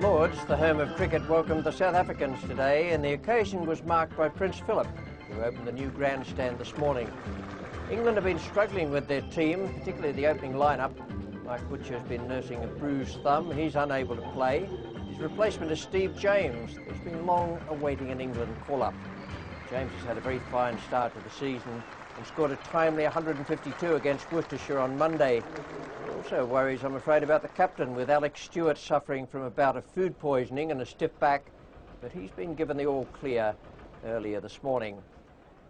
at Lords, the home of cricket, welcomed the South Africans today, and the occasion was marked by Prince Philip, who opened the new grandstand this morning. England have been struggling with their team, particularly the opening lineup. Mike Butcher has been nursing a bruised thumb. He's unable to play. His replacement is Steve James, who's been long awaiting an England call-up. James has had a very fine start to the season and scored a timely 152 against Worcestershire on Monday. Also worries, I'm afraid, about the captain, with Alex Stewart suffering from a bout of food poisoning and a stiff back, but he's been given the all clear earlier this morning.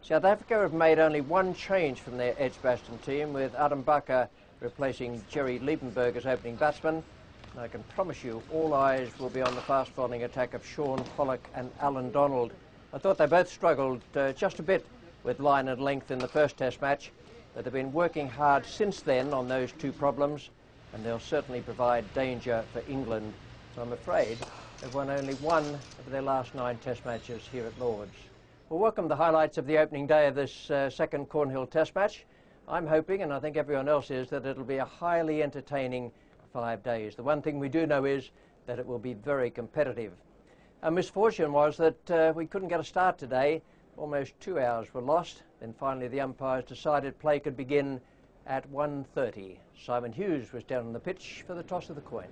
South Africa have made only one change from their Edgbaston team, with Adam Bakker replacing Jerry Liebenberg as opening batsman. And I can promise you all eyes will be on the fast-bowling attack of Shaun Pollock and Alan Donald. I thought they both struggled just a bit with line and length in the first Test match, but they've been working hard since then on those two problems, and they'll certainly provide danger for England. So I'm afraid they've won only one of their last 9 Test matches here at Lords. We'll welcome the highlights of the opening day of this second Cornhill Test match. I'm hoping, and I think everyone else is, that it'll be a highly entertaining 5 days. The one thing we do know is that it will be very competitive. Our misfortune was that we couldn't get a start today. Almost 2 hours were lost. Then finally the umpires decided play could begin at 1:30. Simon Hughes was down on the pitch for the toss of the coin.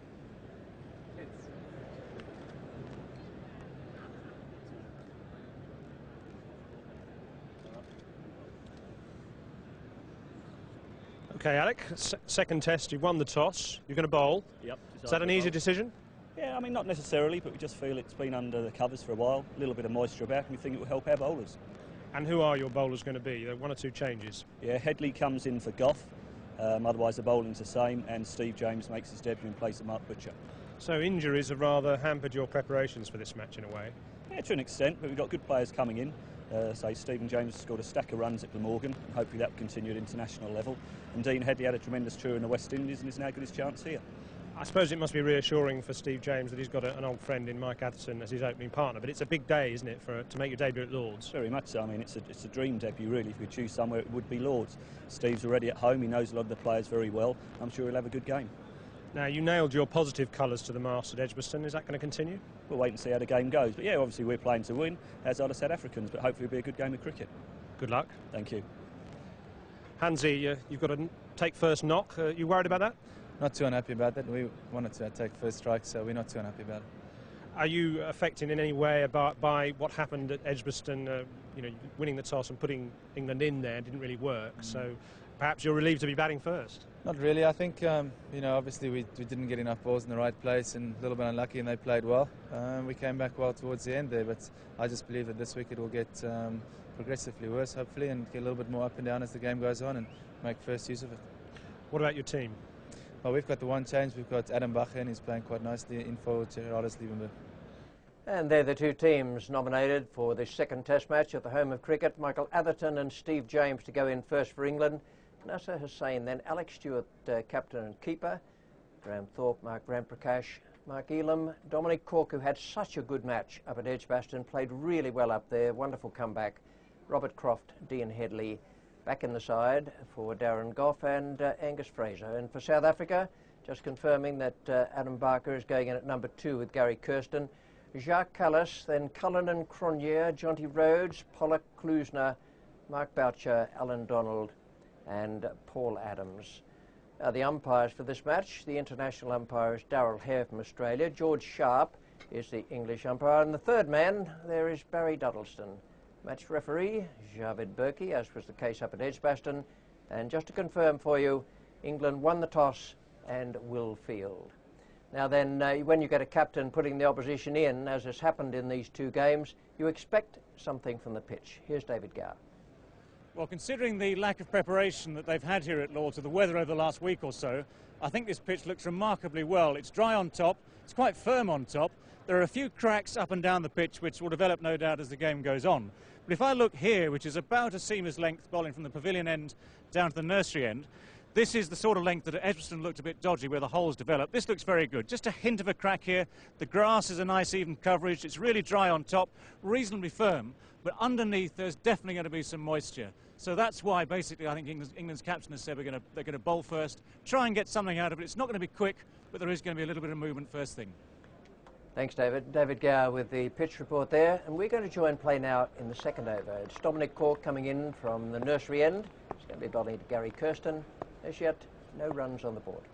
Okay, Alec, second test, you've won the toss, you're going to bowl. Yep. Is that an easy decision? Yeah, I mean, not necessarily, but we just feel it's been under the covers for a while, a little bit of moisture about, and we think it will help our bowlers. And who are your bowlers going to be? There are 1 or 2 changes. Yeah, Headley comes in for Gough, otherwise the bowling's the same, and Steve James makes his debut in place of Mark Butcher. So injuries have rather hampered your preparations for this match in a way? Yeah, to an extent, but we've got good players coming in. Say Stephen James scored a stack of runs at Glamorgan, and hopefully that will continue at international level. And Dean Headley had a tremendous tour in the West Indies and is now got his chance here. I suppose it must be reassuring for Steve James that he's got an old friend in Mike Atherton as his opening partner, but it's a big day, isn't it, to make your debut at Lords? Very much so. I mean, it's a dream debut, really. If we choose somewhere, it would be Lords. Steve's already at home. He knows a lot of the players very well. I'm sure he'll have a good game. Now, you nailed your positive colours to the mast at Edgbaston. Is that going to continue? We'll wait and see how the game goes. But yeah, obviously we're playing to win, as are the South Africans, but hopefully it'll be a good game of cricket. Good luck. Thank you. Hansie, you've got to take first knock. You worried about that? Not too unhappy about that. We wanted to take first strike, so we're not too unhappy about it. Are you affected in any way by what happened at Edgbaston? You know, winning the toss and putting England in there didn't really work. So perhaps you're relieved to be batting first. Not really. I think you know, obviously we didn't get enough balls in the right place and a little bit unlucky, and they played well. We came back well towards the end there, but I just believe that this week it will get progressively worse, hopefully, and get a little bit more up and down as the game goes on, and make first use of it. What about your team? Well, we've got the one change. We've got Adam Bakker, and he's playing quite nicely in for Gerardus Liebenberg. And they're the 2 teams nominated for this second Test match at the home of cricket. Michael Atherton and Steve James to go in first for England. Nasser Hussain, then Alex Stewart, captain and keeper. Graham Thorpe, Mark Ramprakash, Mark Elam, Dominic Cork, who had such a good match up at Edgbaston, played really well up there. Wonderful comeback. Robert Croft, Dean Headley back in the side for Darren Gough and Angus Fraser. And for South Africa, just confirming that Adam Bakker is going in at number 2 with Gary Kirsten. Jacques Callis, then Cullinan Cronje, Jonty Rhodes, Pollock Klusner, Mark Boucher, Alan Donald and Paul Adams. The umpires for this match, the international umpire is Darrell Hare from Australia. George Sharp is the English umpire. And the third man, there is Barry Duddleston. Match referee, Javed Berkey, as was the case up at Edgbaston. And just to confirm for you, England won the toss and will field. Now then, when you get a captain putting the opposition in, as has happened in these 2 games, you expect something from the pitch. Here's David Gower. Well, considering the lack of preparation that they've had here at Lords, or the weather over the last week or so, I think this pitch looks remarkably well. It's dry on top, it's quite firm on top. There are a few cracks up and down the pitch which will develop, no doubt, as the game goes on. But if I look here, which is about a seamless length bowling from the pavilion end down to the nursery end, this is the sort of length that at Edgbaston looked a bit dodgy where the holes developed. This looks very good. Just a hint of a crack here. The grass is a nice even coverage. It's really dry on top, reasonably firm, but underneath there's definitely going to be some moisture. So that's why basically I think England's captain has said they're going to bowl first, try and get something out of it. It's not going to be quick, but there is going to be a little bit of movement first thing. Thanks, David. David Gower with the pitch report there. And we're going to join play now in the second over. It's Dominic Cork coming in from the nursery end. It's going to be bowling to Gary Kirsten. As yet, no runs on the board.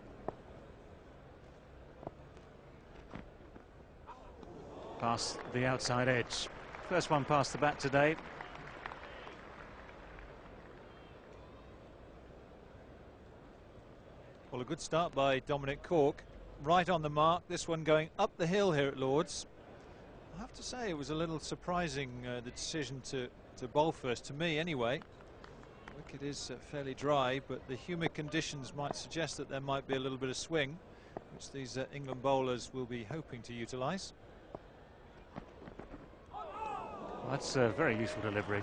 Past the outside edge. First one past the bat today. Well, a good start by Dominic Cork. Right on the mark. This one going up the hill here at Lord's. I have to say it was a little surprising, the decision to bowl first, to me anyway. Wicket is fairly dry, but the humid conditions might suggest that there might be a little bit of swing, which these England bowlers will be hoping to utilise. Well, that's a very useful delivery.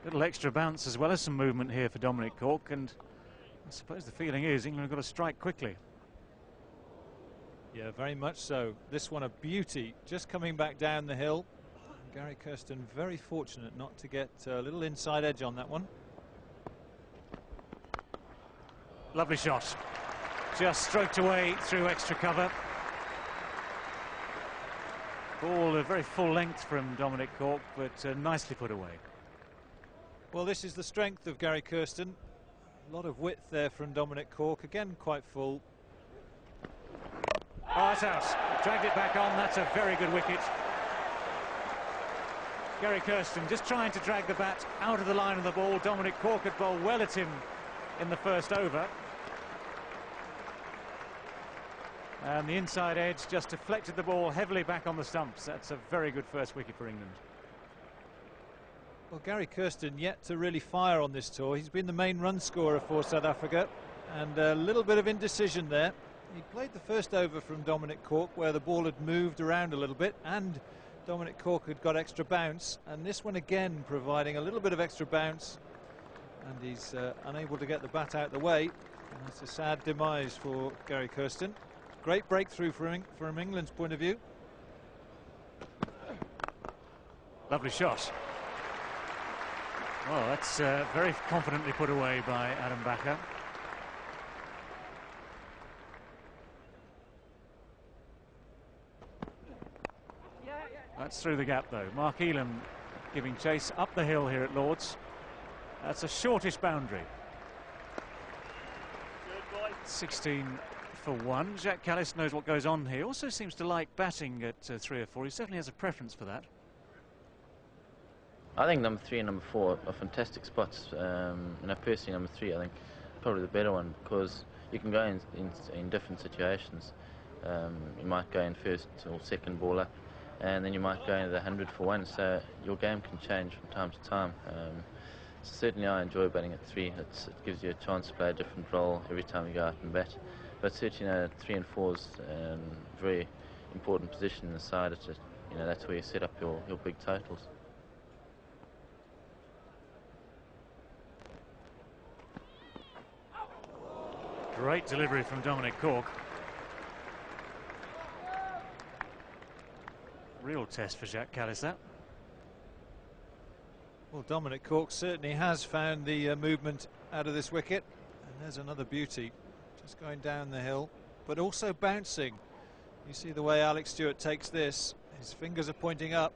Little extra bounce as well as some movement here for Dominic Cork, and I suppose the feeling is England have got to strike quickly. Yeah, very much so. This one a beauty, just coming back down the hill. Gary Kirsten very fortunate not to get a little inside edge on that one. Lovely shot. Just stroked away through extra cover. Ball very full length from Dominic Cork, but nicely put away. Well, this is the strength of Gary Kirsten. A lot of width there from Dominic Cork. Again, quite full. Oh, it's out. Dragged it back on. That's a very good wicket. Gary Kirsten just trying to drag the bat out of the line of the ball. Dominic Cork had bowled well at him in the first over. And the inside edge just deflected the ball heavily back on the stumps. That's a very good first wicket for England. Well, Gary Kirsten yet to really fire on this tour. He's been the main run scorer for South Africa, and a little bit of indecision there. He played the first over from Dominic Cork where the ball had moved around a little bit, and Dominic Cork had got extra bounce, and this one again providing a little bit of extra bounce, and he's unable to get the bat out the way. And that's a sad demise for Gary Kirsten. Great breakthrough from England's point of view. Lovely shot. Well, that's very confidently put away by Adam Bacher. That's through the gap though. Mark Elam giving chase up the hill here at Lord's. That's a shortish boundary. 16 for 1. Jacques Kallis knows what goes on here. Also seems to like batting at 3 or 4. He certainly has a preference for that. I think number 3 and number 4 are fantastic spots. Personally, number 3, I think, probably the better one, because you can go in different situations. You might go in first or second ball up, and then you might go into the 100 for 1. So your game can change from time to time. Certainly, I enjoy batting at 3. It gives you a chance to play a different role every time you go out and bat. But certainly, 3 and 4 is a very important position in the side. It's just, that's where you set up your big totals. Great delivery from Dominic Cork. Real test for Jacques Kallis, that. Well, Dominic Cork certainly has found the movement out of this wicket. And there's another beauty, just going down the hill, but also bouncing. You see the way Alex Stewart takes this. His fingers are pointing up,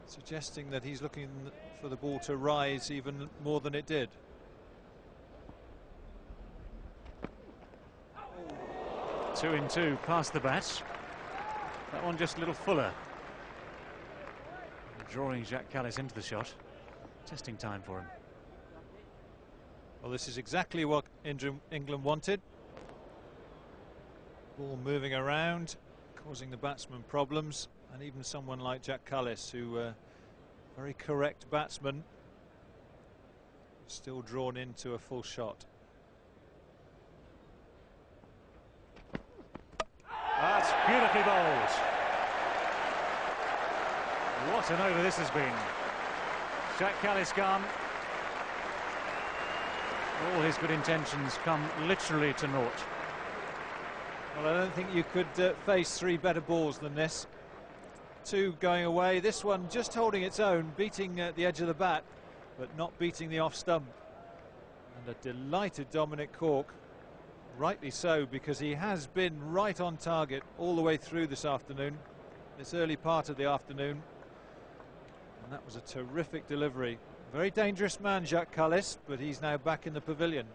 suggesting that he's looking for the ball to rise even more than it did. Two in two past the bat. That one just a little fuller. Drawing Jacques Kallis into the shot. Testing time for him. Well, this is exactly what England wanted. Ball moving around, causing the batsman problems, and even someone like Jacques Kallis, who very correct batsman, still drawn into a full shot. That's beautifully bowled. What an over this has been. Jacques Kallis gone. All his good intentions come literally to naught. Well, I don't think you could face 3 better balls than this. 2 going away. This one just holding its own, beating the edge of the bat, but not beating the off stump. And a delighted Dominic Cork. rightly so, because he has been right on target all the way through this afternoon, this early part of the afternoon. And that was a terrific delivery. Very dangerous man, Jacques Kallis, but he's now back in the pavilion.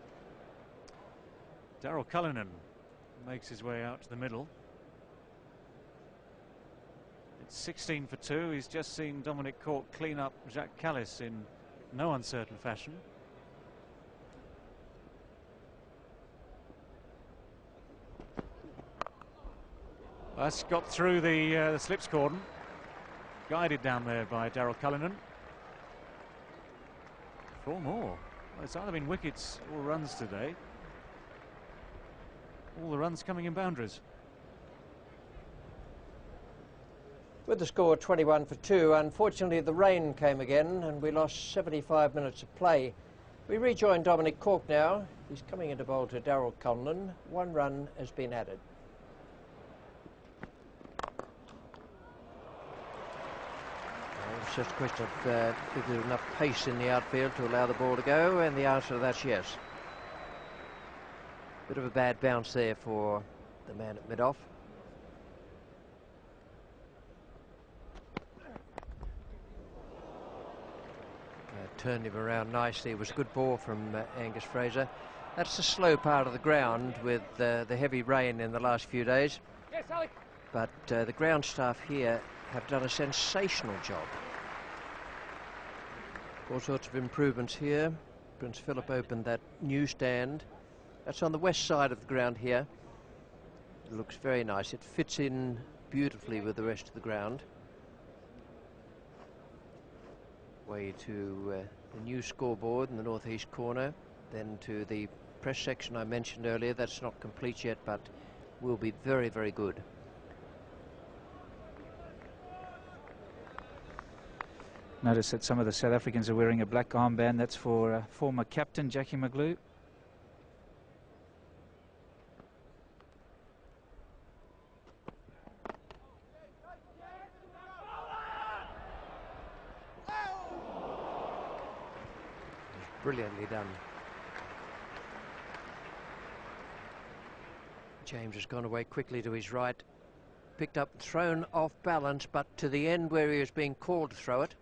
Daryl Cullinan makes his way out to the middle. It's 16 for 2. He's just seen Dominic Cork clean up Jacques Kallis in no uncertain fashion. That's got through the slips cordon, guided down there by Daryl Cullinan. 4 more. Well, it's either been wickets or runs today. All the runs coming in boundaries. With the score 21 for 2, unfortunately the rain came again and we lost 75 minutes of play. We rejoin Dominic Cork now. He's coming into bowl to Daryl Cullinan. 1 run has been added. It's just a question of if there's enough pace in the outfield to allow the ball to go, and the answer to that's yes. Bit of a bad bounce there for the man at mid-off. Turned him around nicely. It was a good ball from Angus Fraser. That's the slow part of the ground with the heavy rain in the last few days. Yes, Alec. But the ground staff here have done a sensational job. All sorts of improvements here. Prince Philip opened that new stand. That's on the west side of the ground here. It looks very nice. It fits in beautifully with the rest of the ground. Way to the new scoreboard in the northeast corner, then to the press section I mentioned earlier. That's not complete yet, but will be very, very good. Notice that some of the South Africans are wearing a black armband. That's for former captain Jackie McGlue. Brilliantly done. James has gone away quickly to his right. Picked up, thrown off balance, but to the end where he was being called to throw it.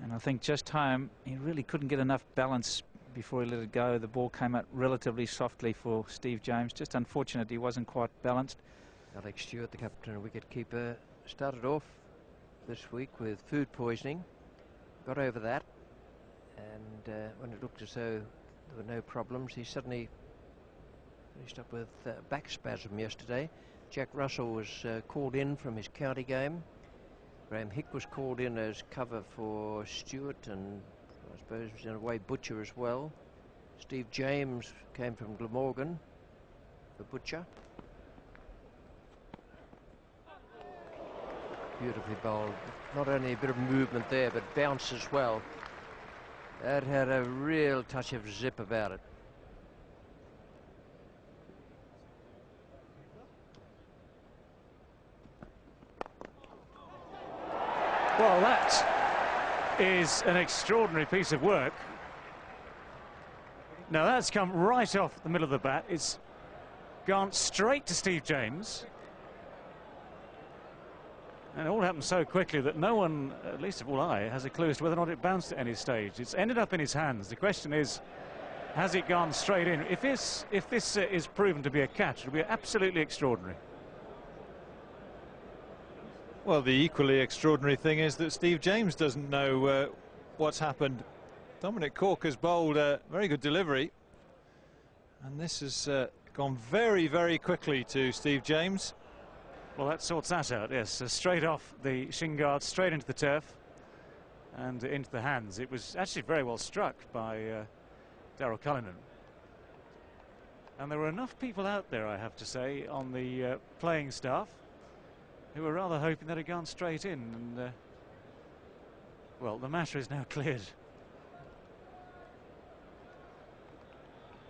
And I think just home, he really couldn't get enough balance before he let it go. The ball came out relatively softly for Steve James. Just unfortunate he wasn't quite balanced. Alex Stewart, the captain and wicket-keeper, started off this week with food poisoning. Got over that. And when it looked as though there were no problems, he suddenly finished up with back spasm yesterday. Jack Russell was called in from his county game. Graham Hick was called in as cover for Stewart, and I suppose was in a way Butcher as well. Steve James came from Glamorgan for Butcher. Beautifully bowled. Not only a bit of movement there, but bounce as well. That had a real touch of zip about it. Well, that is an extraordinary piece of work. Now that's come right off the middle of the bat. It's gone straight to Steve James. And it all happened so quickly that no one, at least of all I, has a clue as to whether or not it bounced at any stage. It's ended up in his hands. The question is, has it gone straight in? If this is proven to be a catch, it'll be absolutely extraordinary. Well, the equally extraordinary thing is that Steve James doesn't know what's happened. Dominic Cork has bowled a very good delivery, and this has gone very, very quickly to Steve James. Well, that sorts that out, yes. Straight off the shin guard, straight into the turf and into the hands. It was actually very well struck by Daryl Cullinan. And there were enough people out there, I have to say, on the playing staff who were rather hoping that it had gone straight in. And, well, the matter is now cleared.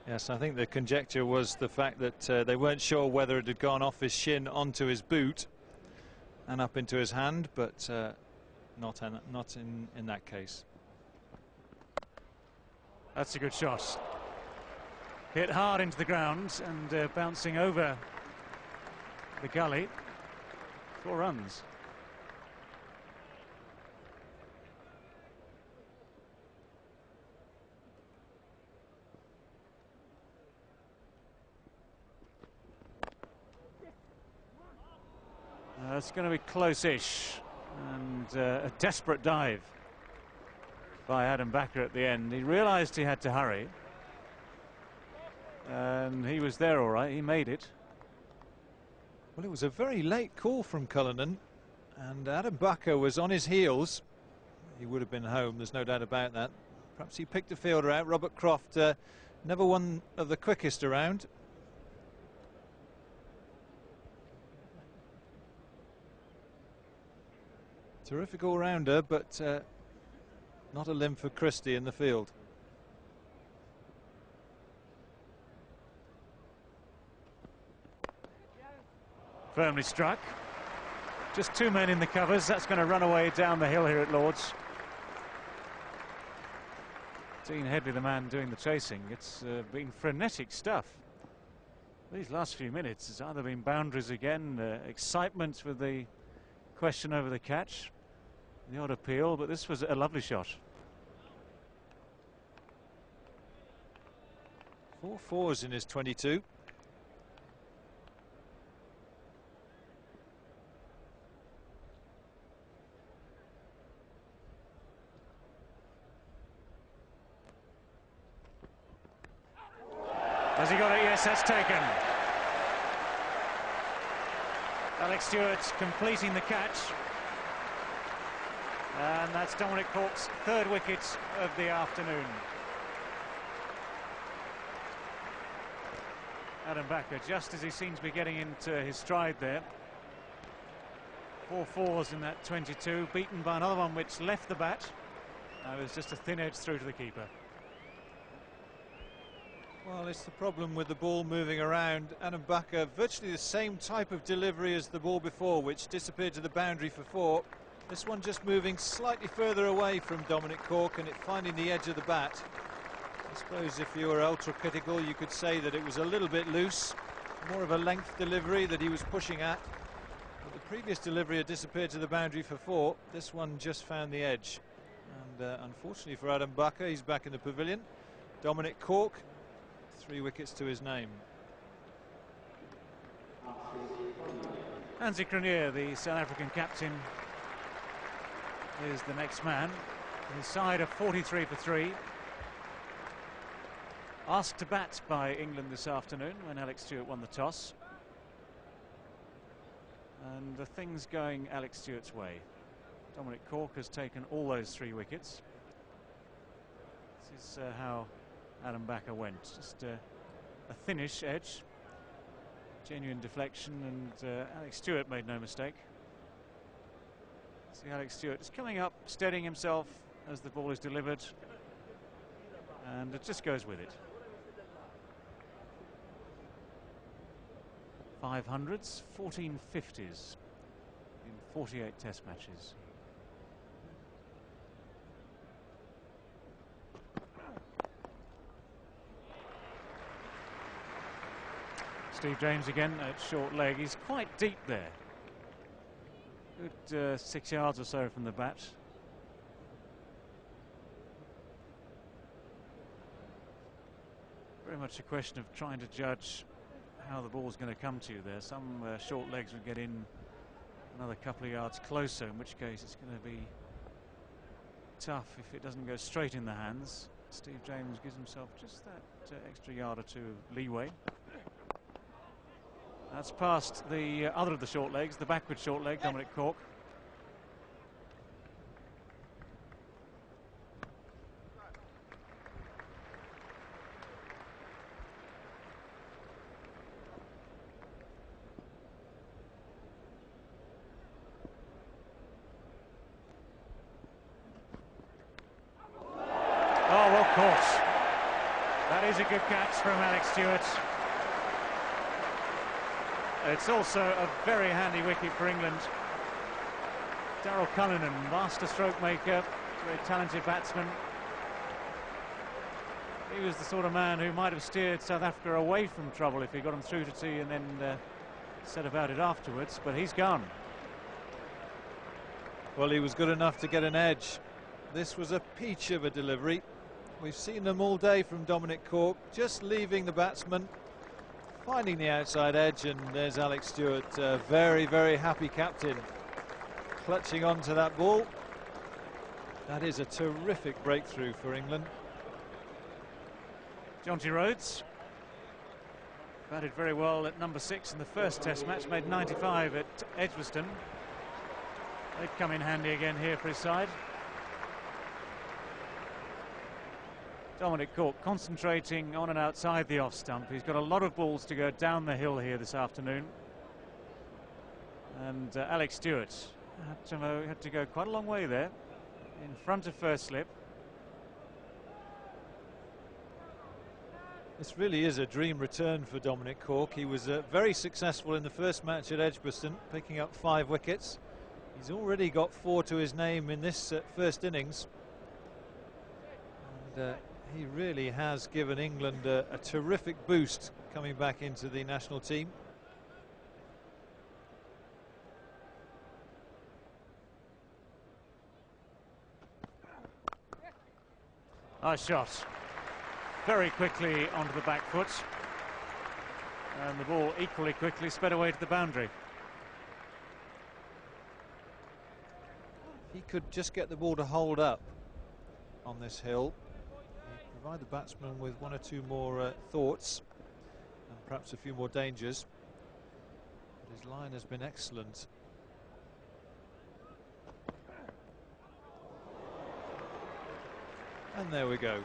Yes, I think the conjecture was the fact that they weren't sure whether it had gone off his shin onto his boot and up into his hand, but not in that case. That's a good shot. Hit hard into the ground and bouncing over the gully. 4 runs. It's going to be close-ish, and a desperate dive by Adam Backer at the end. He realised he had to hurry, and he was there all right. He made it. Well, it was a very late call from Cullinan, and Adam Backer was on his heels. He would have been home, there's no doubt about that. Perhaps he picked a fielder out. Robert Croft, never one of the quickest around. Terrific all-rounder, but not a limb for Christie in the field. Firmly struck. Just 2 men in the covers. That's going to run away down the hill here at Lord's. Dean Headley, the man doing the chasing. It's been frenetic stuff. These last few minutes, it's either been boundaries again, excitement with the question over the catch, the odd appeal, but this was a lovely shot. 4 fours in his 22. Has he got it? Yes, that's taken. Alex Stewart completing the catch. And that's Dominic Cork's 3rd wicket of the afternoon. Adam Backer, just as he seems to be getting into his stride there. 4 fours in that 22, beaten by another one which left the bat. Now it was just a thin edge through to the keeper. Well, it's the problem with the ball moving around. Adam Backer, virtually the same type of delivery as the ball before, which disappeared to the boundary for 4. This one just moving slightly further away from Dominic Cork and it finding the edge of the bat. I suppose if you were ultra critical, you could say that it was a little bit loose, more of a length delivery that he was pushing at. But the previous delivery had disappeared to the boundary for 4. This one just found the edge. And unfortunately for Adam Backer, he's back in the pavilion. Dominic Cork, 3 wickets to his name. Hansie Cronje, the South African captain, is the next man. His side are 43 for 3. Asked to bat by England this afternoon when Alex Stewart won the toss. And the things going Alex Stewart's way. Dominic Cork has taken all those 3 wickets. This is how Adam Backer went. Just a thinnish edge. Genuine deflection, and Alex Stewart made no mistake. See Alex Stewart is coming up, steadying himself as the ball is delivered, and it just goes with it. 500s, 14 50s in 48 test matches. Steve James again at short leg. He's quite deep there. Good 6 yards or so from the bat. Very much a question of trying to judge how the ball's going to come to you there. Some short legs would get in another couple of yards closer, in which case it's going to be tough if it doesn't go straight in the hands. Steve James gives himself just that extra yard or 2 of leeway. That's past the other of the short legs, the backward short leg, Dominic Cork. Oh, well caught. That is a good catch from Alex Stewart. It's also a very handy wicket for England. Daryl Cullinan, master stroke maker, very talented batsman. He was the sort of man who might have steered South Africa away from trouble if he got them through to tee and then said about it afterwards, but he's gone. Well, he was good enough to get an edge. This was a peach of a delivery. We've seen them all day from Dominic Cork, just leaving the batsman, finding the outside edge, and there's Alex Stewart, very, very happy captain, clutching onto that ball. That is a terrific breakthrough for England. Jonty Rhodes batted very well at number 6 in the first Test match, made 95 at Edgbaston. They'd come in handy again here for his side. Dominic Cork concentrating on and outside the off stump. He's got a lot of balls to go down the hill here this afternoon. And Alex Stewart had to go quite a long way there, in front of first slip. This really is a dream return for Dominic Cork. He was very successful in the first match at Edgbaston, picking up 5 wickets. He's already got 4 to his name in this first innings. And he really has given England a terrific boost coming back into the national team. Nice shot. Very quickly onto the back foot. And the ball equally quickly sped away to the boundary. He could just get the ball to hold up on this hill. He'd provide the batsman with 1 or 2 more thoughts and perhaps a few more dangers. But his line has been excellent. And there we go.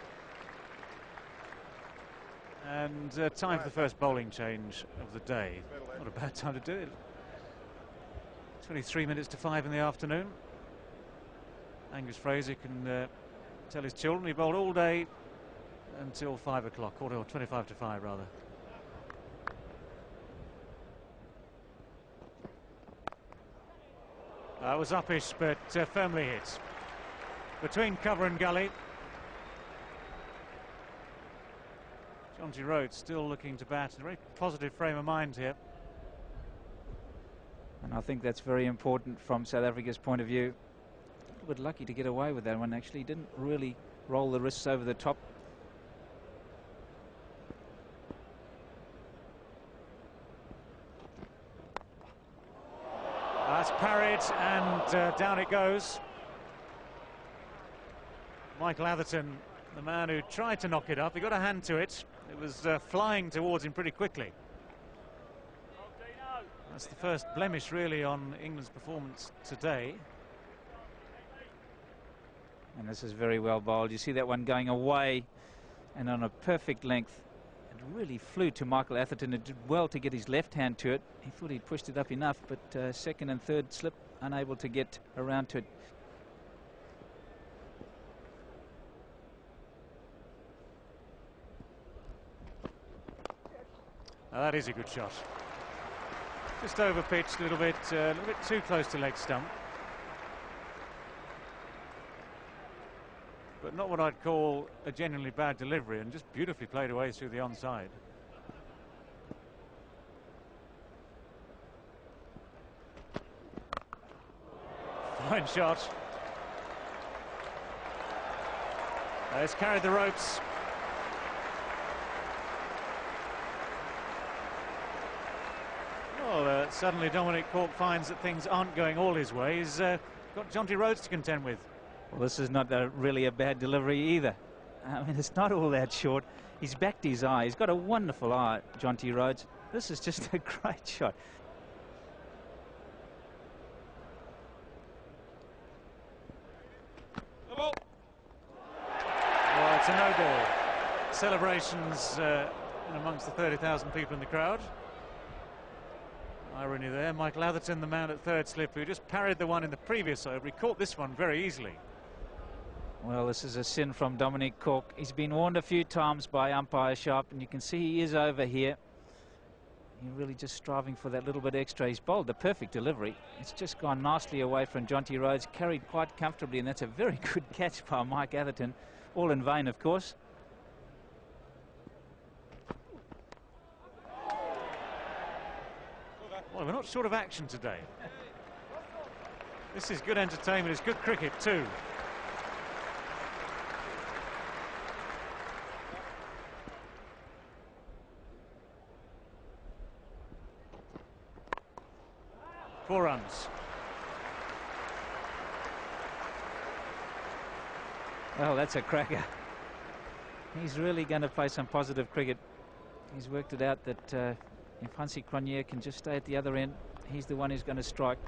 And time for the first bowling change of the day. Not a bad time to do it. 23 minutes to 5 in the afternoon. Angus Fraser can tell his children he bowled all day until 5 o'clock, or 25 to 5 rather. That was uppish, but firmly hit. Between cover and gully. Jonty Rhodes still looking to bat in a very positive frame of mind here. And I think that's very important from South Africa's point of view. A little bit lucky to get away with that one, actually. Didn't really roll the wrists over the top. That's parried, and down it goes. Michael Atherton, the man who tried to knock it up, he got a hand to it. It was flying towards him pretty quickly. That's the first blemish really on England's performance today. And this is very well bowled. You see that one going away and on a perfect length. It really flew to Michael Atherton. It did well to get his left hand to it. He thought he'd pushed it up enough, but second and third slip, unable to get around to it. That is a good shot. Just over pitched a little bit too close to leg stump. But not what I'd call a genuinely bad delivery, and just beautifully played away through the onside. Fine shot. It's carried the ropes. Well, suddenly Dominic Cork finds that things aren't going all his way. He's got Jonty Rhodes to contend with. Well, this is not really a bad delivery either. I mean, it's not all that short. He's backed his eye. He's got a wonderful eye, Jonty Rhodes. This is just a great shot. Well, it's a no ball. Celebrations amongst the 30,000 people in the crowd. Irony there. Michael Atherton, the man at third slip, who just parried the one in the previous over. He caught this one very easily. Well, this is a sin from Dominic Cork. He's been warned a few times by umpire Sharp, and you can see he is over here. He's really just striving for that little bit extra. He's bowled the perfect delivery. It's just gone nicely away from Jonty Rhodes, carried quite comfortably, and that's a very good catch by Mike Atherton. All in vain, of course. Well, we're not short of action today. This is good entertainment, it's good cricket too. Four runs. Well, that's a cracker. He's really going to play some positive cricket. He's worked it out that if Hansi Cronje can just stay at the other end, he's the one who's going to strike.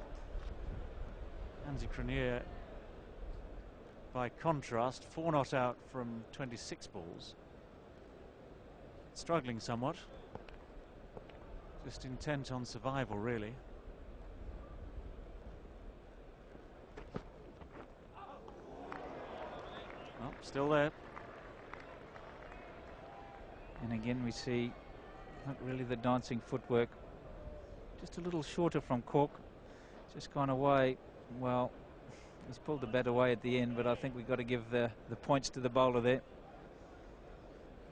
Hansi Cronje, by contrast, 4 not out from 26 balls. Struggling somewhat. Just intent on survival, really. Oh, still there. And again we see not really the dancing footwork, just a little shorter from Cork, just gone away. Well, he's pulled the bat away at the end, but I think we've got to give the points to the bowler there.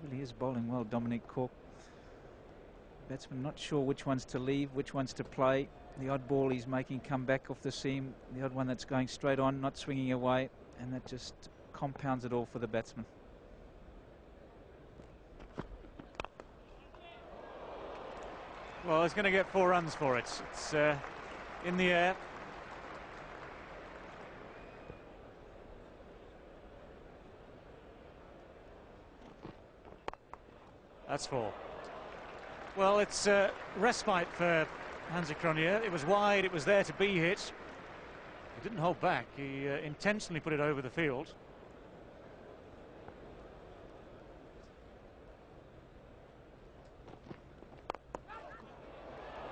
Really is bowling well, Dominic Cork. Batsman not sure which ones to leave, which ones to play. The odd ball he's making come back off the seam, the odd one that's going straight on, not swinging away, and that just compounds it all for the batsman. Well, he's going to get 4 runs for it. It's in the air. That's 4. Well, it's respite for Hansi Cronje. It was wide, it was there to be hit. He didn't hold back, he intentionally put it over the field.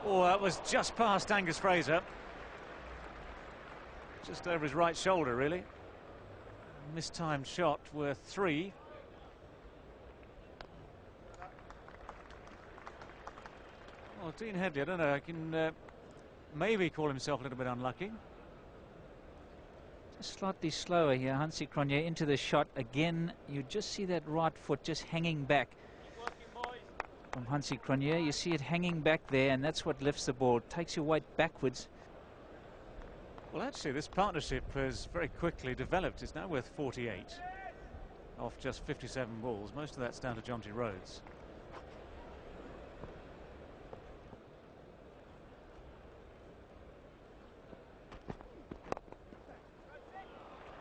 Oh, that was just past Angus Fraser. Just over his right shoulder, really. Mistimed shot worth 3. Well, Dean Headley, I don't know, I can maybe call himself a little bit unlucky. Just slightly slower here, Hansi Cronje into the shot. Again, you just see that right foot just hanging back from Hansi Cronje. You see it hanging back there, and that's what lifts the ball. It takes your weight backwards. Well, actually, this partnership has very quickly developed. It's now worth 48 off just 57 balls. Most of that's down to Jonty Rhodes.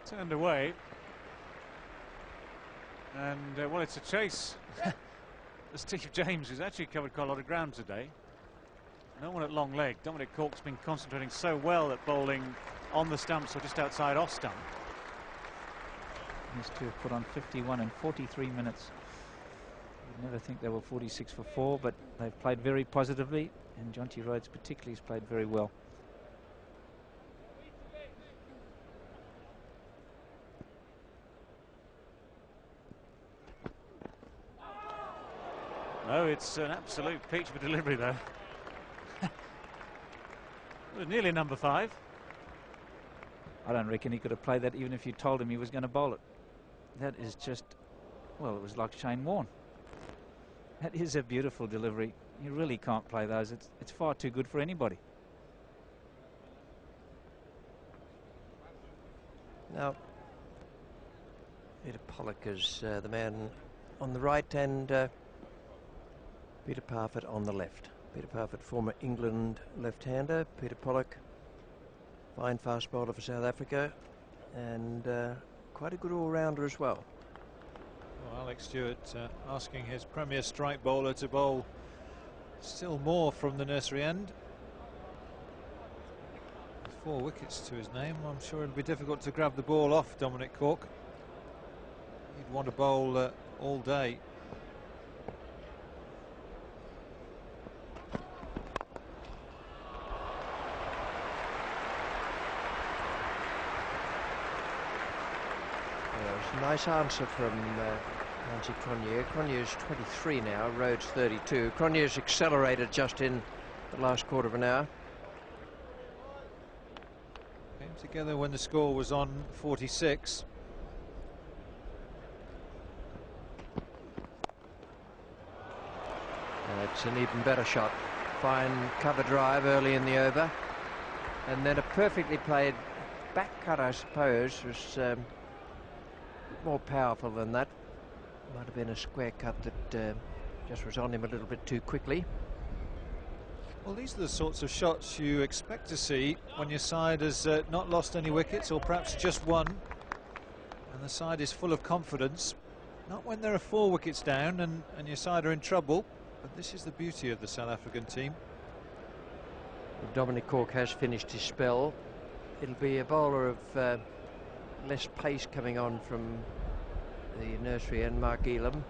Turned away. And, well, it's a chase. Steve James has actually covered quite a lot of ground today. No one at long leg. Dominic Cork's been concentrating so well at bowling on the stumps or just outside off stump. These two have put on 51 in 43 minutes. You'd never think they were 46 for 4, but they've played very positively, and Jonty Rhodes particularly has played very well. No, it's an absolute peach of a delivery, though. It was nearly number 5. I don't reckon he could have played that even if you told him he was going to bowl it. That is just, well, it was like Shane Warne. That is a beautiful delivery. You really can't play those. It's far too good for anybody. Now, Peter Pollock is the man on the right, and Peter Parfitt on the left. Peter Parfitt, former England left-hander. Peter Pollock, fine fast bowler for South Africa, and quite a good all-rounder as well. Well, Alex Stewart asking his premier strike bowler to bowl still more from the nursery end. 4 wickets to his name. I'm sure it'll be difficult to grab the ball off Dominic Cork. He'd want to bowl all day. Nice answer from Hansi Cronje. Cronje's 23 now, Rhodes 32. Cronje's accelerated just in the last quarter of an hour. Came together when the score was on 46. It's an even better shot. fine cover drive early in the over, and then a perfectly played back cut, I suppose, was more powerful than that. Might have been a square cut that just was on him a little bit too quickly. Well, these are the sorts of shots you expect to see when your side has not lost any wickets, or perhaps just one, and the side is full of confidence. Not when there are 4 wickets down and your side are in trouble, but this is the beauty of the South African team. Dominic Cork has finished his spell. It'll be a bowler of less pace coming on from the nursery, and Mark Elam.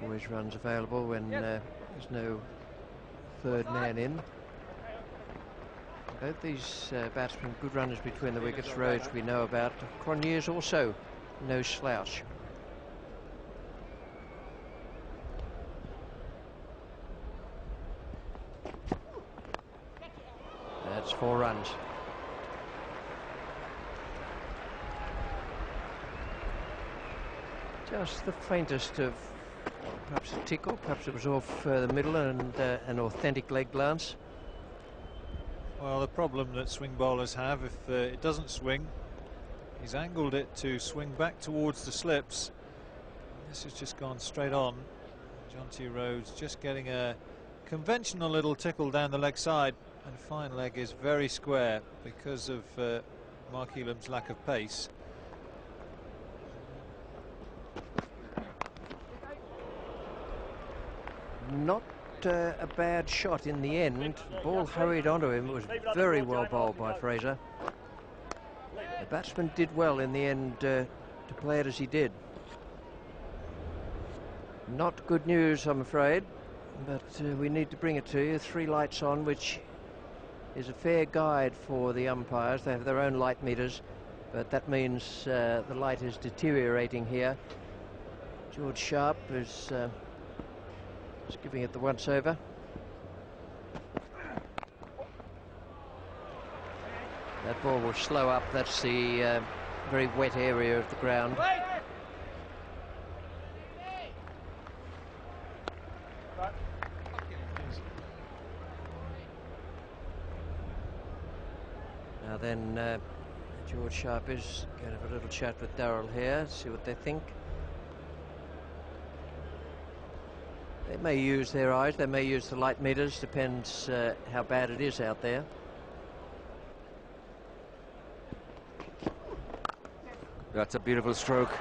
Always runs available when there's no third man in. Both these batsmen good runners between the wickets. Rhodes we know about. Cronje's also no slouch. That's 4 runs. Just the faintest of, perhaps a tickle, perhaps it was off the middle, and an authentic leg glance. Well, the problem that swing bowlers have, if it doesn't swing, he's angled it to swing back towards the slips. This has just gone straight on. Jonty Rhodes just getting a conventional little tickle down the leg side, and fine leg is very square because of Mark Elam's lack of pace. Not a bad shot in the end. The ball hurried onto him. It was very well bowled by Fraser. The batsman did well in the end to play it as he did. Not good news, I'm afraid, but we need to bring it to you. 3 lights on, which is a fair guide for the umpires. They have their own light meters, but that means the light is deteriorating here. George Sharp is giving it the once over. That ball will slow up. That's the very wet area of the ground. Now then, George Sharp is going to have a little chat with Darrell here, see what they think. They may use their eyes, they may use the light meters, depends how bad it is out there. That's a beautiful stroke.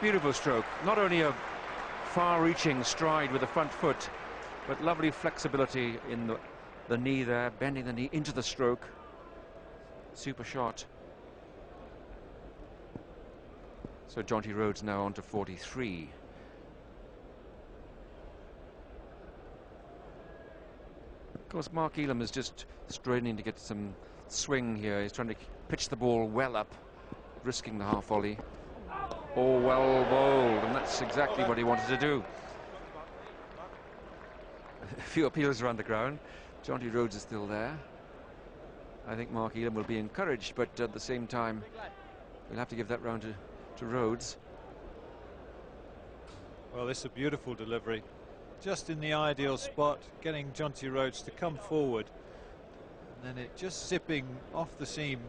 Beautiful stroke. Not only a far-reaching stride with the front foot, but lovely flexibility in the knee there, bending the knee into the stroke. Super shot. So Jonty Rhodes now on to 43. Of course, Mark Elam is just straining to get some swing here. He's trying to pitch the ball well up, risking the half volley. Oh, well bowled, and that's exactly what he wanted to do. A few appeals around the ground. Jonty Rhodes is still there. I think Mark Elam will be encouraged, but at the same time, we'll have to give that round to Rhodes. Well, this is a beautiful delivery. Just in the ideal spot, getting Jonty Rhodes to come forward, and then it just zipping off the seam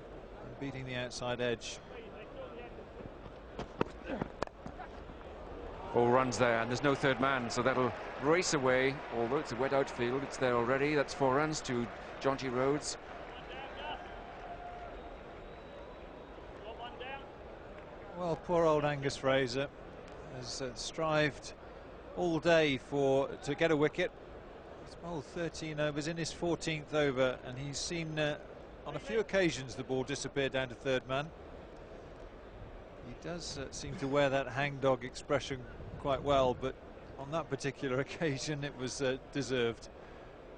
and beating the outside edge. 4 runs there, and there's no third man, so that'll race away. Although it's a wet outfield, it's there already. That's 4 runs to Jonty Rhodes. Well, poor old Angus Fraser has strived all day to get a wicket. He's bowled 13 overs in his 14th over, and he's seen on a few occasions the ball disappear down to third man. He does seem to wear that hangdog expression quite well, but on that particular occasion it was deserved.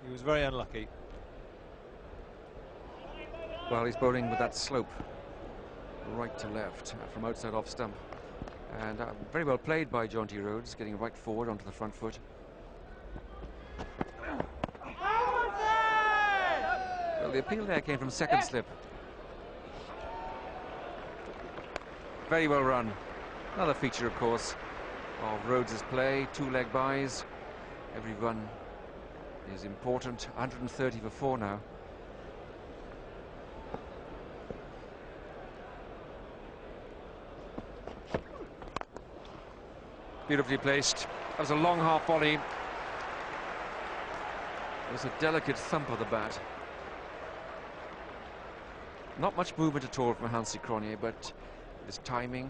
He was very unlucky. Well, he's bowling with that slope, right to left, from outside off stump. And very well played by Jonty Rhodes, getting right forward onto the front foot. Well, the appeal there came from second slip. Very well run. Another feature, of course, of Rhodes' play. 2-leg buys. Every run is important. 130 for 4 now. Beautifully placed. That was a long half volley. It was a delicate thump of the bat. Not much movement at all from Hansi Cronje, but his timing.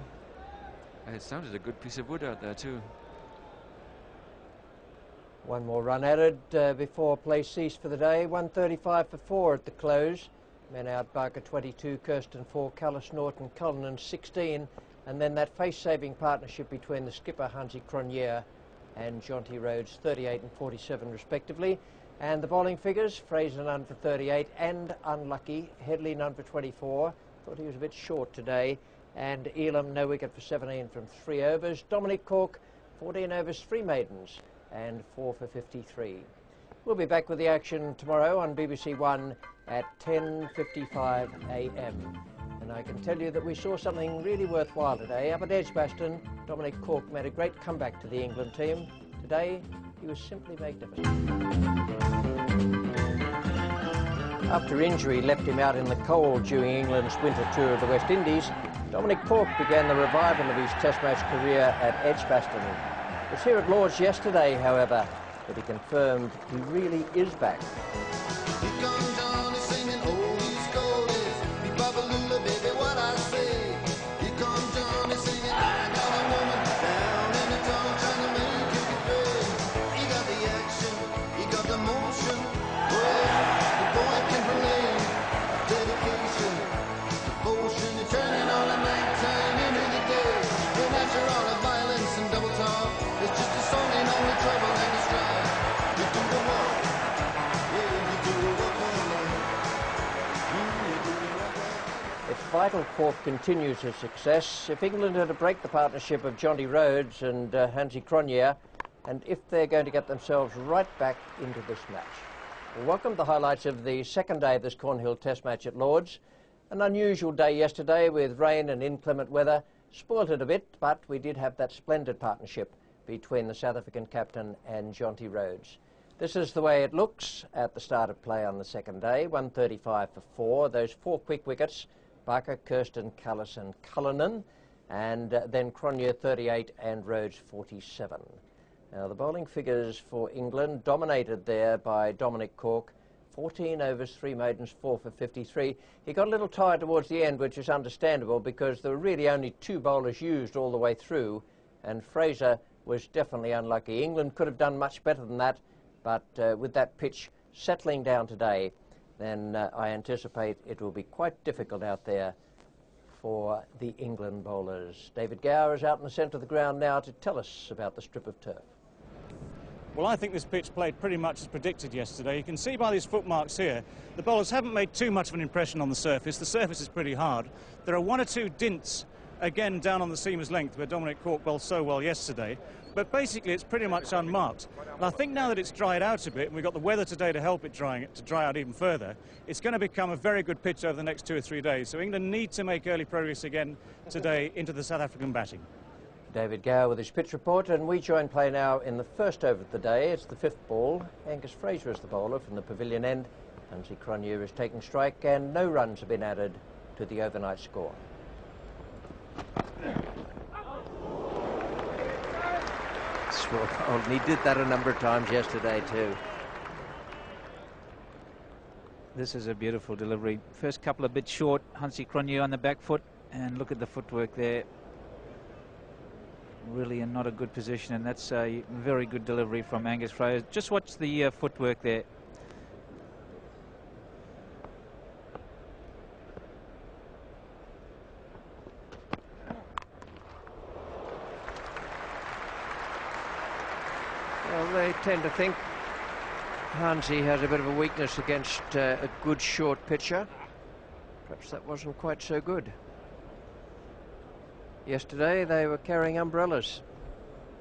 And it sounded a good piece of wood out there too. One more run added before play ceased for the day. 135 for 4 at the close. Men out, Barker 22, Kirsten 4, Callis Norton, Cullinan 16. And then that face-saving partnership between the skipper Hansi Cronje and Jonty Rhodes, 38 and 47 respectively. And the bowling figures, Fraser none for 38 and unlucky. Headley none for 24. Thought he was a bit short today. And Elam no wicket for 17 from 3 overs. Dominic Cork 14 overs, 3 maidens and 4 for 53. We'll be back with the action tomorrow on BBC One at 10:55 a.m. And I can tell you that we saw something really worthwhile today. Up at Edgbaston, Dominic Cork made a great comeback to the England team. Today, he was simply magnificent. After injury left him out in the cold during England's winter tour of the West Indies, Dominic Cork began the revival of his Test match career at Edgbaston. It was here at Lord's yesterday, however, that he confirmed he really is back. Vital Cork continues his success. If England are to break the partnership of Jonty Rhodes and Hansi Cronje, and if they're going to get themselves right back into this match. Well, welcome to the highlights of the second day of this Cornhill Test match at Lord's. An unusual day yesterday with rain and inclement weather. Spoilt it a bit, but we did have that splendid partnership between the South African captain and Jonty Rhodes. This is the way it looks at the start of play on the second day. 135 for 4. Those 4 quick wickets. Barker, Kirsten, Callis and Cullinan, and then Cronje 38 and Rhodes 47. Now the bowling figures for England dominated there by Dominic Cork, 14 overs, 3 maidens, 4 for 53. He got a little tired towards the end, which is understandable because there were really only 2 bowlers used all the way through, and Fraser was definitely unlucky. England could have done much better than that, but with that pitch settling down today, then I anticipate it will be quite difficult out there for the England bowlers. David Gower is out in the centre of the ground now to tell us about the strip of turf. Well, I think this pitch played pretty much as predicted yesterday. You can see by these footmarks here, the bowlers haven't made too much of an impression on the surface. The surface is pretty hard. There are 1 or 2 dints, again, down on the seamer's length, where Dominic Cork bowled so well yesterday. But basically, it's pretty much unmarked. And I think now that it's dried out a bit, and we've got the weather today to help it dry out even further, it's going to become a very good pitch over the next 2 or 3 days. So England need to make early progress again today into the South African batting. David Gower with his pitch report, and we join play now in the first over of the day. It's the 5th ball. Angus Fraser is the bowler from the pavilion end. Hansi Cronje is taking strike, and no runs have been added to the overnight score. And he did that a number of times yesterday too. This is a beautiful delivery. First couple a bit short. Hansi Cronje on the back foot, and look at the footwork there. Really in not a good position, and that's a very good delivery from Angus Fraser. Just watch the footwork there. Well, they tend to think Hansi has a bit of a weakness against a good short pitcher. Perhaps that wasn't quite so good. Yesterday they were carrying umbrellas.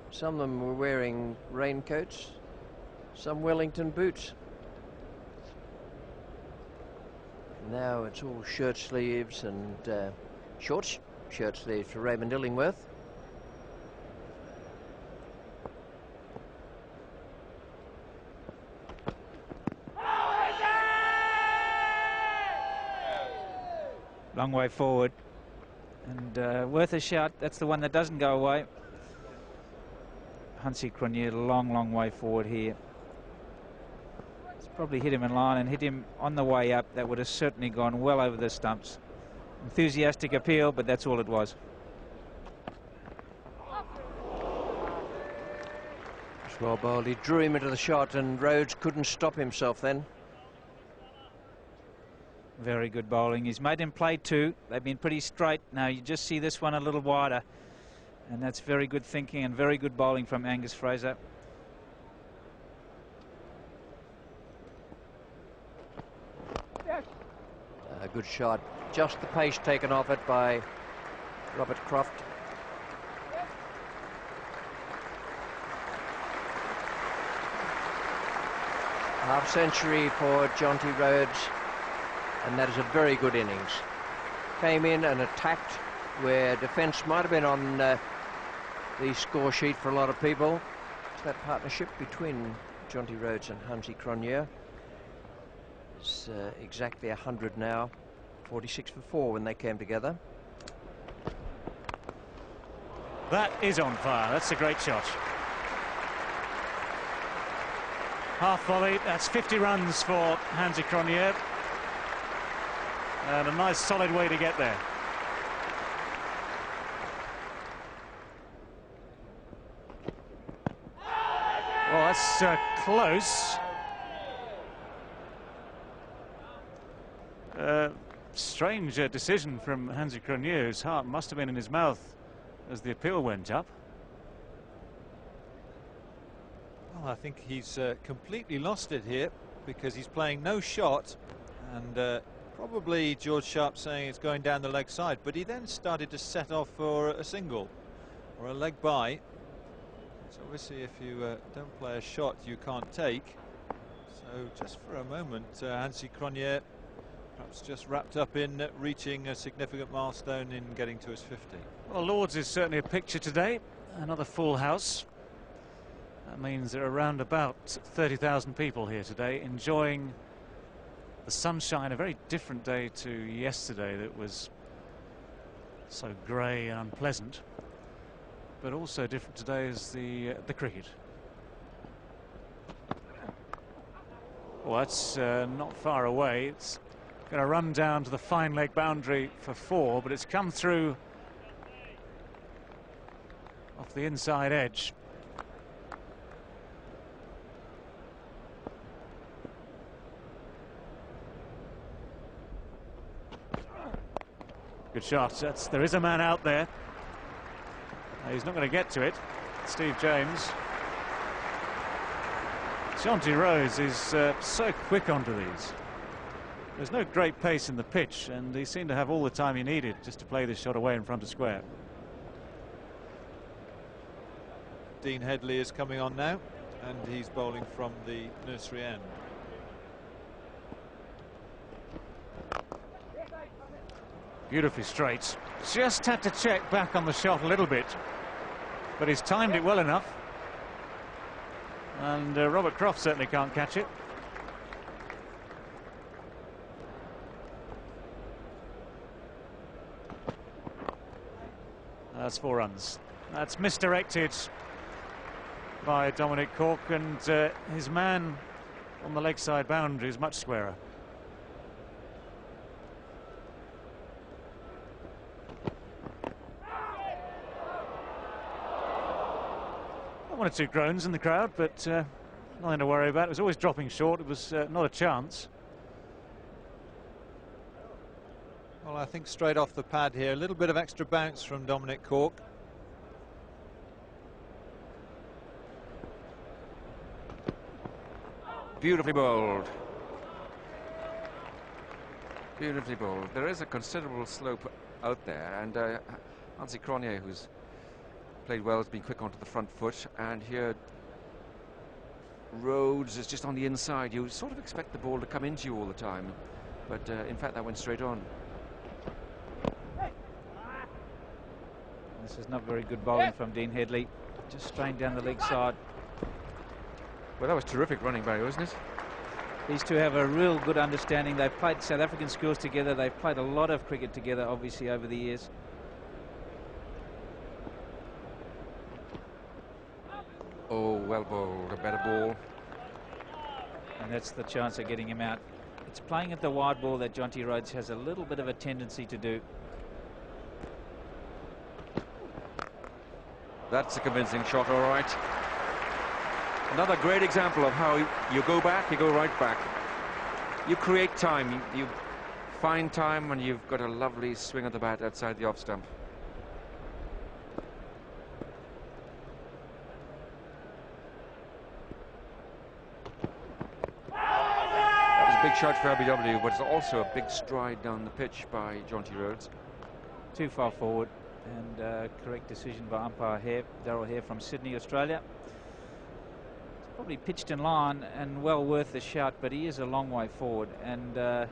Some of them were wearing raincoats, some Wellington boots. Now it's all shirt sleeves and shorts. Shirt sleeves for Raymond Illingworth. Long way forward. And worth a shout. That's the one that doesn't go away. Hansi Cronje, long way forward here. It's probably hit him in line and hit him on the way up. That would have certainly gone well over the stumps. Enthusiastic appeal, but that's all it was. It's well bowled. He drew him into the shot and Rhodes couldn't stop himself then. Very good bowling. He's made him play two. They've been pretty straight. Now you just see this one a little wider. And that's very good thinking and very good bowling from Angus Fraser. A good shot. Just the pace taken off it by Robert Croft. Half century for Jonty Rhodes. And that is a very good innings. Came in and attacked where defence might have been on the score sheet for a lot of people. It's that partnership between Jonty Rhodes and Hansi Cronje. It's exactly 100 now. 46 for 4 when they came together. That is on fire. That's a great shot. Half volley. That's 50 runs for Hansi Cronje. And a nice solid way to get there. Well, that's close. Strange decision from Hansi Cronje. His heart must have been in his mouth as the appeal went up. Well, I think he's completely lost it here because he's playing no shot, and probably George Sharp saying it's going down the leg side, but he then started to set off for a single or a leg by. So obviously if you don't play a shot you can't take. So just for a moment Hansi Cronje perhaps just wrapped up in reaching a significant milestone in getting to his 50. Well, Lord's is certainly a picture today. Another full house. That means there are around about 30,000 people here today enjoying the sunshine. A very different day to yesterday that was so grey and unpleasant, but also different today is the cricket. Well, that's not far away. It's going to run down to the fine leg boundary for 4, but it's come through off the inside edge. Good shot. There is a man out there. He's not going to get to it. Steve James. Jonty Rhodes is so quick onto these. There's no great pace in the pitch, and he seemed to have all the time he needed just to play this shot away in front of square. Dean Headley is coming on now, and he's bowling from the nursery end. Beautifully straight. Just had to check back on the shot a little bit, but he's timed it well enough. And Robert Croft certainly can't catch it. That's 4 runs. That's misdirected by Dominic Cork, and his man on the leg side boundary is much squarer. One or two groans in the crowd, but nothing to worry about. It was always dropping short. It was not a chance. Well, I think straight off the pad here, a little bit of extra bounce from Dominic Cork. Beautifully bowled. Beautifully bowled. There is a considerable slope out there, and Hansi Cronje, who's played well, has been quick onto the front foot, and here Rhodes is just on the inside. You sort of expect the ball to come into you all the time. but in fact that went straight on. This is not very good bowling from Dean Headley. Just straying down the leg side. Well, that was terrific running, Barry, wasn't it? These two have a real good understanding. They've played South African schools together. They've played a lot of cricket together, obviously, over the years. Oh, well bowled, a better ball. And that's the chance of getting him out. It's playing at the wide ball that Jonty Rhodes has a little bit of a tendency to do. That's a convincing shot, all right. Another great example of how you go back, you go right back. You create time, you find time, and you've got a lovely swing of the bat outside the off stump. That was a big shot for LBW, but it's also a big stride down the pitch by Jonty Rhodes. Too far forward, and correct decision by umpire Hare, Darryl Hare from Sydney, Australia. It's probably pitched in line and well worth the shot, but he is a long way forward, and I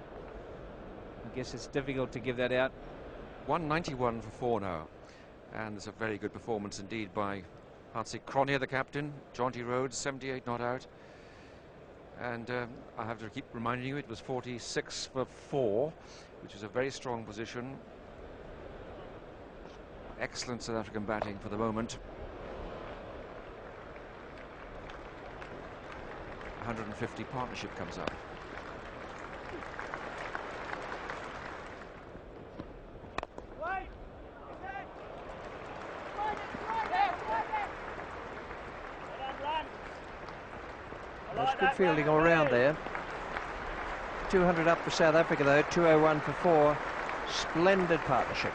guess it's difficult to give that out. 191 for 4 now, and it's a very good performance indeed by Hartsie Cronje, the captain. Jonty Rhodes, 78 not out, and I have to keep reminding you it was 46 for 4, which is a very strong position. Excellent South African batting for the moment. 150 partnership comes up. That's good fielding all round there. 200 up for South Africa though, 201 for 4. Splendid partnership.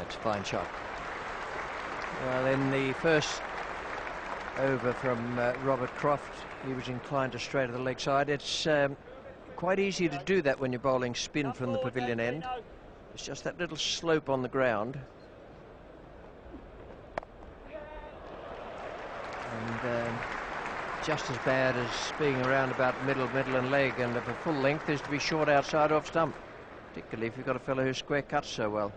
It's a fine shot. Well, in the first over from Robert Croft, he was inclined to stray to the leg side. It's quite easy to do that when you're bowling spin from the pavilion end. It's just that little slope on the ground. And just as bad as being around about middle and leg, and of a full length is to be short outside off stump, particularly if you've got a fellow who square cuts so well.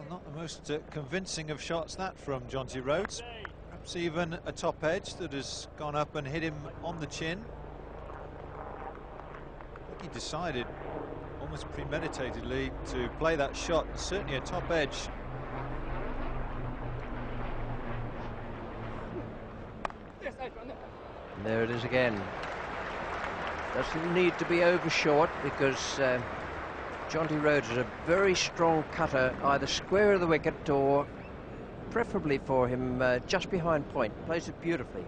Not the most convincing of shots, that, from Jonty Rhodes. Perhaps even a top edge that has gone up and hit him on the chin. I think he decided almost premeditatedly to play that shot, certainly a top edge. And there it is again. Doesn't need to be over short, because Jonty Rhodes is a very strong cutter, either square of the wicket or preferably for him just behind point. Plays it beautifully.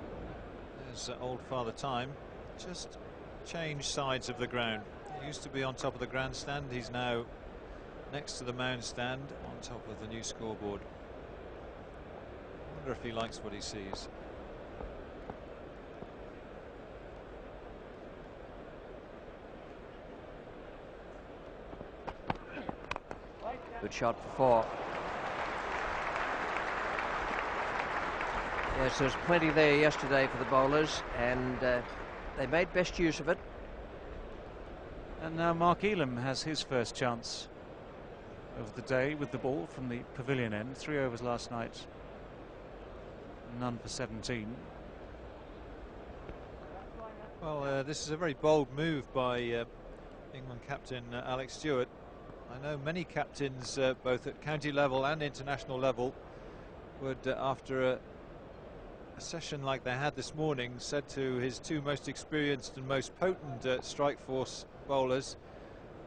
There's old Father Time. Just changed sides of the ground. He used to be on top of the grandstand. He's now next to the mound stand on top of the new scoreboard. I wonder if he likes what he sees. Good shot for 4. Yes, there's plenty there yesterday for the bowlers, and they made best use of it. And now Mark Elam has his first chance of the day with the ball from the pavilion end. 3 overs last night, none for 17. Well, this is a very bold move by England captain Alex Stewart. I know many captains, both at county level and international level, would, after a session like they had this morning, said to his 2 most experienced and most potent strike force bowlers,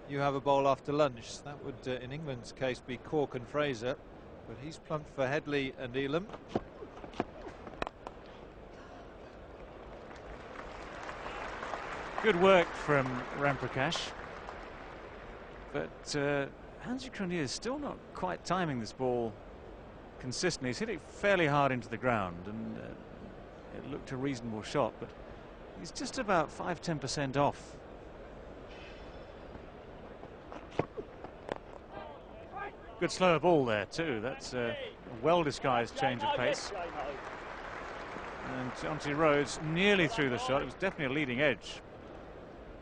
"You have a bowl after lunch." That would, in England's case, be Cork and Fraser, but he's plumped for Headley and Elam. Good work from Ramprakash. But Hartsie Cronje is still not quite timing this ball consistently. He's hit it fairly hard into the ground, and it looked a reasonable shot, but he's just about 5–10% off. Good slower ball there too. That's a well-disguised change of pace. And Jonty Rhodes nearly threw the shot. It was definitely a leading edge.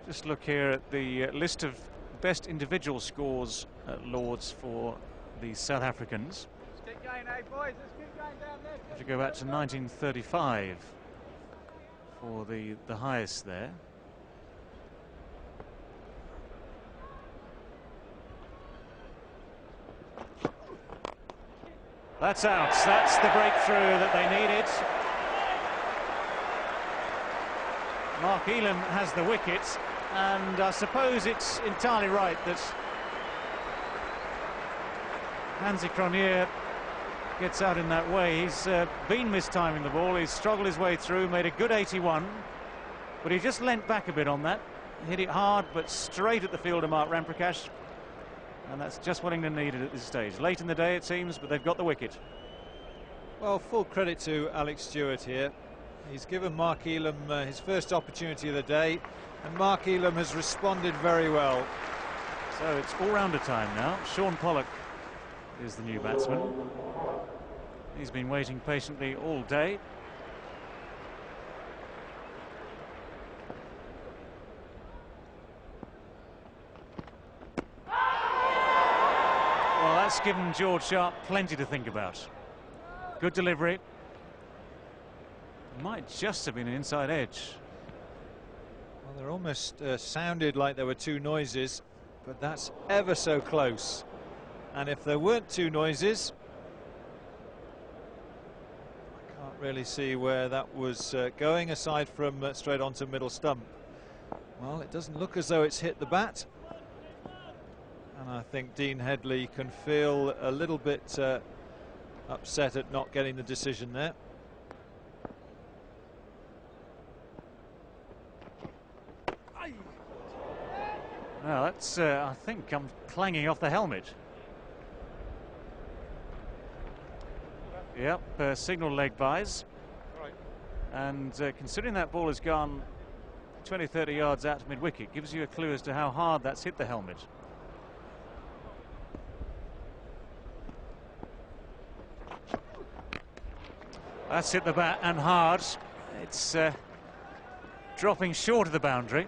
Just look here at the list of best individual scores at Lord's for the South Africans. Let's keep going, hey boys, let's keep going down there. If you go back to 1935 for the highest there. That's out. That's the breakthrough that they needed. Mark Elam has the wicket, and I suppose it's entirely right that Hansie Cronje gets out in that way. He's been mistiming the ball. He's struggled his way through, made a good 81, but he just leant back a bit on that. Hit it hard, but straight at the fielder, Mark Ramprakash. And that's just what England needed at this stage. Late in the day, it seems, but they've got the wicket. Well, full credit to Alex Stewart here. He's given Mark Elam his first opportunity of the day, and Mark Elam has responded very well. So it's all-rounder time now. Sean Pollock is the new batsman. He's been waiting patiently all day. Well, that's given George Sharp plenty to think about. Good delivery. Might just have been an inside edge. Well, they're almost sounded like there were two noises, but that's ever so close. And if there weren't two noises, I can't really see where that was going, aside from straight onto middle stump. Well, it doesn't look as though it's hit the bat. And I think Dean Headley can feel a little bit upset at not getting the decision there. Now that's, I think, comes clanging off the helmet. Yep, signal leg buys. Right. And considering that ball has gone 20–30 yards out to mid-wicket, gives you a clue as to how hard that's hit the helmet. That's hit the bat and hard. It's dropping short of the boundary.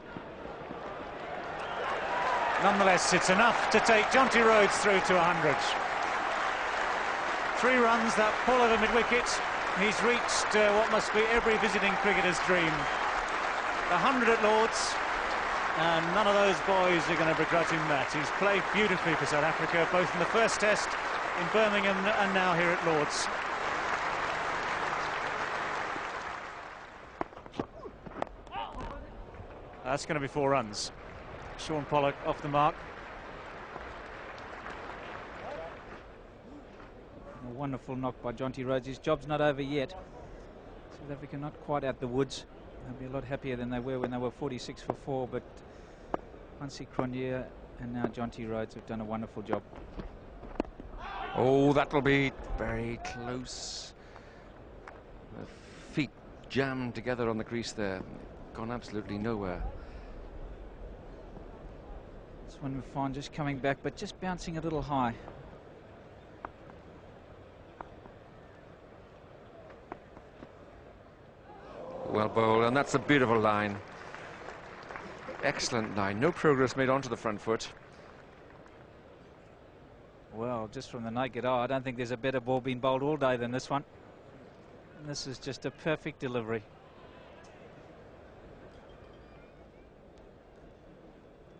Nonetheless, it's enough to take Jonty Rhodes through to 100. 3 runs, that pull over mid-wicket. He's reached what must be every visiting cricketer's dream. 100 at Lord's, and none of those boys are going to begrudge him that. He's played beautifully for South Africa, both in the first test in Birmingham and now here at Lord's. That's going to be 4 runs. Sean Pollock off the mark. A wonderful knock by Jonty Rhodes. His job's not over yet. South Africa not quite out the woods. They'll be a lot happier than they were when they were 46 for 4, but Hansie Cronje and now Jonty Rhodes have done a wonderful job. Oh, that'll be very close. The feet jammed together on the crease there. Gone absolutely nowhere. This one we find just coming back, but just bouncing a little high. Well bowled, and that's a beautiful line. Excellent line. No progress made onto the front foot. Well, just from the naked eye, I don't think there's a better ball being bowled all day than this one. And this is just a perfect delivery.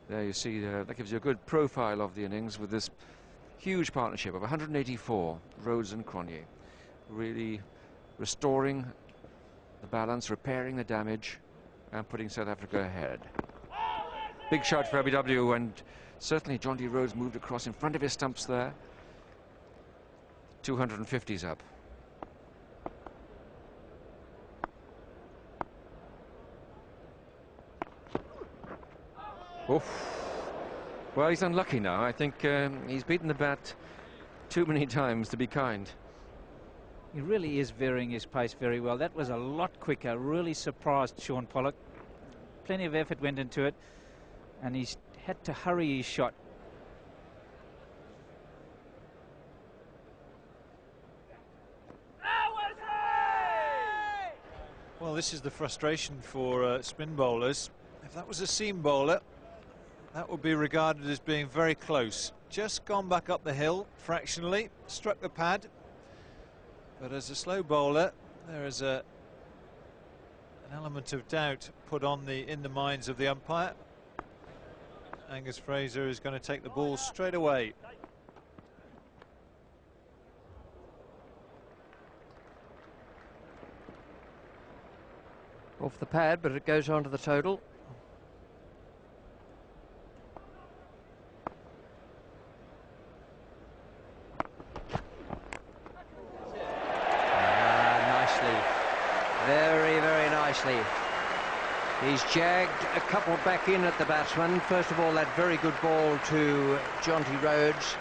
There you see, that gives you a good profile of the innings with this huge partnership of 184, Rhodes and Cronje. Really restoring the balance, repairing the damage, and putting South Africa ahead. Big shout for LBW, and certainly Jonty Rhodes moved across in front of his stumps there. 250's up. Oof. Well, he's unlucky now. I think he's beaten the bat too many times to be kind. He really is varying his pace very well. That was a lot quicker. Really surprised Shaun Pollock. Plenty of effort went into it, and he's had to hurry his shot. Well, this is the frustration for spin bowlers. If that was a seam bowler, that would be regarded as being very close. Just gone back up the hill fractionally, struck the pad. But as a slow bowler, there is an element of doubt put on in the minds of the umpire. Angus Fraser is going to take the ball straight away. Off the pad, but it goes on to the total. Nicely. Very, very nicely. He's jagged a couple back in at the batsman. First of all, that very good ball to Jonty Rhodes.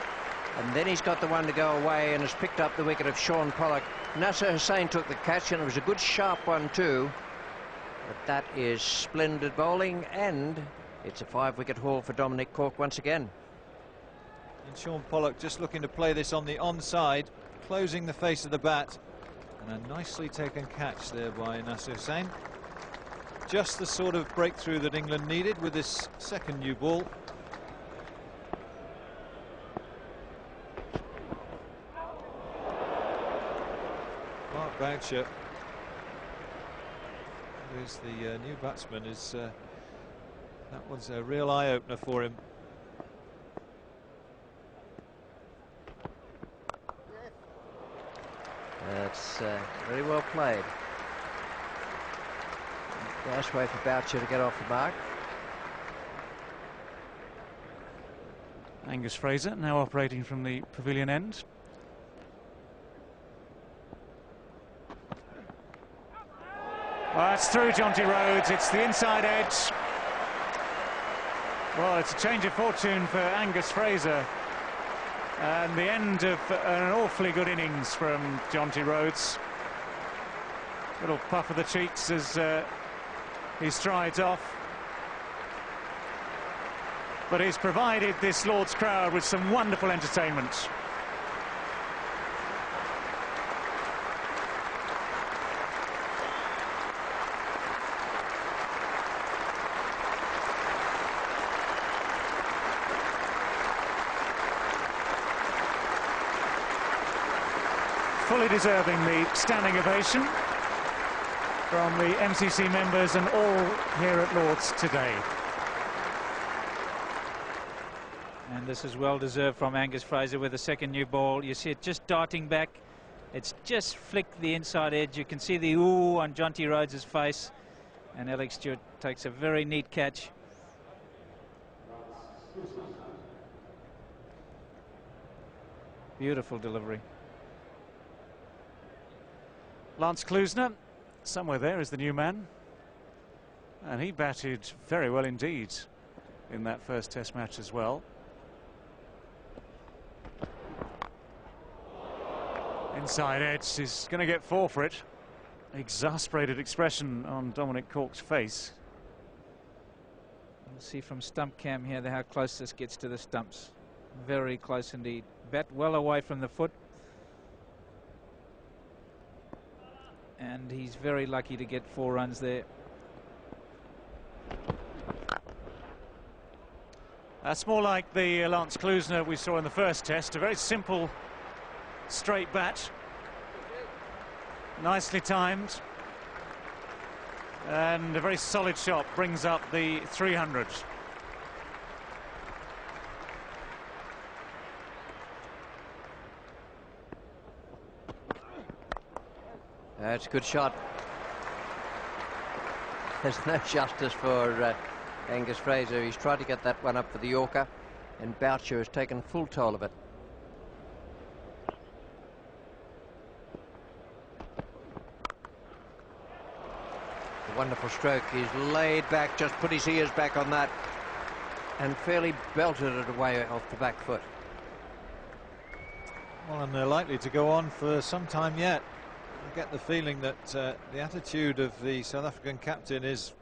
And then he's got the one to go away and has picked up the wicket of Shaun Pollock. Nasser Hussain took the catch, and it was a good sharp one too. But that is splendid bowling, and it's a 5-wicket haul for Dominic Cork once again. And Shaun Pollock just looking to play this on the onside, closing the face of the bat. And a nicely taken catch there by Nasser Hussain. Just the sort of breakthrough that England needed with this second new ball. Mark Boucher, who's the new batsman, that was a real eye-opener for him. That's very well played. Nice way for Boucher to get off the mark. Angus Fraser now operating from the pavilion end. Well, it's through Jonty Rhodes. It's the inside edge. Well, it's a change of fortune for Angus Fraser. And the end of an awfully good innings from Jonty Rhodes. Little puff of the cheeks as he strides off. But he's provided this Lord's crowd with some wonderful entertainment. Fully deserving the standing ovation from the MCC members and all here at Lord's today. And this is well deserved from Angus Fraser with the second new ball. You see it just darting back. It's just flicked the inside edge. You can see the ooh on Jonty Rhodes' face. And Alex Stewart takes a very neat catch. Beautiful delivery. Lance Klusener, somewhere there is the new man. And he batted very well indeed in that first Test match as well. Inside edge is going to get 4 for it. Exasperated expression on Dominic Cork's face. We'll see from stump cam here how close this gets to the stumps. Very close indeed. Bat well away from the foot. And he's very lucky to get 4 runs there. That's more like the Lance Klusener we saw in the first Test. A very simple, straight bat. Nicely timed. And a very solid shot brings up the 300. That's a good shot. There's no justice for Angus Fraser. He's tried to get that one up for the Yorker, and Boucher has taken full toll of it. A wonderful stroke. He's laid back, just put his ears back on that, and fairly belted it away off the back foot. Well, and they're likely to go on for some time yet. I get the feeling that the attitude of the South African captain is,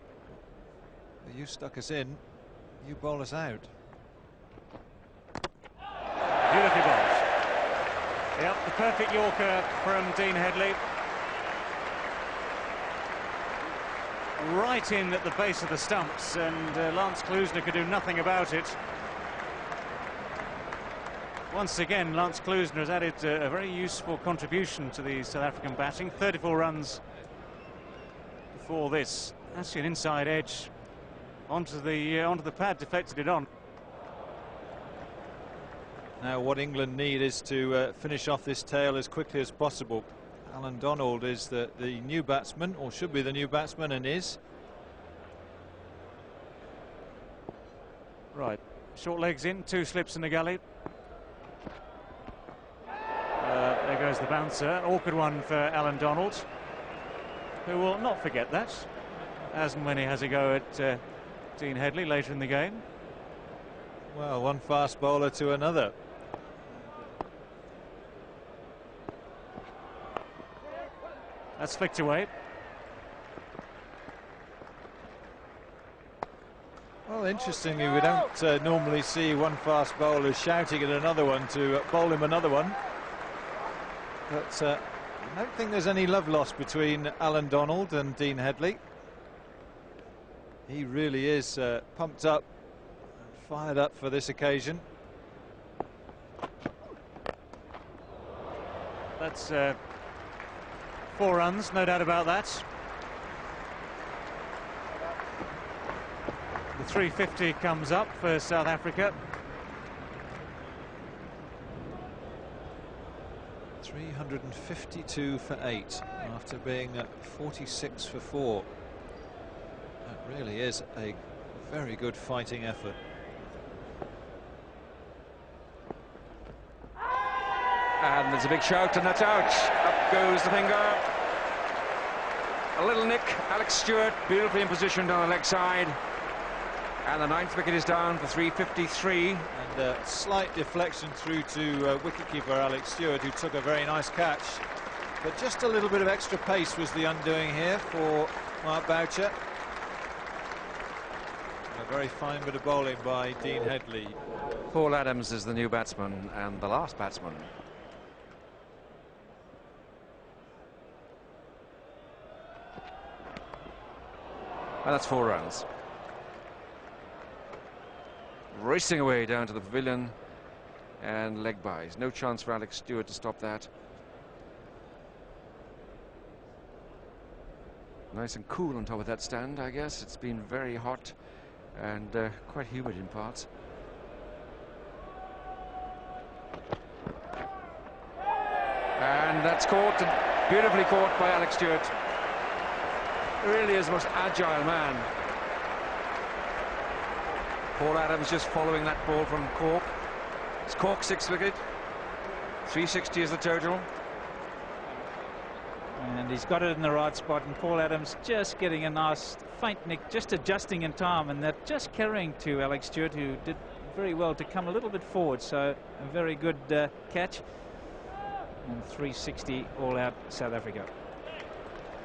you stuck us in, you bowl us out. Beautifully bowled. Yep, the perfect Yorker from Dean Headley. Right in at the base of the stumps, and Lance Klusener could do nothing about it. Once again, Lance Klusener has added a very useful contribution to the South African batting. 34 runs before this. Actually an inside edge onto the pad, deflected it on. Now what England need is to finish off this tail as quickly as possible. Alan Donald is the new batsman, or should be the new batsman, and is. Right, short legs in, 2 slips in the gully. There goes the bouncer. Awkward one for Alan Donald, who will not forget that, as and when he has a go at Dean Headley later in the game. Well, one fast bowler to another. That's flicked away. Well, interestingly, we don't normally see one fast bowler shouting at another one to bowl him another one. But I don't think there's any love lost between Alan Donald and Dean Headley. He really is pumped up, fired up for this occasion. That's 4 runs, no doubt about that. The 350 comes up for South Africa. 352 for 8 after being 46 for 4. That really is a very good fighting effort. And there's a big shout, and that's out. Up goes the finger. A little nick. Alex Stewart beautifully positioned on the leg side. And the 9th wicket is down for 353. And a slight deflection through to wicketkeeper Alex Stewart, who took a very nice catch. But just a little bit of extra pace was the undoing here for Mark Boucher. A very fine bit of bowling by Dean Headley. Paul Adams is the new batsman and the last batsman. And that's 4 runs. Racing away down to the pavilion, and leg byes. No chance for Alex Stewart to stop that. Nice and cool on top of that stand, I guess. It's been very hot and quite humid in parts. And that's caught, beautifully caught by Alex Stewart. Really is the most agile man. Paul Adams just following that ball from Cork. It's Cork 6th wicket. 360 is the total. And he's got it in the right spot, and Paul Adams just getting a nice faint nick, just adjusting in time, and they're just carrying to Alex Stewart, who did very well to come a little bit forward. So a very good catch. And 360 all out South Africa.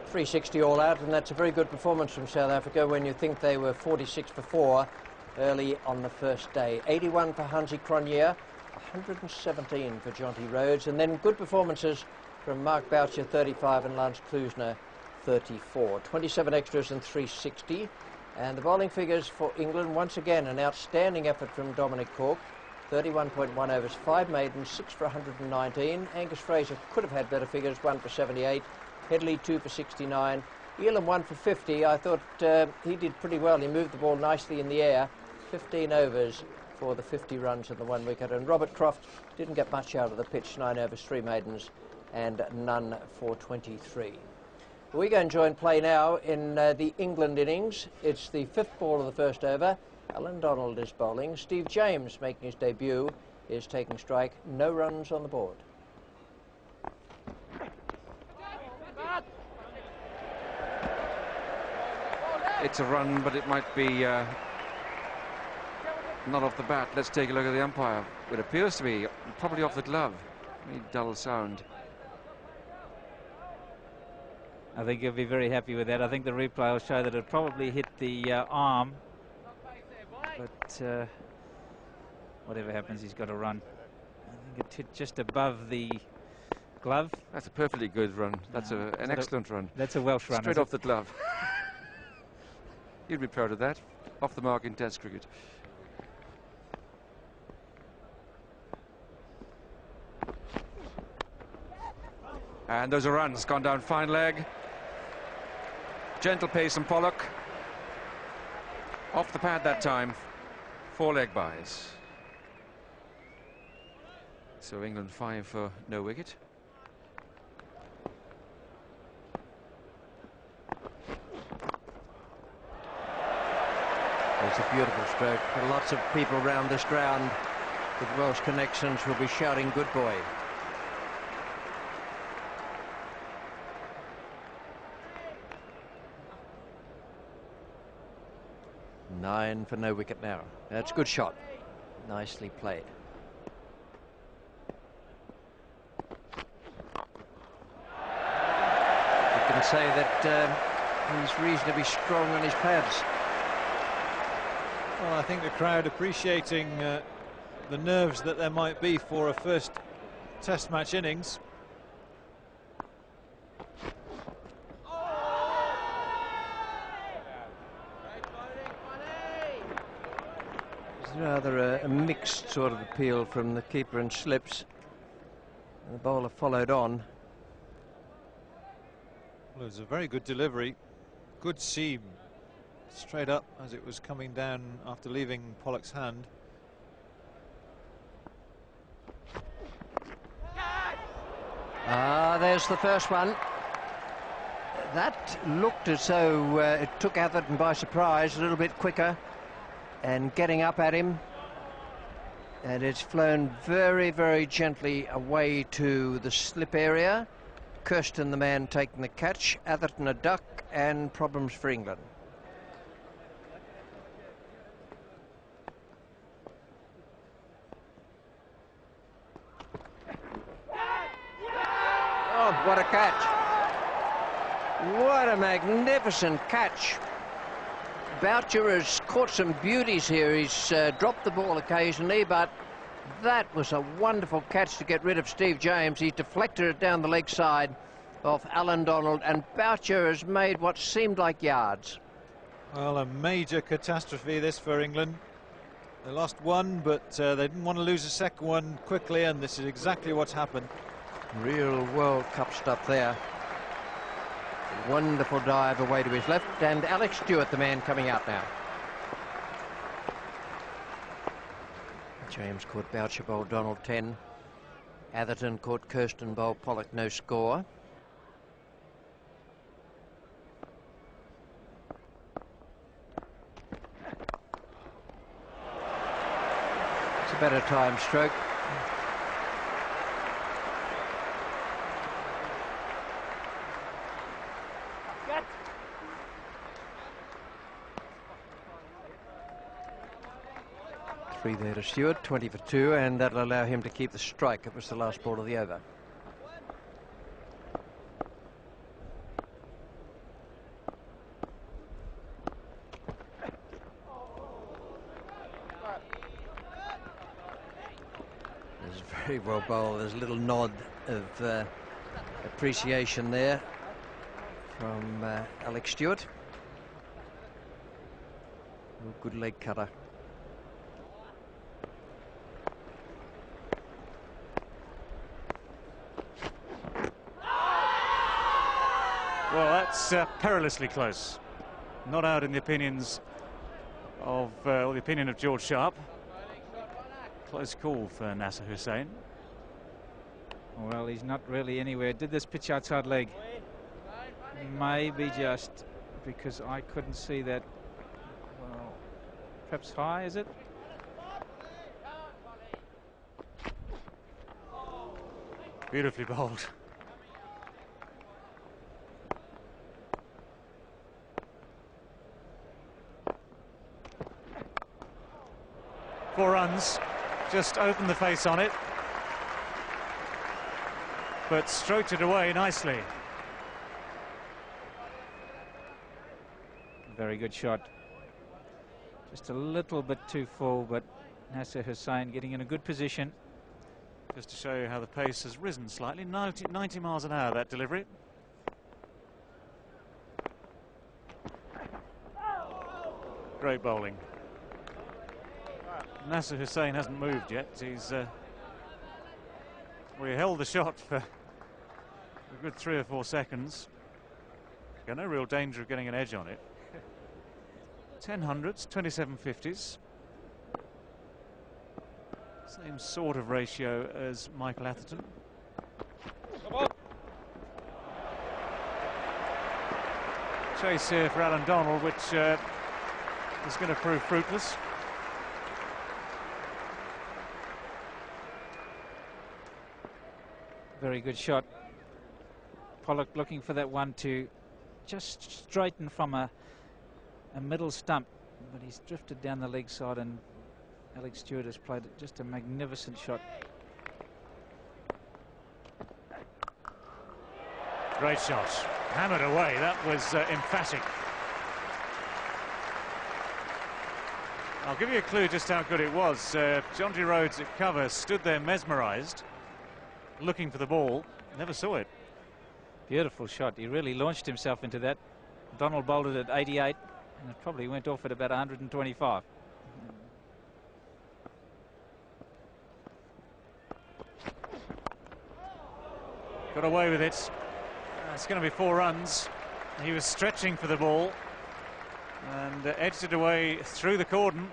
360 all out, and that's a very good performance from South Africa when you think they were 46 for 4 early on the first day. 81 for Hansie Cronje, 117 for Jonty Rhodes, and then good performances from Mark Boucher 35 and Lance Klusener 34. 27 extras and 360. And the bowling figures for England, once again an outstanding effort from Dominic Cork. 31.1 overs, 5 maidens, 6 for 119. Angus Fraser could have had better figures, 1 for 78. Headley 2 for 69. Elam 1 for 50. I thought he did pretty well. He moved the ball nicely in the air. 15 overs for the 50 runs and the 1 wicket. And Robert Croft didn't get much out of the pitch. 9 overs, 3 maidens and none for 23. We go and join play now in the England innings. It's the 5th ball of the first over. Alan Donald is bowling. Steve James, making his debut, is taking strike. No runs on the board. It's a run, but it might be not off the bat. Let's take a look at the umpire. It appears to be probably off the glove. Very dull sound. I think he'll be very happy with that. I think the replay will show that it probably hit the arm. But whatever happens, he's got to run. I think it hit just above the glove. That's a perfectly good run. That's an excellent run. That's a Welsh run. Straight off the glove. You'd be proud of that. Off the mark in Test cricket. And those are runs. Gone down fine leg. Gentle pace and Pollock. Off the pad that time. 4 leg byes. So England 5 for no wicket. It's a beautiful stroke. Lots of people around this ground with Welsh connections will be shouting good boy. Nine for no wicket now. That's a good shot. Nicely played. You can say that he's reasonably strong on his pads. Well, I think the crowd appreciating the nerves that there might be for a first Test match innings. Rather a mixed sort of appeal from the keeper and slips. And the bowler followed on. Well, it was a very good delivery, good seam, straight up as it was coming down after leaving Pollock's hand. There's the first one. That looked as though it took Atherton by surprise, a little bit quicker. And getting up at him, and it's flown very, very gently away to the slip area. Kirsten, the man taking the catch, Atherton a duck, and problems for England. Oh, what a catch! What a magnificent catch! Boucher has caught some beauties here. He's dropped the ball occasionally, but that was a wonderful catch to get rid of Steve James. He's deflected it down the leg side of Alan Donald, and Boucher has made what seemed like yards. Well, a major catastrophe this for England. They lost one, but they didn't want to lose a second one quickly, and this is exactly what's happened. Real World Cup stuff there. Wonderful dive away to his left, and Alex Stewart, the man coming out now. James caught Boucher, bowled Donald 10. Atherton caught Kirsten, bowled Pollock, no score. It's a better time stroke. There to Stewart, 20 for 2, and that'll allow him to keep the strike. It was the last ball of the over. This is very well bowled. There's a little nod of appreciation there from Alex Stewart. Good leg cutter. Well, that's perilously close. Not out in the opinions of, or the opinion of George Sharp. Close call for Nasser Hussain. Well, he's not really anywhere. Did this pitch outside leg? Maybe just because I couldn't see that. Well, perhaps high, is it? Beautifully bowled. Four runs, just open the face on it. but stroked it away nicely. Very good shot. Just a little bit too full, but Nasser Hussain getting in a good position. Just to show you how the pace has risen slightly. 90 miles an hour, that delivery. Great bowling. Nasser Hussain hasn't moved yet. He's we held the shot for a good 3 or 4 seconds. Got no real danger of getting an edge on it. 10 hundreds, 27 50s. Same sort of ratio as Michael Atherton. Chase here for Alan Donald, which is going to prove fruitless. Very good shot. Pollock looking for that one to just straighten from a middle stump, but he's drifted down the leg side, and Alex Stewart has played just a magnificent shot. Great shot. Hammered away. That was emphatic. I'll give you a clue just how good it was. Jonty Rhodes at cover stood there mesmerised, looking for the ball. Never saw it. Beautiful shot. He really launched himself into that. Donald bowled it at 88, and it probably went off at about 125. Got away with it. It's going to be 4 runs. He was stretching for the ball and edged it away through the cordon.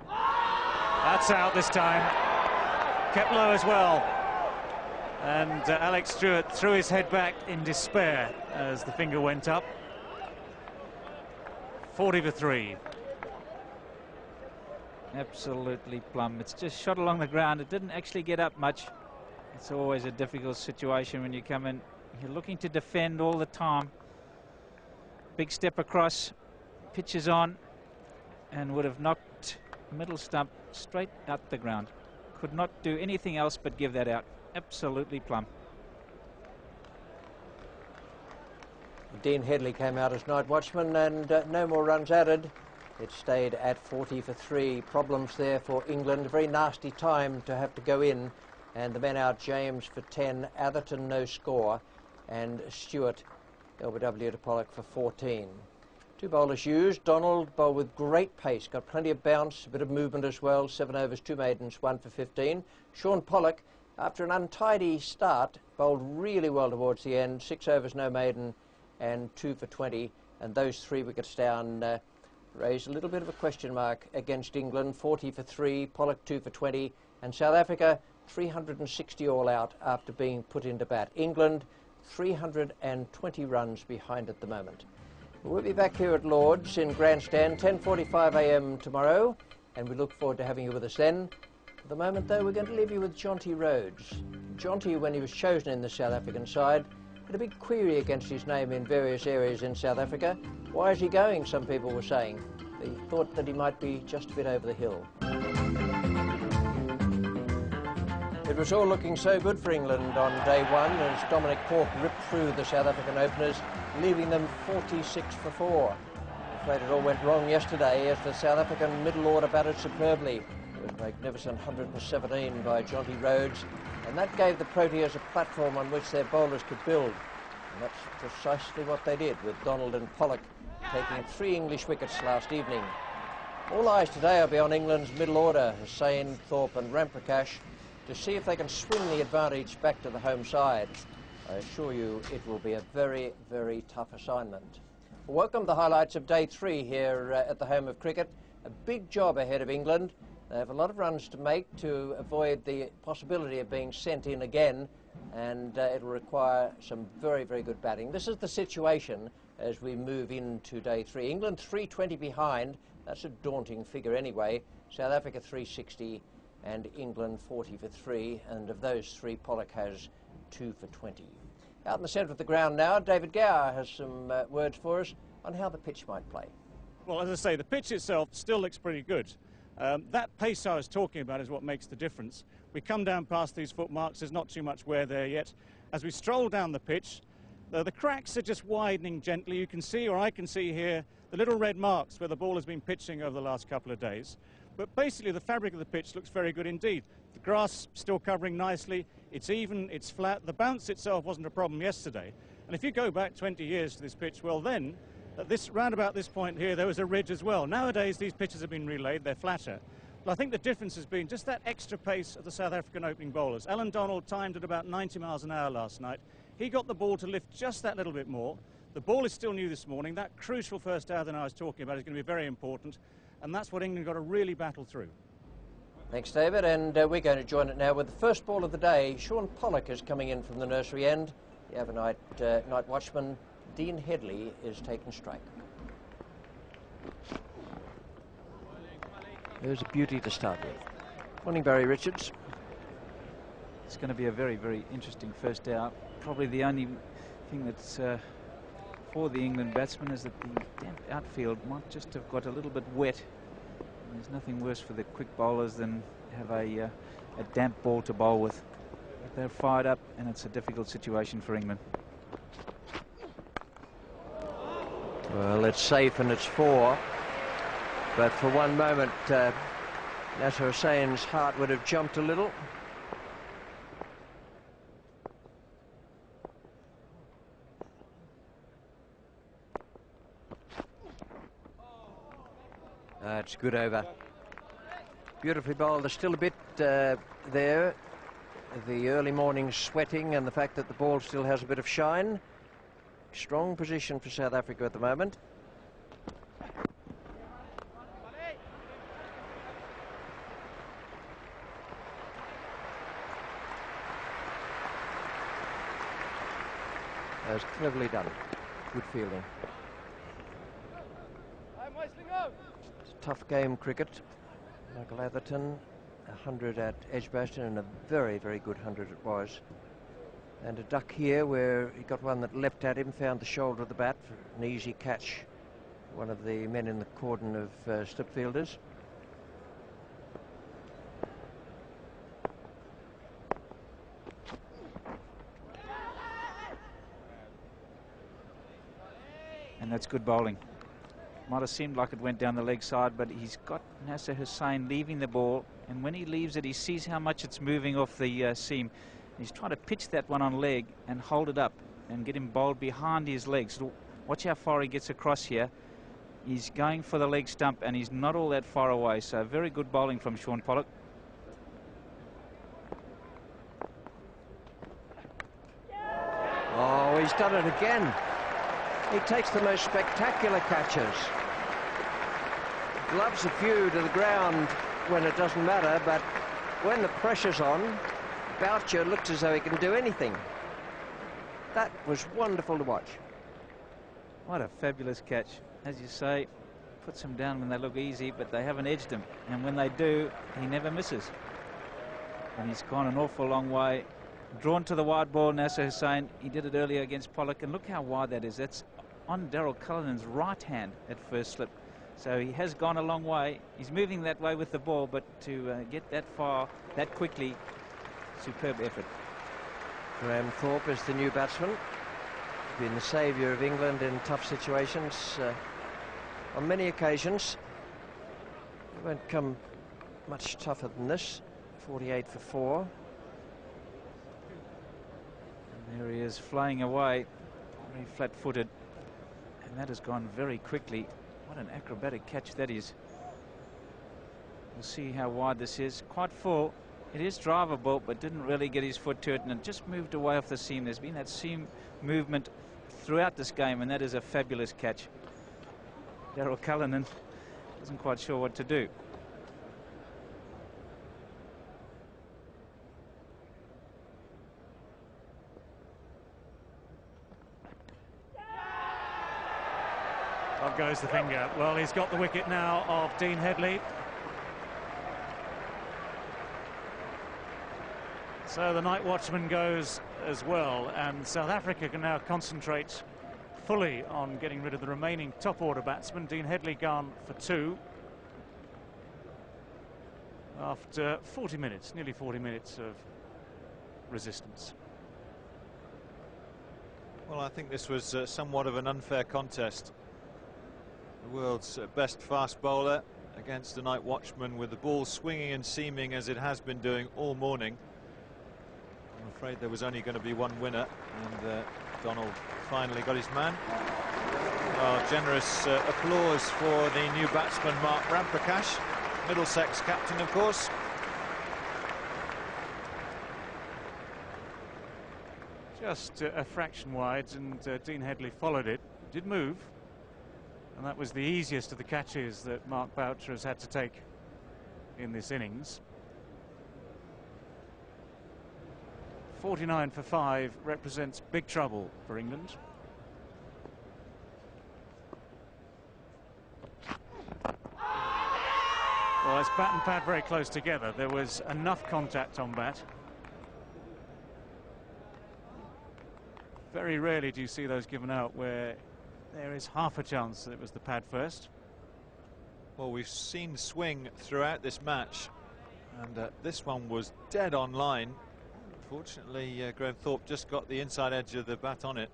That's out this time. Kept low as well. And Alex Stewart threw his head back in despair as the finger went up. 40 for 3. Absolutely plumb. It's just shot along the ground. It didn't actually get up much. It's always a difficult situation when you come in. You're looking to defend all the time. Big step across, pitches on, and would have knocked middle stump straight out the ground. Could not do anything else but give that out. Absolutely plumb. Dean Headley came out as night watchman, and no more runs added. It stayed at 40 for 3. Problems there for England. A very nasty time to have to go in. And the men out, James for 10, Atherton no score, and Stewart LBW to Pollock for 14. 2 bowlers used. Donald bowled with great pace, got plenty of bounce, a bit of movement as well. 7 overs, 2 maidens, 1 for 15. Shaun Pollock, after an untidy start, bowled really well towards the end. 6 overs, no maiden, and 2 for 20. And those 3 wickets down raised a little bit of a question mark against England. 40 for 3, Pollock 2 for 20, and South Africa 360 all out after being put into bat. England 320 runs behind at the moment. We'll be back here at Lord's in Grandstand 10:45 a.m. tomorrow, and we look forward to having you with us then. For the moment, though, we're going to leave you with Jonty Rhodes. Jonty, when he was chosen in the South African side, had a big query against his name in various areas in South Africa. Why is he going, some people were saying. They thought that he might be just a bit over the hill. It was all looking so good for England on day 1 as Dominic Cork ripped through the South African openers, leaving them 46 for 4. I'm afraid it all went wrong yesterday as the South African middle order batted superbly. It was a magnificent 117 by Jonty Rhodes, and that gave the Proteas a platform on which their bowlers could build. And that's precisely what they did, with Donald and Pollock taking 3 English wickets last evening. All eyes today will be on England's middle order, Hussain, Thorpe and Ramprakash, to see if they can swing the advantage back to the home side. I assure you it will be a very, very tough assignment. Welcome to the highlights of day 3 here at the home of cricket. A big job ahead of England. They have a lot of runs to make to avoid the possibility of being sent in again, and it will require some very, very good batting. This is the situation as we move into day 3. England 320 behind. That's a daunting figure anyway. South Africa 360 and England 40 for 3, and of those 3 Pollock has 2 for 20. Out in the centre of the ground now, David Gower has some words for us on how the pitch might play. Well, as I say, the pitch itself still looks pretty good. That pace I was talking about is what makes the difference. We come down past these footmarks, there's not too much wear there yet. As we stroll down the pitch, the cracks are just widening gently. You can see, or I can see here, the little red marks where the ball has been pitching over the last couple of days. But basically the fabric of the pitch looks very good indeed. The grass still covering nicely, it's even, it's flat. The bounce itself wasn't a problem yesterday. And if you go back 20 years to this pitch, well then, at this, round about this point here, there was a ridge as well. Nowadays these pitches have been relaid, they're flatter. But I think the difference has been just that extra pace of the South African opening bowlers. Alan Donald timed at about 90 miles an hour last night. He got the ball to lift just that little bit more. The ball is still new this morning. That crucial first hour that I was talking about is going to be very important, and that's what England got to really battle through. Thanks, David, and we're going to join it now with the first ball of the day. Sean Pollock is coming in from the nursery end. The overnight night watchman, Dean Headley, is taking strike. There's a beauty to start with. Morning, Barry Richards. It's going to be a very, very interesting first out. Probably the only thing that's for the England batsmen is that the damp outfield might just have got a little bit wet. And there's nothing worse for the quick bowlers than have a damp ball to bowl with. But they're fired up, and it's a difficult situation for England. Well, it's safe and it's 4. But for one moment, Nasser Hussain's heart would have jumped a little. It's good over. Beautifully bowled. There's still a bit there. The early morning sweating and the fact that the ball still has a bit of shine. Strong position for South Africa at the moment. That was cleverly done. Good fielding. It's a tough game, cricket. Michael Atherton, 100 at Edgbaston, and a very, very good 100 it was. And a duck here where he got one that leapt at him, found the shoulder of the bat for an easy catch. One of the men in the cordon of slip fielders. And that's good bowling. Might have seemed like it went down the leg side, but he's got Nasser Hussain leaving the ball, and when he leaves it, he sees how much it's moving off the seam. He's trying to pitch that one on leg and hold it up and get him bowled behind his legs. So watch how far he gets across here. He's going for the leg stump, and he's not all that far away, so very good bowling from Sean Pollock. Oh, he's done it again. He takes the most spectacular catches. Gloves a few to the ground when it doesn't matter, but when the pressure's on, Boucher looks as though he can do anything. That was wonderful to watch. What a fabulous catch. As you say, puts them down when they look easy, but they haven't edged him. And when they do, he never misses. And he's gone an awful long way. Drawn to the wide ball, Nasser Hussain. He did it earlier against Pollock, and look how wide that is. That's on Daryl Cullinan's right hand at first slip. So he has gone a long way. He's moving that way with the ball, but to get that far, that quickly, superb effort. Graham Thorpe is the new batsman. Been the saviour of England in tough situations on many occasions. It won't come much tougher than this. 48 for 4. And there he is, flying away, very flat-footed. And that has gone very quickly. What an acrobatic catch that is. We'll see how wide this is. Quite full. It is drivable, but didn't really get his foot to it, and it just moved away off the seam. There's been that seam movement throughout this game, and that is a fabulous catch. Daryl Cullinan wasn't quite sure what to do. Up goes the finger. Well, he's got the wicket now of Dean Headley. So the night watchman goes as well, and South Africa can now concentrate fully on getting rid of the remaining top order batsmen. Dean Headley gone for 2. after 40 minutes, nearly 40 minutes of resistance. Well, I think this was somewhat of an unfair contest. The world's best fast bowler against a night watchman with the ball swinging and seaming as it has been doing all morning. I'm afraid there was only going to be one winner, and Donald finally got his man. Well, generous applause for the new batsman Mark Ramprakash, Middlesex captain, of course. Just a fraction wide, and Dean Headley followed it. Did move, and that was the easiest of the catches that Mark Boucher has had to take in this innings. 49 for 5 represents big trouble for England. Well, it's bat and pad very close together. There was enough contact on bat. Very rarely do you see those given out where there is half a chance that it was the pad first. Well, we've seen swing throughout this match, and this one was dead on line. Unfortunately, Graham Thorpe just got the inside edge of the bat on it.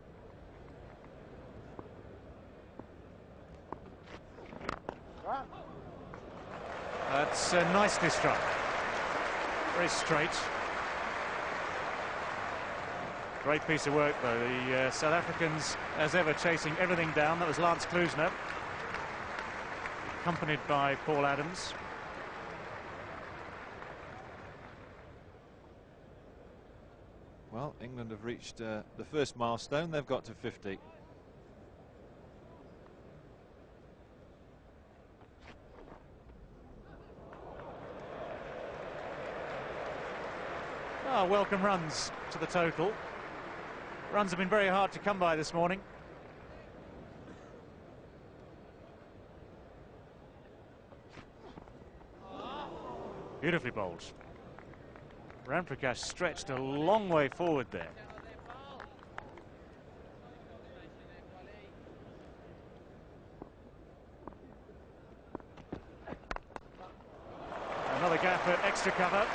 That's nicely struck. Very straight. Great piece of work, though. The South Africans, as ever, chasing everything down. That was Lance Klusener, accompanied by Paul Adams. Well, England have reached the first milestone. They've got to 50. Welcome runs to the total. Runs have been very hard to come by this morning. Beautifully bowled. Ramprakash stretched a long way forward there. Another gap at extra cover.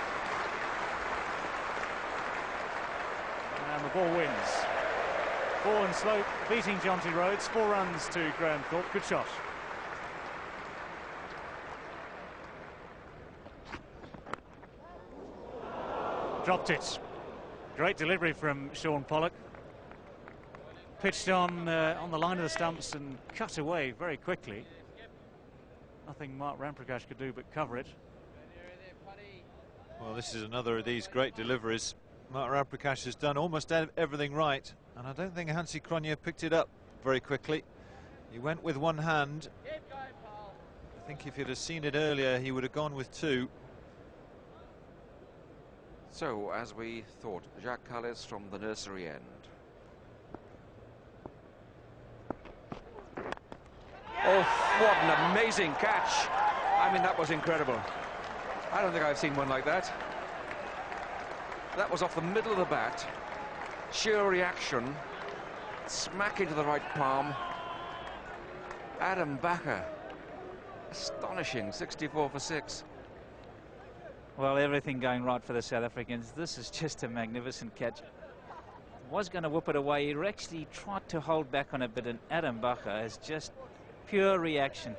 And the ball wins. Ball and slope beating Jonty Rhodes. 4 runs to Graham Thorpe. Good shot. Dropped it. Great delivery from Sean Pollock. Pitched on the line of the stumps and cut away very quickly. Nothing Mark Ramprakash could do but cover it. Well, this is another of these great deliveries. Mark Ramprakash has done almost everything right, and I don't think Hansi Cronje picked it up very quickly. He went with one hand. I think if he'd have seen it earlier, he would have gone with 2. So, as we thought, Jacques Kallis from the nursery end. Oh, what an amazing catch. I mean, that was incredible. I don't think I've seen one like that. That was off the middle of the bat. Sheer reaction. Smack into the right palm. Adam Bacher. Astonishing, 64 for 6. Well, everything going right for the South Africans. This is just a magnificent catch. Was going to whip it away. He actually tried to hold back on it, but an Adam Bacher is just pure reaction.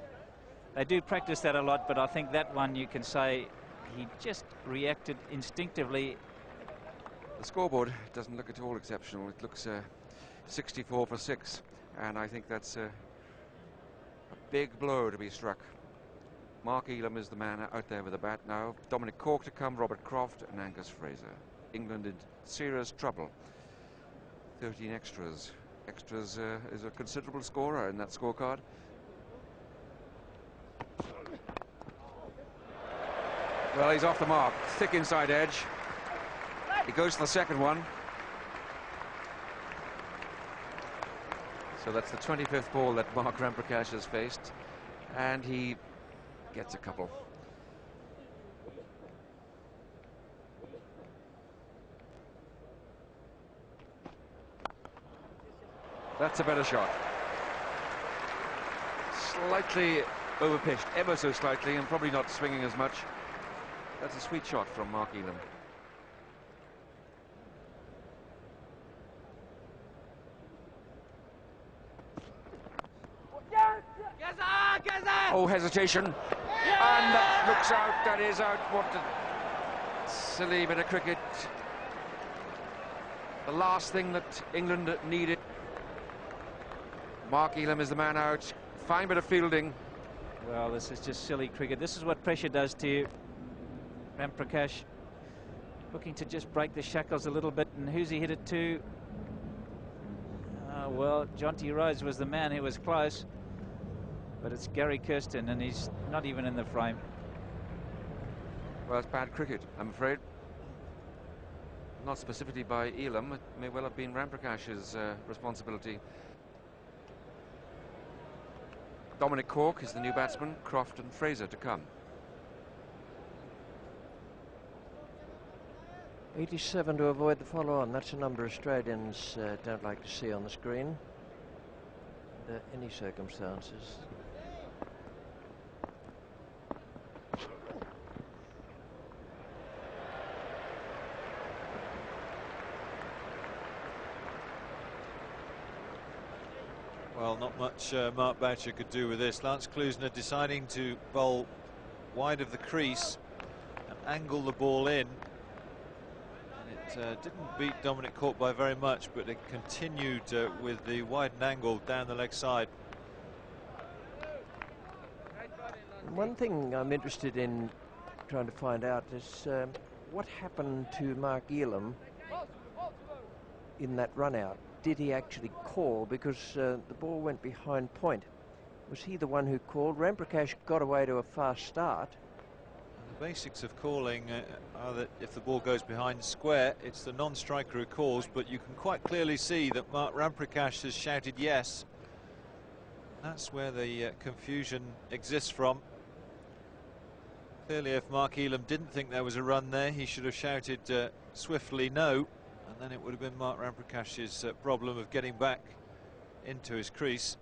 They do practice that a lot, but I think that one you can say he just reacted instinctively. The scoreboard doesn't look at all exceptional. It looks 64 for 6, and I think that's a big blow to be struck. Mark Elam is the man out there with the bat now. Dominic Cork to come, Robert Croft and Angus Fraser. England in serious trouble. 13 extras. Extras is a considerable scorer in that scorecard. Well, he's off the mark. Thick inside edge. He goes to the second one. So that's the 25th ball that Mark Ramprakash has faced, and he gets a couple. That's a better shot. Slightly overpitched, ever so slightly, and probably not swinging as much. That's a sweet shot from Mark Elam. Oh, hesitation. And that looks out. That is out. What a silly bit of cricket. The last thing that England needed. Mark Elam is the man out. Fine bit of fielding. Well, this is just silly cricket. This is what pressure does to you. Ramprakash looking to just break the shackles a little bit. And who's he hit it to? Well, Jonty Rhodes was the man who was close. But it's Gary Kirsten, and he's not even in the frame. Well, it's bad cricket, I'm afraid. Not specifically by Elam. It may well have been Ramprakash's responsibility. Dominic Cork is the new batsman. Croft and Fraser to come. 87 to avoid the follow-on. That's a number Australians don't like to see on the screen under any circumstances. Well, not much Mark Boucher could do with this. Lance Klusener deciding to bowl wide of the crease and angle the ball in. And it didn't beat Dominic Cork by very much, but it continued with the widened angle down the leg side. One thing I'm interested in trying to find out is what happened to Mark Elam in that run out. Did he actually call? Because the ball went behind point. Was he the one who called? Ramprakash got away to a fast start. The basics of calling are that if the ball goes behind square, it's the non-striker who calls, but you can quite clearly see that Mark Ramprakash has shouted yes. That's where the confusion exists from. Clearly, if Mark Elam didn't think there was a run there, he should have shouted swiftly no. And then it would have been Mark Ramprakash's problem of getting back into his crease.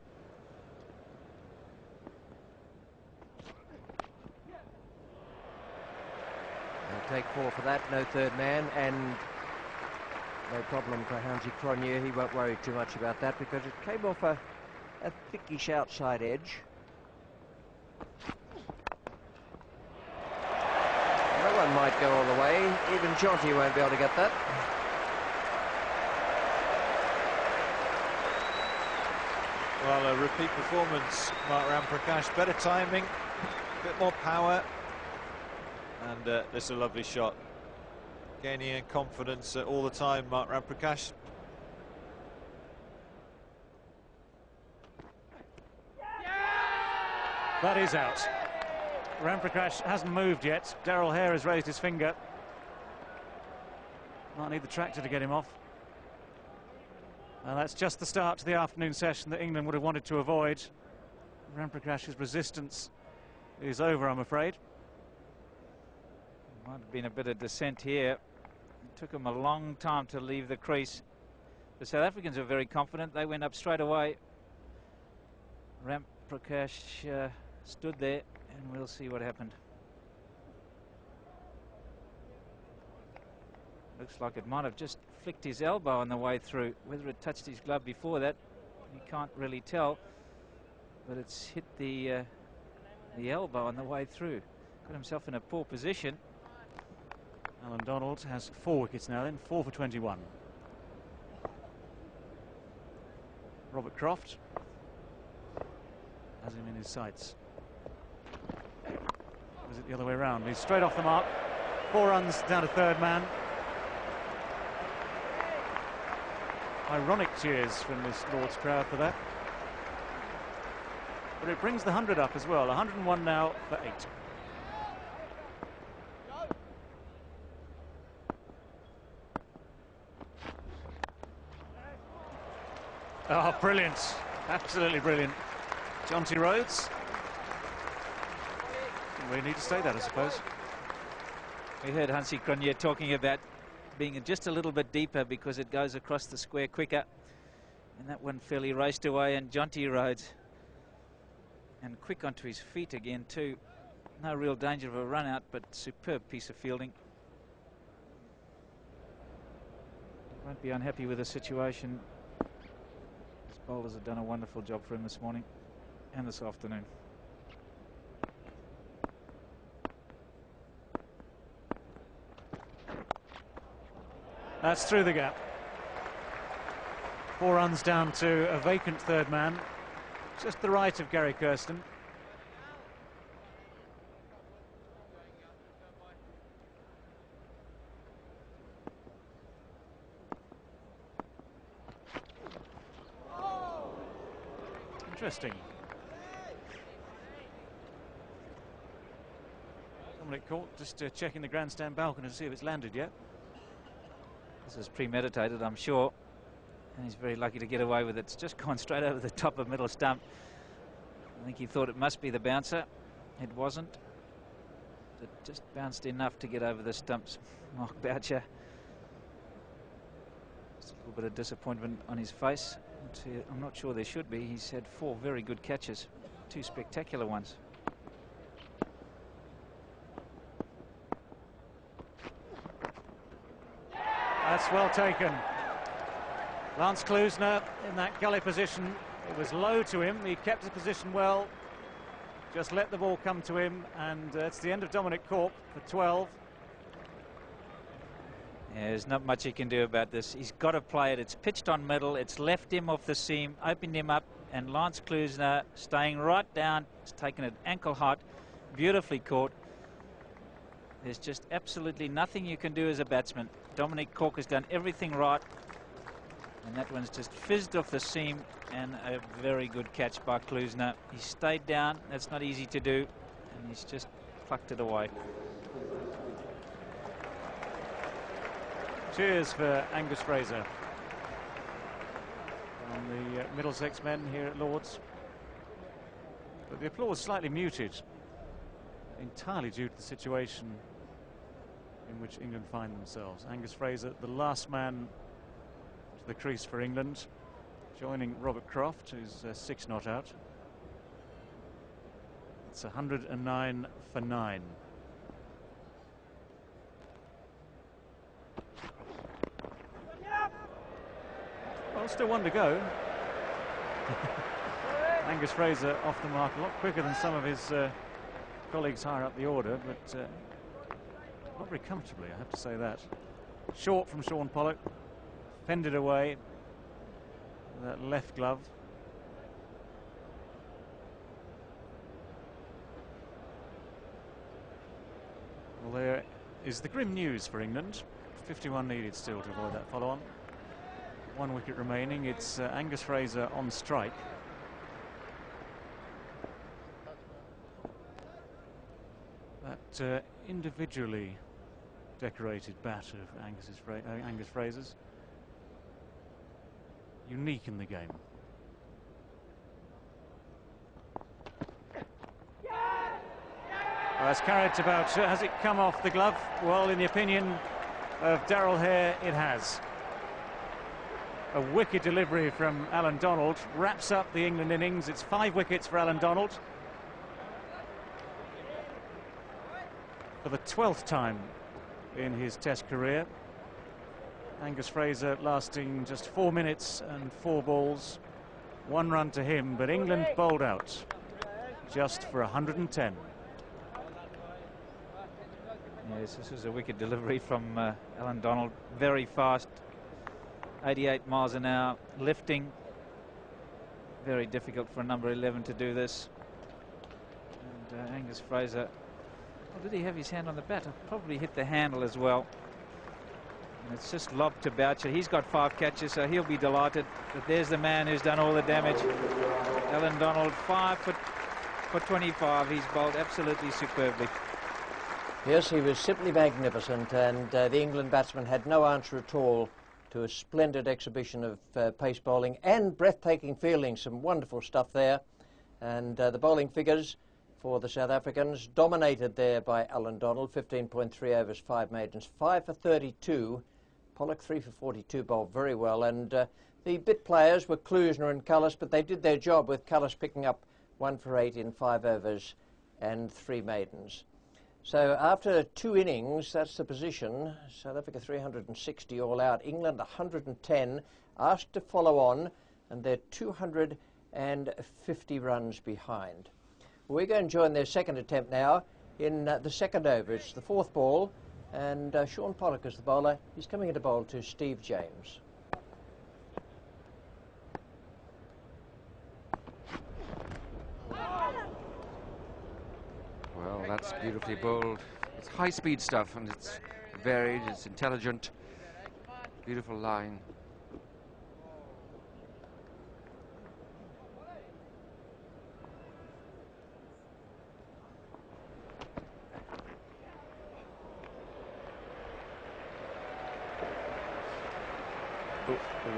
They'll take 4 for that, no third man, and no problem for Hansi Cronje. He won't worry too much about that because it came off a thickish outside edge. No one might go all the way. Even Jonty won't be able to get that. Well, a repeat performance, Mark Ramprakash. Better timing, a bit more power, and this is a lovely shot. Gaining in confidence all the time, Mark Ramprakash. That is out. Ramprakash hasn't moved yet. Daryl Hare has raised his finger. Might need the tractor to get him off. That's just the start to the afternoon session that England would have wanted to avoid. Ramprakash's resistance is over, I'm afraid. Might have been a bit of dissent here. It took him a long time to leave the crease. The South Africans were very confident. They went up straight away. Ramprakash stood there, and we'll see what happened. Looks like it might have just flicked his elbow on the way through. Whether it touched his glove before that, you can't really tell. But it's hit the elbow on the way through. Got himself in a poor position. Alan Donald has 4 wickets now then, 4 for 21. Robert Croft has him in his sights. Or is it the other way around? He's straight off the mark. 4 runs down to third man. Ironic cheers from this Lord's crowd for that. But it brings the 100 up as well. 101 now for 8. Oh, brilliant. Absolutely brilliant. Jonty Rhodes. We need to say that, I suppose. We heard Hansi Cronje talking about being just a little bit deeper because it goes across the square quicker. And that one fairly raced away, and Jonty Rhodes, and quick onto his feet again too. No real danger of a run out, but superb piece of fielding. Won't be unhappy with the situation. His bowlers have done a wonderful job for him this morning and this afternoon. That's through the gap. 4 runs down to a vacant third man. Just the right of Gary Kirsten. Interesting. Dominic Cork just checking the grandstand balcony to see if it's landed yet. This is premeditated, I'm sure, and he's very lucky to get away with it. It's just gone straight over the top of middle stump. I think he thought it must be the bouncer. It wasn't. It just bounced enough to get over the stumps. Mark Boucher. Just a little bit of disappointment on his face. I'm not sure there should be. He's had 4 very good catches, 2 spectacular ones. That's well taken. Lance Klusener in that gully position. It was low to him. He kept his position well. Just let the ball come to him, and it's the end of Dominic Cork for 12. Yeah, there's not much he can do about this. He's got to play it. It's pitched on middle. It's left him off the seam, opened him up, and Lance Klusener staying right down. He's taken it ankle hot, beautifully caught. There's just absolutely nothing you can do as a batsman. Dominic Cork has done everything right, and that one's just fizzed off the seam, and a very good catch by Klusener. He stayed down. That's not easy to do, and he's just plucked it away. Cheers for Angus Fraser on the Middlesex men here at Lord's. But the applause slightly muted, entirely due to the situation in which England find themselves. Angus Fraser, the last man to the crease for England, joining Robert Croft, who's 6 not out. It's 109 for 9. Well, still 1 to go. Angus Fraser off the mark a lot quicker than some of his colleagues higher up the order, but not very comfortably, I have to say that. Short from Sean Pollock, fended away with that left glove. Well, there is the grim news for England. 51 needed still to avoid that follow-on. 1 wicket remaining. It's Angus Fraser on strike. That individually decorated bat of Angus Fraser's, unique in the game. Well, that's carried to Boucher. Has it come off the glove? Well, in the opinion of Darrell Hare, it has. A wicked delivery from Alan Donald wraps up the England innings. It's 5 wickets for Alan Donald. For the 12th time in his Test career. Angus Fraser lasting just 4 minutes and 4 balls. 1 run to him, but England bowled out just for 110. Yes, this was a wicked delivery from Alan Donald. Very fast, 88 miles an hour, lifting. Very difficult for a number 11 to do this. And Angus Fraser, well, did he have his hand on the bat? Probably hit the handle as well. And it's just lobbed to Boucher. He's got 5 catches, so he'll be delighted. But there's the man who's done all the damage. Alan Donald, 5 for 25. He's bowled absolutely superbly. Yes, he was simply magnificent, and the England batsman had no answer at all to a splendid exhibition of pace bowling and breathtaking fielding. Some wonderful stuff there. And the bowling figures for the South Africans dominated there by Alan Donald. 15.3 overs, 5 maidens, 5 for 32. Pollock 3 for 42, bowled very well. And the bit players were Klusener and Cullis, but they did their job with Cullis picking up 1 for 8 in 5 overs and 3 maidens. So after 2 innings, that's the position. South Africa 360 all out. England 110, asked to follow on, and they're 250 runs behind. We're going to join their second attempt now in the second over. It's the 4th ball, and Shaun Pollock is the bowler. He's coming into bowl to Steve James. Well, that's beautifully bowled. It's high-speed stuff, and it's varied, it's intelligent. Beautiful line.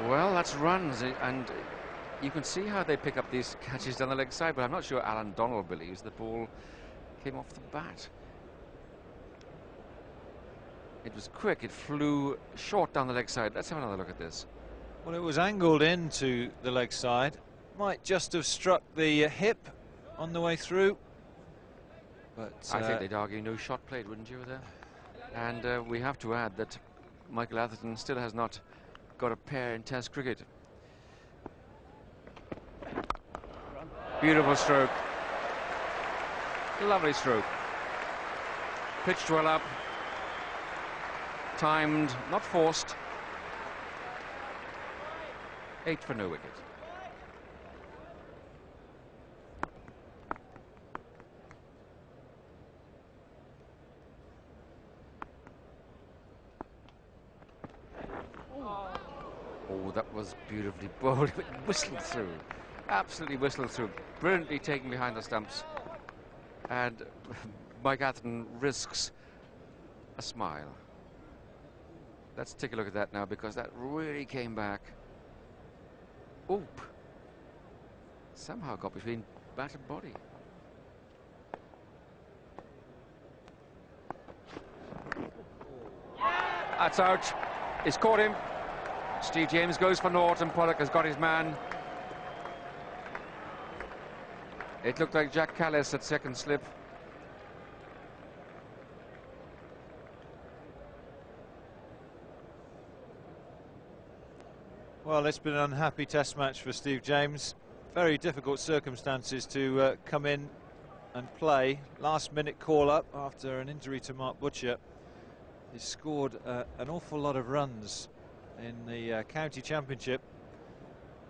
Well, that's runs, and you can see how they pick up these catches down the leg side, but I'm not sure Alan Donald believes the ball came off the bat. It was quick, it flew short down the leg side. Let's have another look at this. Well, it was angled into the leg side. Might just have struck the hip on the way through. But I think they'd argue no shot played, wouldn't you, there? And we have to add that Michael Atherton still has not got a pair in Test cricket. Beautiful stroke. Lovely stroke. Pitched well up. Timed, not forced. 8 for no wicket. Oh, that was beautifully bowled. It whistled through. Absolutely whistled through. Brilliantly taken behind the stumps. And Mike Atherton risks a smile. Let's take a look at that now, because that really came back. Oop. Somehow got between bat and body. That's out. It's caught him. Steve James goes for naught, and Pollock has got his man. It looked like Jack Callis at second slip. Well, it's been an unhappy test match for Steve James. Very difficult circumstances to come in and play. Last minute call up after an injury to Mark Butcher. He scored an awful lot of runs in the county championship,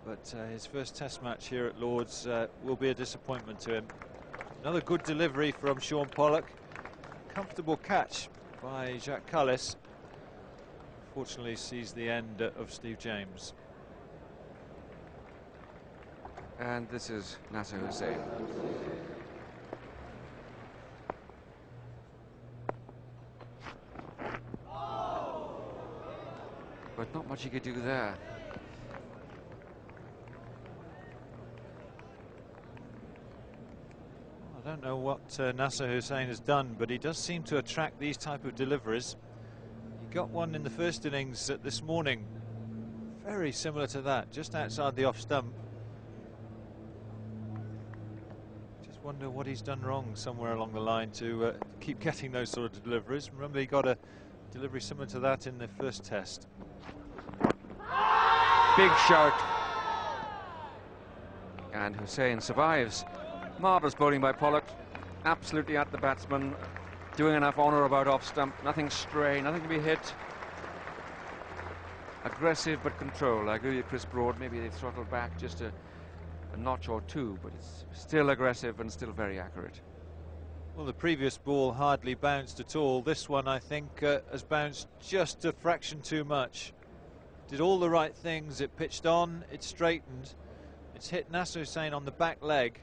but his first test match here at Lord's will be a disappointment to him. Another good delivery from Shaun Pollock. Comfortable catch by Jacques Kallis. Fortunately sees the end of Steve James. And this is Nasser Hussain. But not much he could do there. I don't know what Nasser Hussain has done, but he does seem to attract these type of deliveries. He got one in the first innings this morning, very similar to that, just outside the off stump. Just wonder what he's done wrong somewhere along the line to keep getting those sort of deliveries. Remember, he got a delivery similar to that in the first test. Big shout. And Hussain survives. Marvellous bowling by Pollock. Absolutely at the batsman. Doing enough honour about off stump. Nothing stray, nothing to be hit. Aggressive but controlled. I agree with Chris Broad. Maybe they've throttled back just a notch or two, but it's still aggressive and still very accurate. Well, the previous ball hardly bounced at all. This one, I think, has bounced just a fraction too much. Did all the right things. It pitched on, it straightened. It's hit Nasser Hussain on the back leg.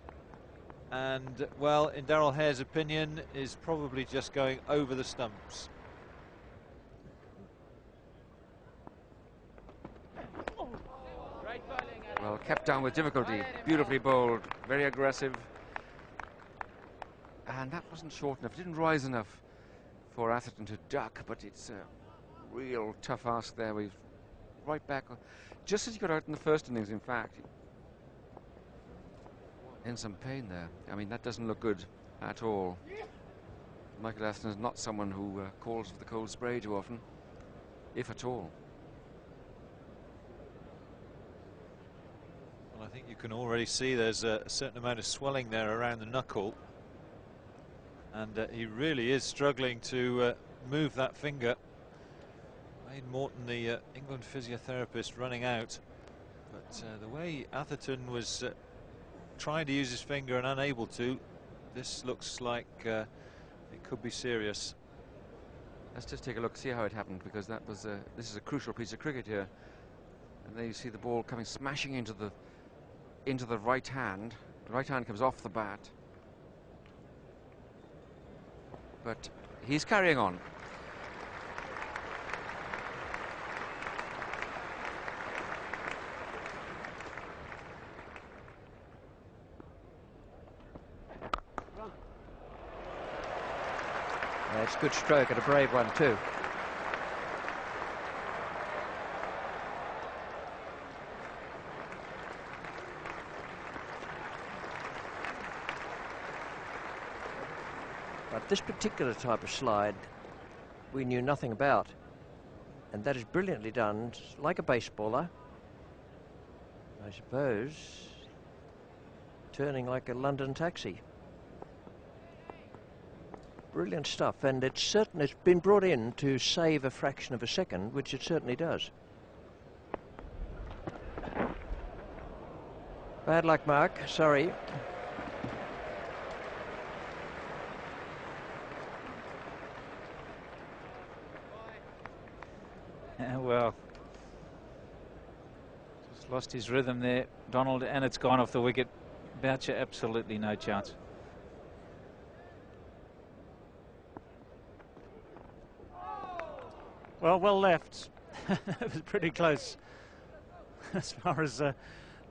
And, well, in Daryl Hare's opinion, is probably just going over the stumps. Well, kept down with difficulty. Beautifully bowled, very aggressive. And that wasn't short enough. It didn't rise enough for Atherton to duck, but it's a real tough ask there. We've right back, just as he got out in the first innings, in fact. In some pain there. I mean, that doesn't look good at all. Michael Atherton is not someone who calls for the cold spray too often, if at all. Well, I think you can already see there's a certain amount of swelling there around the knuckle, and he really is struggling to move that finger. Wayne Morton, the England physiotherapist, running out, but the way Atherton was trying to use his finger and unable to, this looks like it could be serious. Let's just take a look, see how it happened, because that was this is a crucial piece of cricket here. And there you see the ball coming smashing into the right hand. The right hand comes off the bat, but he's carrying on. It's a good stroke and a brave one too. But this particular type of slide we knew nothing about, and that is brilliantly done, like a baseballer, I suppose, turning like a London taxi. Brilliant stuff, and it's been brought in to save a fraction of a second, which it certainly does. Bad luck, Mark, sorry. Well, just lost his rhythm there, Donald, and it's gone off the wicket. Boucher, absolutely no chance. Well left. It was pretty close as far as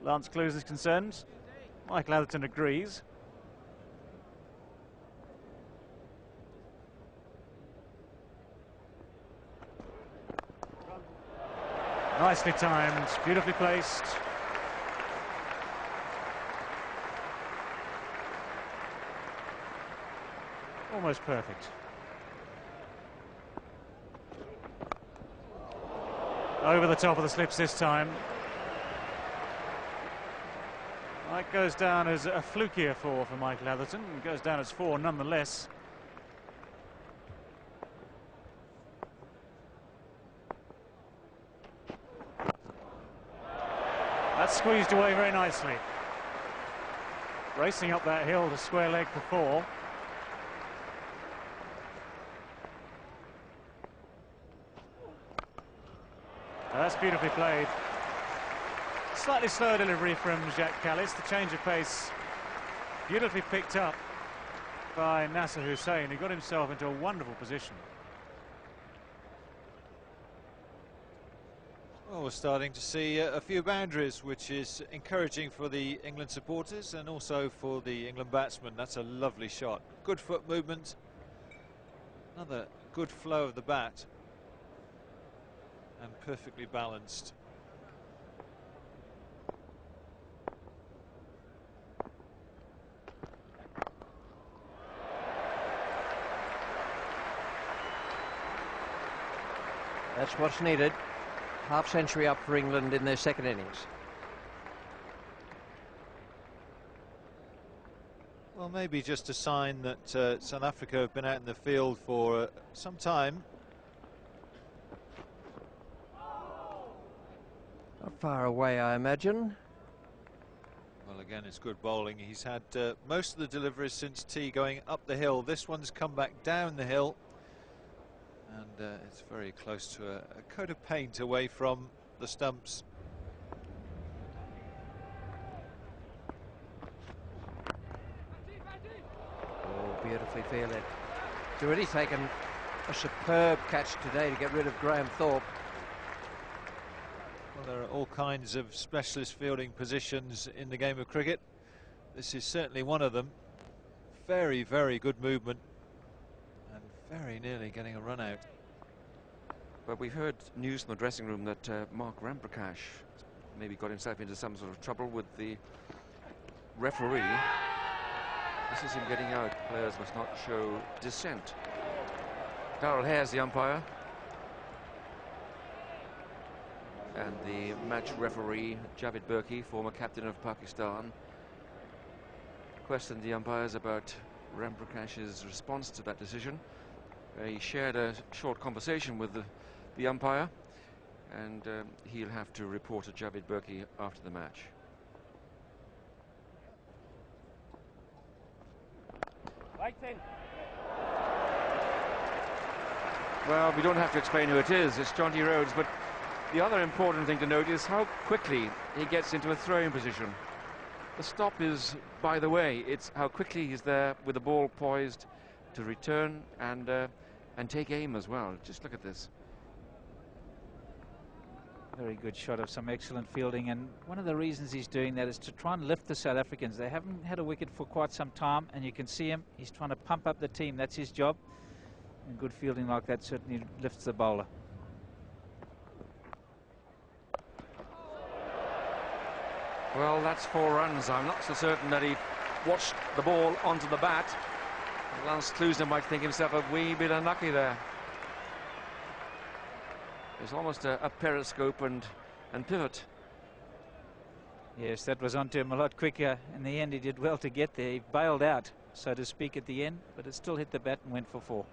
Lance Clues is concerned. Michael Atherton agrees. Nicely timed, beautifully placed. Almost perfect. Over the top of the slips this time. That goes down as a flukier four for Michael Atherton. It goes down as four nonetheless. That's squeezed away very nicely. Racing up that hill to square leg for four. That's beautifully played. Slightly slower delivery from Jacques Kallis. The change of pace beautifully picked up by Nasser Hussain, who got himself into a wonderful position. Well, we're starting to see a few boundaries, which is encouraging for the England supporters and also for the England batsmen. That's a lovely shot. Good foot movement. Another good flow of the bat. And perfectly balanced. That's what's needed. Half century up for England in their second innings. Well, maybe just a sign that South Africa have been out in the field for some time. Not far away, I imagine. Well, again, it's good bowling. He's had most of the deliveries since tee going up the hill. This one's come back down the hill. And it's very close to a coat of paint away from the stumps. Oh, beautifully fielded. It's already taken a superb catch today to get rid of Graham Thorpe. Well, there are all kinds of specialist fielding positions in the game of cricket. This is certainly one of them. Very, very good movement. And very nearly getting a run out. But we've heard news from the dressing room that Mark Ramprakash maybe got himself into some sort of trouble with the referee. This is him getting out. Players must not show dissent. Darrell Hare's the umpire. And the match referee, Javid Burki, former captain of Pakistan, questioned the umpires about Ram Prakash's response to that decision. He shared a short conversation with the umpire, and he'll have to report to Javid Burki after the match. Well, we don't have to explain who it is. It's Jonty Rhodes, but the other important thing to note is how quickly he gets into a throwing position. The stop is by the way. It's how quickly he's there with the ball poised to return and take aim as well. Just look at this. Very good shot of some excellent fielding, and one of the reasons he's doing that is to try and lift the South Africans. They haven't had a wicket for quite some time, and you can see him. He's trying to pump up the team. That's his job. And good fielding like that certainly lifts the bowler. Well, that's 4 runs. I'm not so certain that he watched the ball onto the bat. Lance Klusener might think himself a wee bit unlucky there. It's almost a periscope and pivot. Yes, that was onto him a lot quicker. In the end, he did well to get there. He bailed out, so to speak, at the end, but it still hit the bat and went for 4.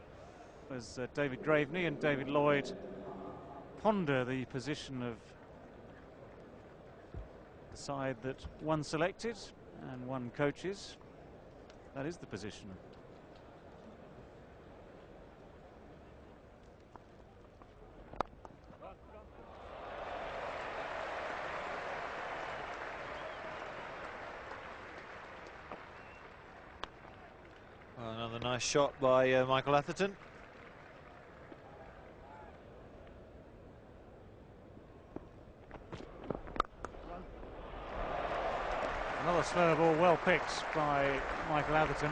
As David Graveney and David Lloyd ponder the position of the side that one selected and one coaches, that is the position. Well, another nice shot by Michael Atherton. Another slower ball, well picked by Michael Atherton.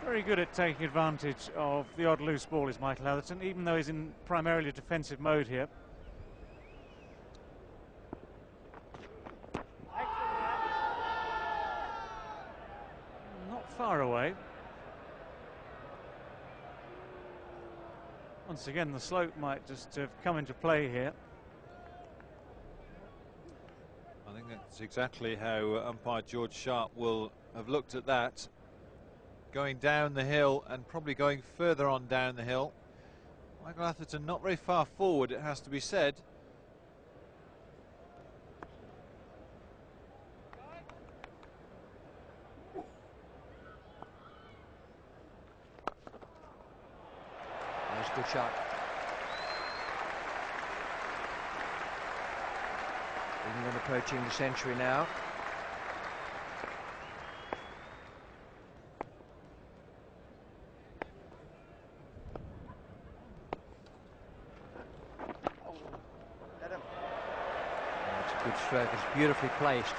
Very good at taking advantage of the odd loose ball is Michael Atherton, even though he's in primarily defensive mode here. Not far away. Once again, the slope might just have come into play here. I think that's exactly how umpire George Sharp will have looked at that. Going down the hill and probably going further on down the hill. Michael Atherton not very far forward, it has to be said. Nice good shot. England approaching the century now. That's a good stroke. It's beautifully placed.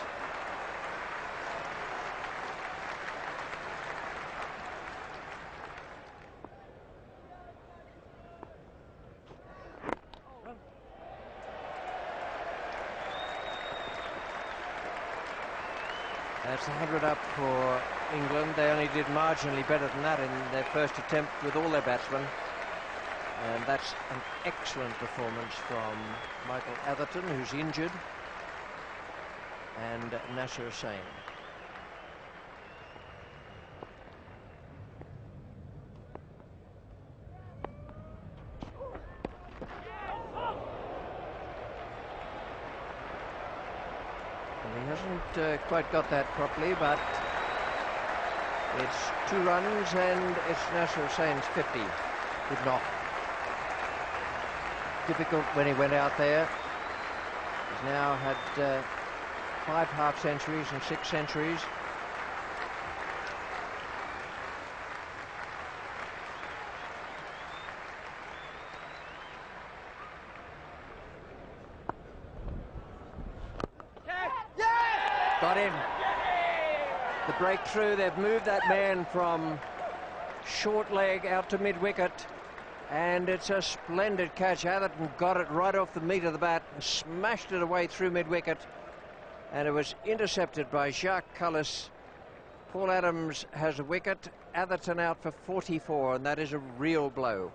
That's 100 up for England. They only did marginally better than that in their first attempt with all their batsmen. And that's an excellent performance from Michael Atherton, who's injured, and Nasser Hussain. He hasn't quite got that properly, but it's 2 runs and it's Nasser Hussain's 50. Good knock. Difficult when he went out there. He's now had 5 half-centuries and 6 centuries. Got him. The breakthrough. They've moved that man from short leg out to mid-wicket. And it's a splendid catch. Atherton got it right off the meat of the bat and smashed it away through mid-wicket. And it was intercepted by Jacques Kallis. Paul Adams has a wicket. Atherton out for 44, and that is a real blow.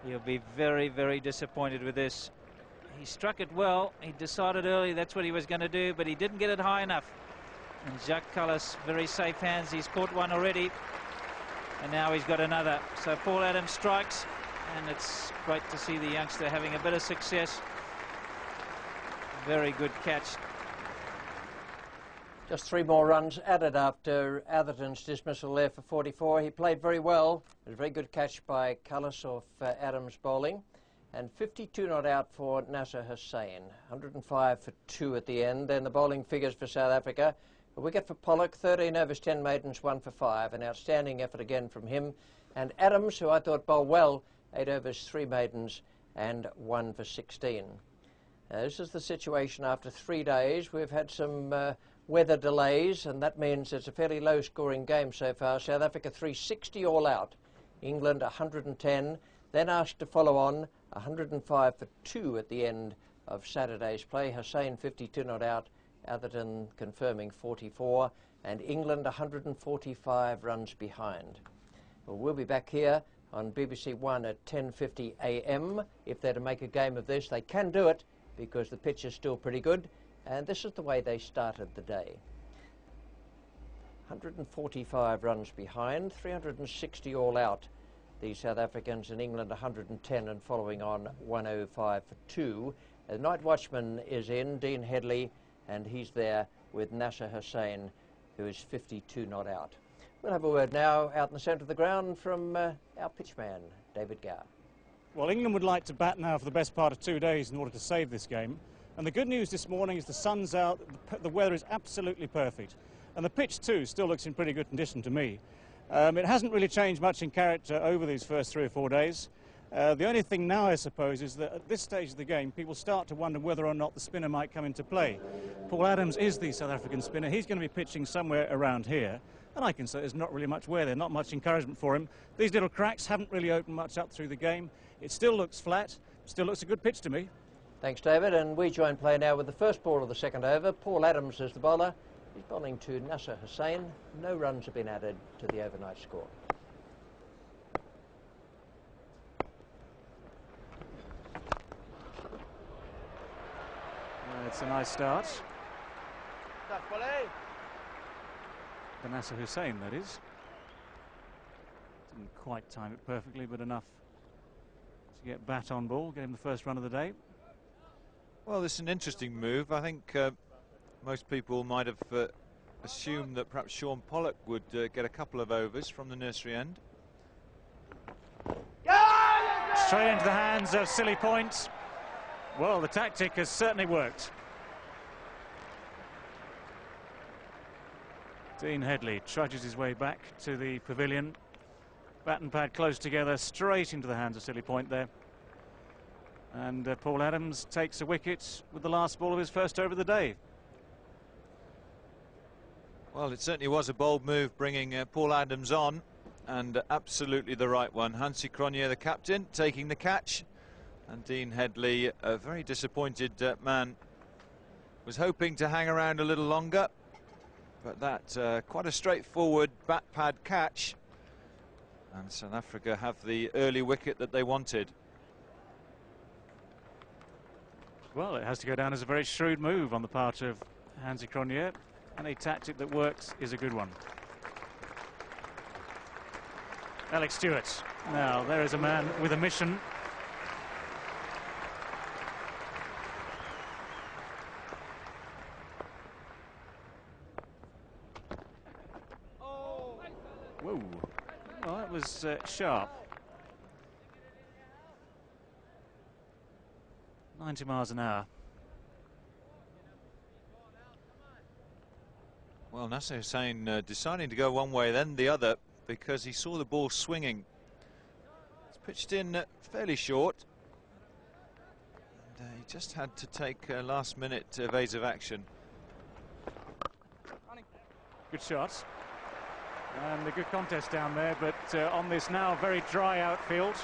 He'll be very, very disappointed with this. He struck it well. He decided early that's what he was going to do, but he didn't get it high enough. And Jacques Kallis, very safe hands. He's caught one already. And now he's got another. So Paul Adams strikes, and it's great to see the youngster having a bit of success. Very good catch. Just 3 more runs added after Atherton's dismissal there for 44. He played very well. It was a very good catch by Kallis off Adams' bowling. And 52 not out for Nasser Hussain. 105 for 2 at the end. Then the bowling figures for South Africa. A wicket for Pollock, 13 overs, 10 maidens, 1 for 5. An outstanding effort again from him. And Adams, who I thought bowled well, 8 overs, 3 maidens, and 1 for 16. This is the situation after 3 days. We've had some weather delays, and that means it's a fairly low-scoring game so far. South Africa 360 all out. England 110. Then asked to follow on 105 for 2 at the end of Saturday's play. Hussain 52 not out. Atherton confirming 44, and England 145 runs behind. Well, we'll be back here on BBC One at 10:50 a.m. If they're to make a game of this, they can do it because the pitch is still pretty good, and this is the way they started the day. 145 runs behind, 360 all out. The South Africans, and England 110 and following on 105 for 2. The night watchman is in, Dean Headley, and he's there with Nasser Hussain, who is 52 not out. We'll have a word now out in the centre of the ground from our pitchman, David Gower. Well, England would like to bat now for the best part of 2 days in order to save this game. And the good news this morning is the sun's out, the weather is absolutely perfect. And the pitch too still looks in pretty good condition to me. It hasn't really changed much in character over these first 3 or 4 days. The only thing now, I suppose, is that at this stage of the game, people start to wonder whether or not the spinner might come into play. Paul Adams is the South African spinner. He's going to be pitching somewhere around here. And I can say there's not really much wear there, not much encouragement for him. These little cracks haven't really opened much up through the game. It still looks flat, still looks a good pitch to me. Thanks, David. And we join play now with the first ball of the second over. Paul Adams is the bowler. He's bowling to Nasser Hussain. No runs have been added to the overnight score. It's a nice start. For Nasser Hussain, that is. Didn't quite time it perfectly, but enough to get bat on ball, get him the first run of the day. Well, this is an interesting move. I think most people might have assumed that perhaps Shaun Pollock would get a couple of overs from the nursery end. Straight into the hands of Silly Point. Well, the tactic has certainly worked. Dean Headley trudges his way back to the pavilion. Bat and pad close together, straight into the hands of Silly Point there. And Paul Adams takes a wicket with the last ball of his first over of the day. Well, it certainly was a bold move bringing Paul Adams on, and absolutely the right one. Hansie Cronje, the captain, taking the catch. And Dean Headley, a very disappointed man, was hoping to hang around a little longer. But that quite a straightforward bat pad catch. And South Africa have the early wicket that they wanted. Well, it has to go down as a very shrewd move on the part of Hansie Cronje. And a tactic that works is a good one. Alex Stewart. Now, there is a man with a mission. Whoa. Well, that was sharp. 90 miles an hour. Well, Nasser Hussain deciding to go one way then the other because he saw the ball swinging. It's pitched in fairly short. And he just had to take last-minute evasive action. Good shot. And a good contest down there, but on this now very dry outfield,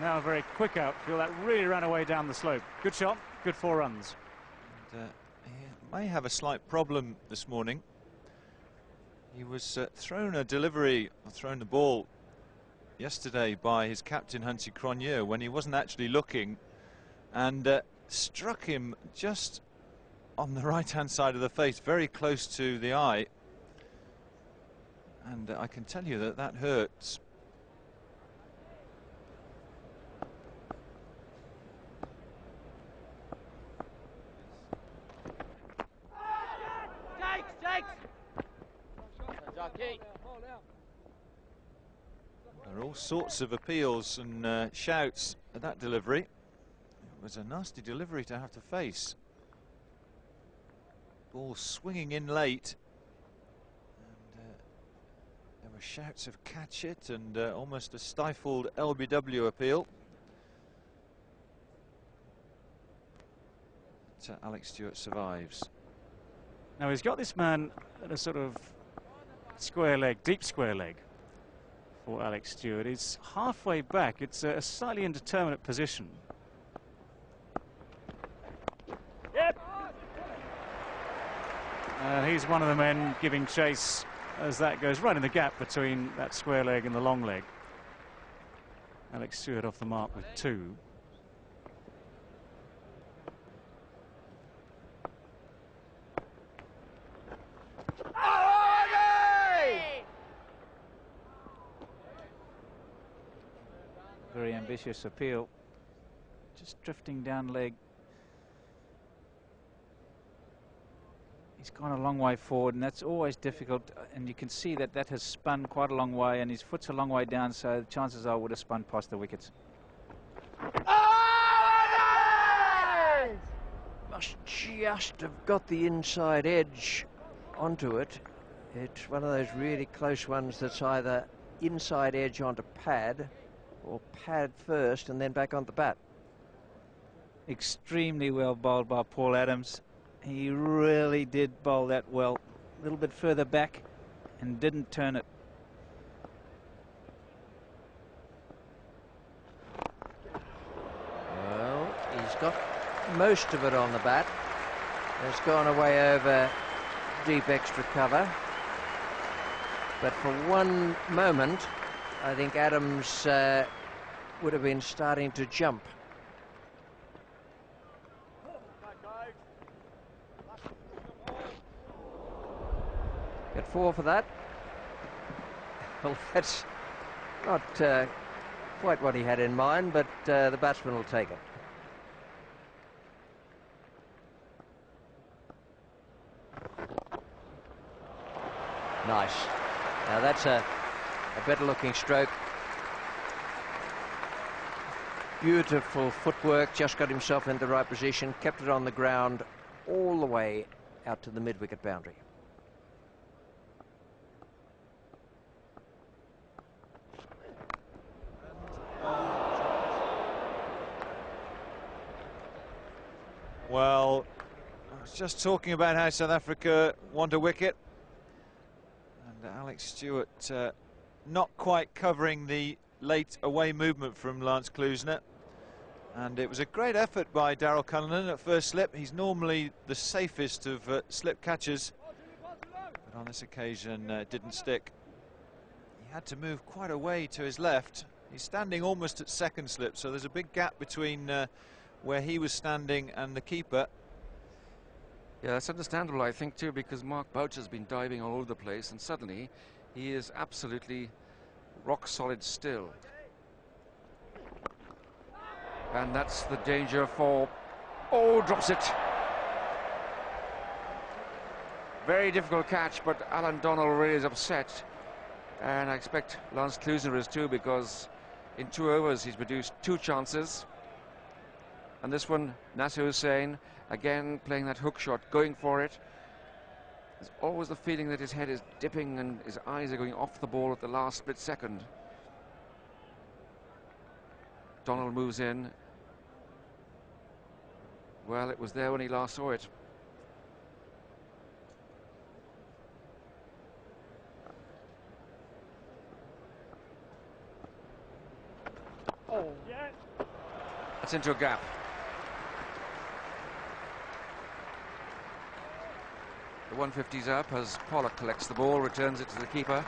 Now a very quick outfield. That really ran away down the slope. Good shot, good 4 runs. And, he may have a slight problem this morning. He was thrown the ball yesterday by his captain Hansi Cronje when he wasn't actually looking, and struck him just on the right-hand side of the face, very close to the eye. And I can tell you that that hurts. There are all sorts of appeals and shouts at that delivery. It was a nasty delivery to have to face. Ball swinging in late. And there were shouts of catch it and almost a stifled LBW appeal. But, Alex Stewart survives. Now he's got this man at a sort of square leg, deep square leg for Alex Stewart. He's halfway back. It's a slightly indeterminate position. Yep. He's one of the men giving chase as that goes right in the gap between that square leg and the long leg. Alex Stewart off the mark with 2. Very ambitious appeal. Just drifting down leg. He's gone a long way forward, and that's always difficult, and you can see that that has spun quite a long way, and his foot's a long way down, so the chances are would have spun past the wickets. Must just have got the inside edge onto it. It's one of those really close ones that's either inside edge onto pad or pad first and then back on the bat. Extremely well bowled by Paul Adams. He really did bowl that well. A little bit further back and didn't turn it. Well, he's got most of it on the bat. It's gone away over deep extra cover. But for one moment, I think Adams would have been starting to jump. Get 4 for that. Well, that's not quite what he had in mind, but the batsman will take it. Nice. Now that's a better looking stroke. Beautiful footwork, just got himself in the right position, kept it on the ground all the way out to the mid-wicket boundary. Well, I was just talking about how South Africa want a wicket. And Alex Stewart not quite covering the late away movement from Lance Klusener. And it was a great effort by Daryl Cullinan at first slip. He's normally the safest of slip catchers, but on this occasion didn't stick. He had to move quite a way to his left. He's standing almost at second slip, so there's a big gap between where he was standing and the keeper. Yeah, that's understandable, I think, too, because Mark Boucher's been diving all over the place, and suddenly he is absolutely rock solid still. And that's the danger for... Oh, drops it. Very difficult catch, but Alan Donald really is upset. And I expect Lance Klusener is too, because in 2 overs he's produced 2 chances. And this one, Nasser Hussain, again playing that hook shot, going for it. There's always the feeling that his head is dipping and his eyes are going off the ball at the last split second. Donald moves in. Well, it was there when he last saw it. That's into a gap. The 150's up as Pollock collects the ball, returns it to the keeper.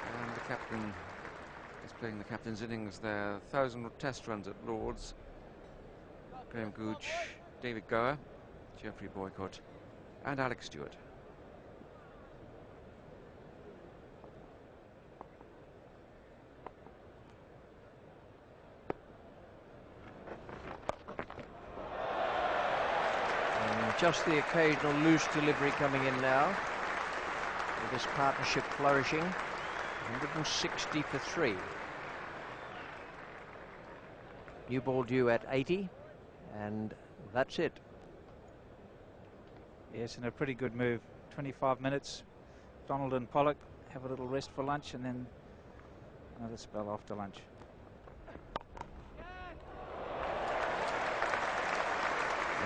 And the captain is playing the captain's innings there. 1,000 test runs at Lord's. Graham Gooch, David Gower, Geoffrey Boycott and Alex Stewart. Just the occasional loose delivery coming in now, with this partnership flourishing. 160 for 3. New ball due at 80, and that's it. Yes, and a pretty good move. 25 minutes. Donald and Pollock have a little rest for lunch, and then another spell after lunch.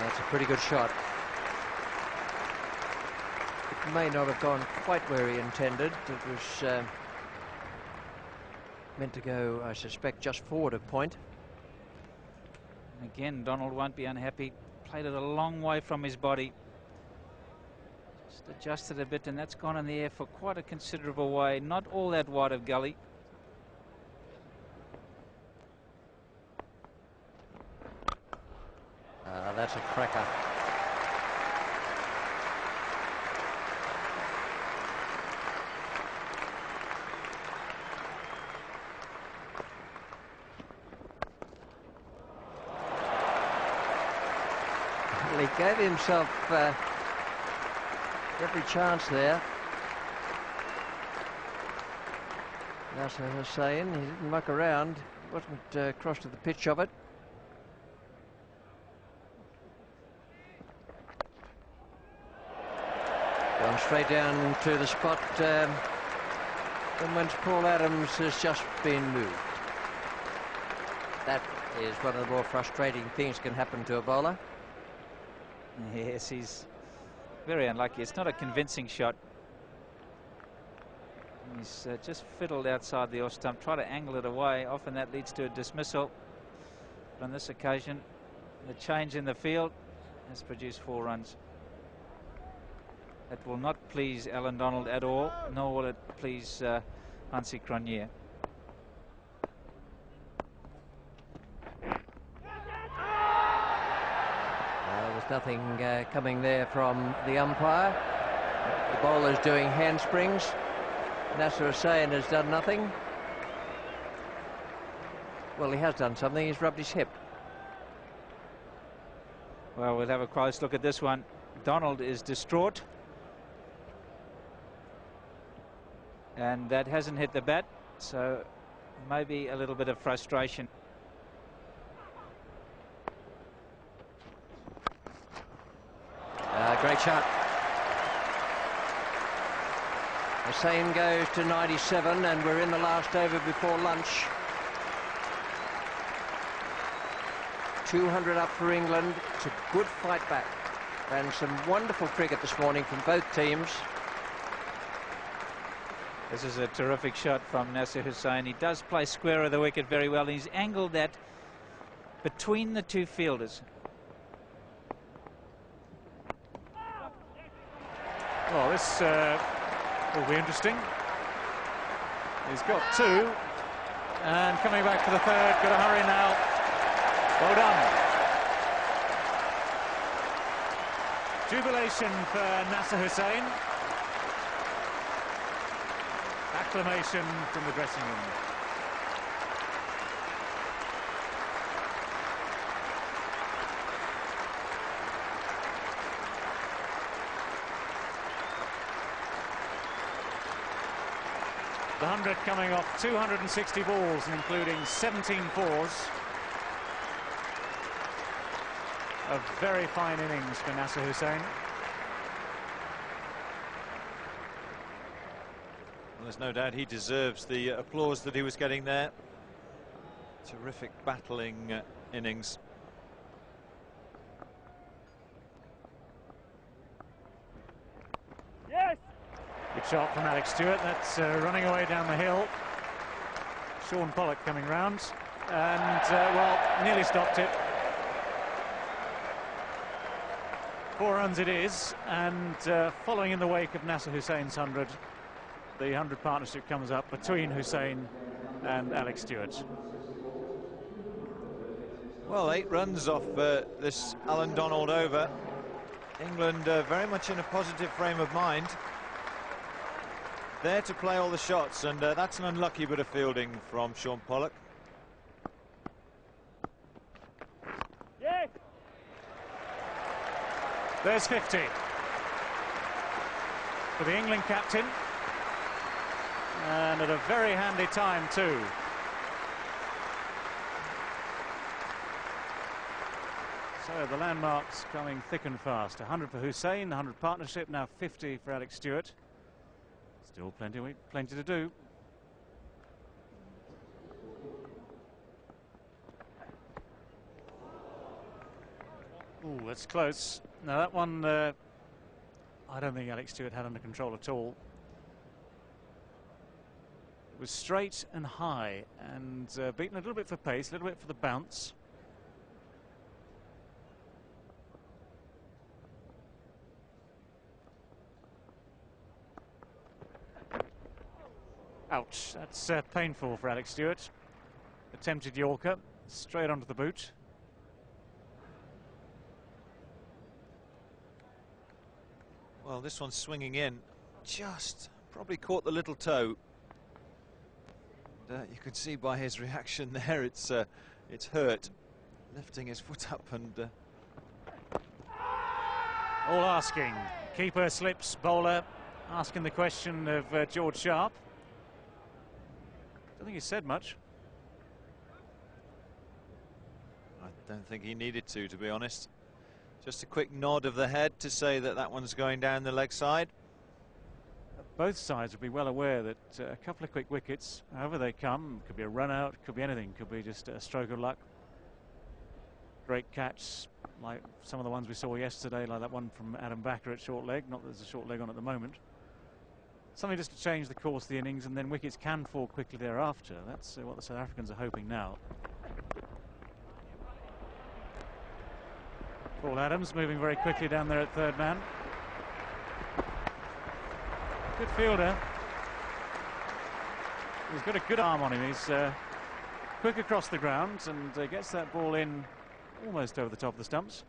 That's a pretty good shot. It may not have gone quite where he intended. It was meant to go, I suspect, just forward of point. And again, Donald won't be unhappy. Played it a long way from his body. Just adjusted a bit, and that's gone in the air for quite a considerable way. Not all that wide of gully. That's a cracker. Well, he gave himself every chance there. Nasser Hussain, he didn't muck around, wasn't cross to the pitch of it. Gone straight down to the spot from whence Paul Adams has just been moved. That is one of the more frustrating things can happen to a bowler. Yes, he's very unlucky. It's not a convincing shot. He's just fiddled outside the off stump, try to angle it away. Often that leads to a dismissal. But on this occasion, the change in the field has produced 4 runs. That will not please Alan Donald at all, nor will it please Hansi Cronje. There's nothing coming there from the umpire. The bowler's doing handsprings. Nasser Hussain has done nothing. Well, he has done something. He's rubbed his hip. Well, we'll have a close look at this one. Donald is distraught. And that hasn't hit the bat, so maybe a little bit of frustration. Great shot. Hussain goes to 97, and we're in the last over before lunch. 200 up for England. It's a good fight back. And some wonderful cricket this morning from both teams. This is a terrific shot from Nasser Hussain. He does play square of the wicket very well. He's angled that between the 2 fielders. Well, this will be interesting. He's got 2, and coming back for the 3rd. Got to hurry now. Well done. Jubilation for Nasser Hussain. Acclamation from the dressing room. The 100 coming off 260 balls and including 17 fours. A very fine innings for Nasser Hussain. Well, there's no doubt he deserves the applause that he was getting there. Terrific battling innings. Good shot from Alex Stewart. That's running away down the hill. Sean Pollock coming round and, well, nearly stopped it. 4 runs it is, and following in the wake of Nasser Hussain's 100, the 100 partnership comes up between Hussain and Alex Stewart. Well, 8 runs off this Alan Donald over. England very much in a positive frame of mind. There to play all the shots, and that's an unlucky bit of fielding from Sean Pollock. Yes. There's 50 for the England captain, and at a very handy time too. So the landmarks coming thick and fast. 100 for Hussain, 100 partnership, now 50 for Alex Stewart. Still plenty to do. Ooh, that's close. Now that one, I don't think Alex Stewart had under control at all. It was straight and high, and beaten a little bit for pace, a little bit for the bounce. Ouch, that's painful for Alex Stewart. Attempted Yorker, straight onto the boot. Well, this one's swinging in, just probably caught the little toe. And, you can see by his reaction there, it's hurt. Lifting his foot up and... All asking. Keeper slips, bowler asking the question of George Sharp. Don't think he said much. I don't think he needed to be honest. Just a quick nod of the head to say that that one's going down the leg side. Both sides would be well aware that a couple of quick wickets, however they come, could be a run out, could be anything, could be just a stroke of luck. Great catch, like some of the ones we saw yesterday, like that one from Adam Backer at short leg. Not that there's a short leg on at the moment. Something just to change the course of the innings, and then wickets can fall quickly thereafter. That's what the South Africans are hoping now. Paul Adams moving very quickly down there at third man. Good fielder. He's got a good arm on him. He's quick across the ground and gets that ball in almost over the top of the stumps.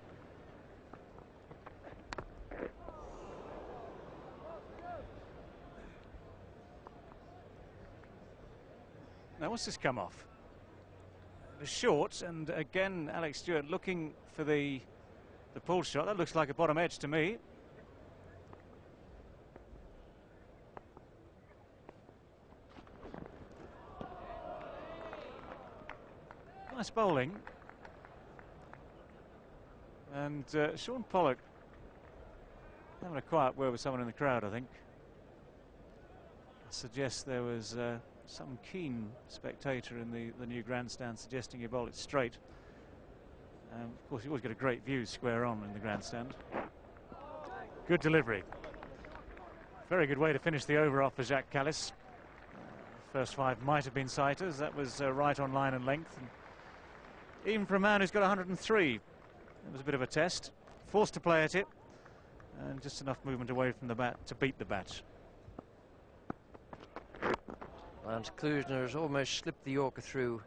Now, what's this come off? It was short, and again, Alex Stewart looking for the pull shot. That looks like a bottom edge to me. Nice bowling. And Sean Pollock having a quiet word with someone in the crowd, I think. I suggest there was some keen spectator in the new grandstand suggesting you bowl it straight. Of course, you always get a great view square on in the grandstand. Good delivery. Very good way to finish the over off for Jacques Kallis. First 5 might have been sighters. That was right on line and length. And even for a man who's got 103, it was a bit of a test. Forced to play at it, and just enough movement away from the bat to beat the bat. Lance Klusener has almost slipped the Yorker through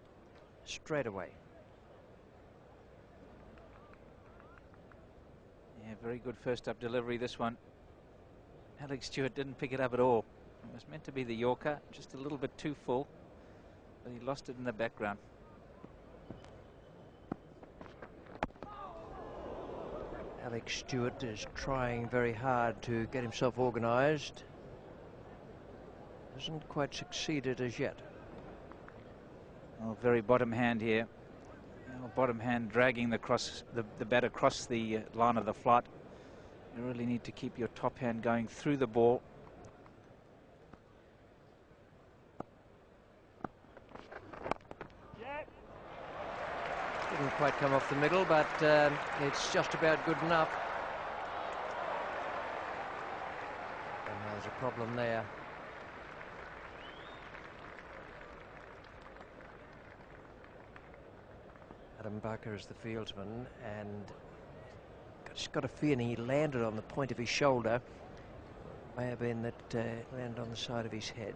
straight away. Yeah, very good first up delivery, this one. Alex Stewart didn't pick it up at all. It was meant to be the Yorker, just a little bit too full, but he lost it in the background. Alex Stewart is trying very hard to get himself organised. Hasn't quite succeeded as yet. Oh, very bottom hand here. Bottom hand dragging the bat across the line of the flight. You really need to keep your top hand going through the ball. Didn't quite come off the middle, but it's just about good enough. And there's a problem there. Adam Barker is the fieldsman, and just got a feeling he landed on the point of his shoulder. May have been that landed on the side of his head.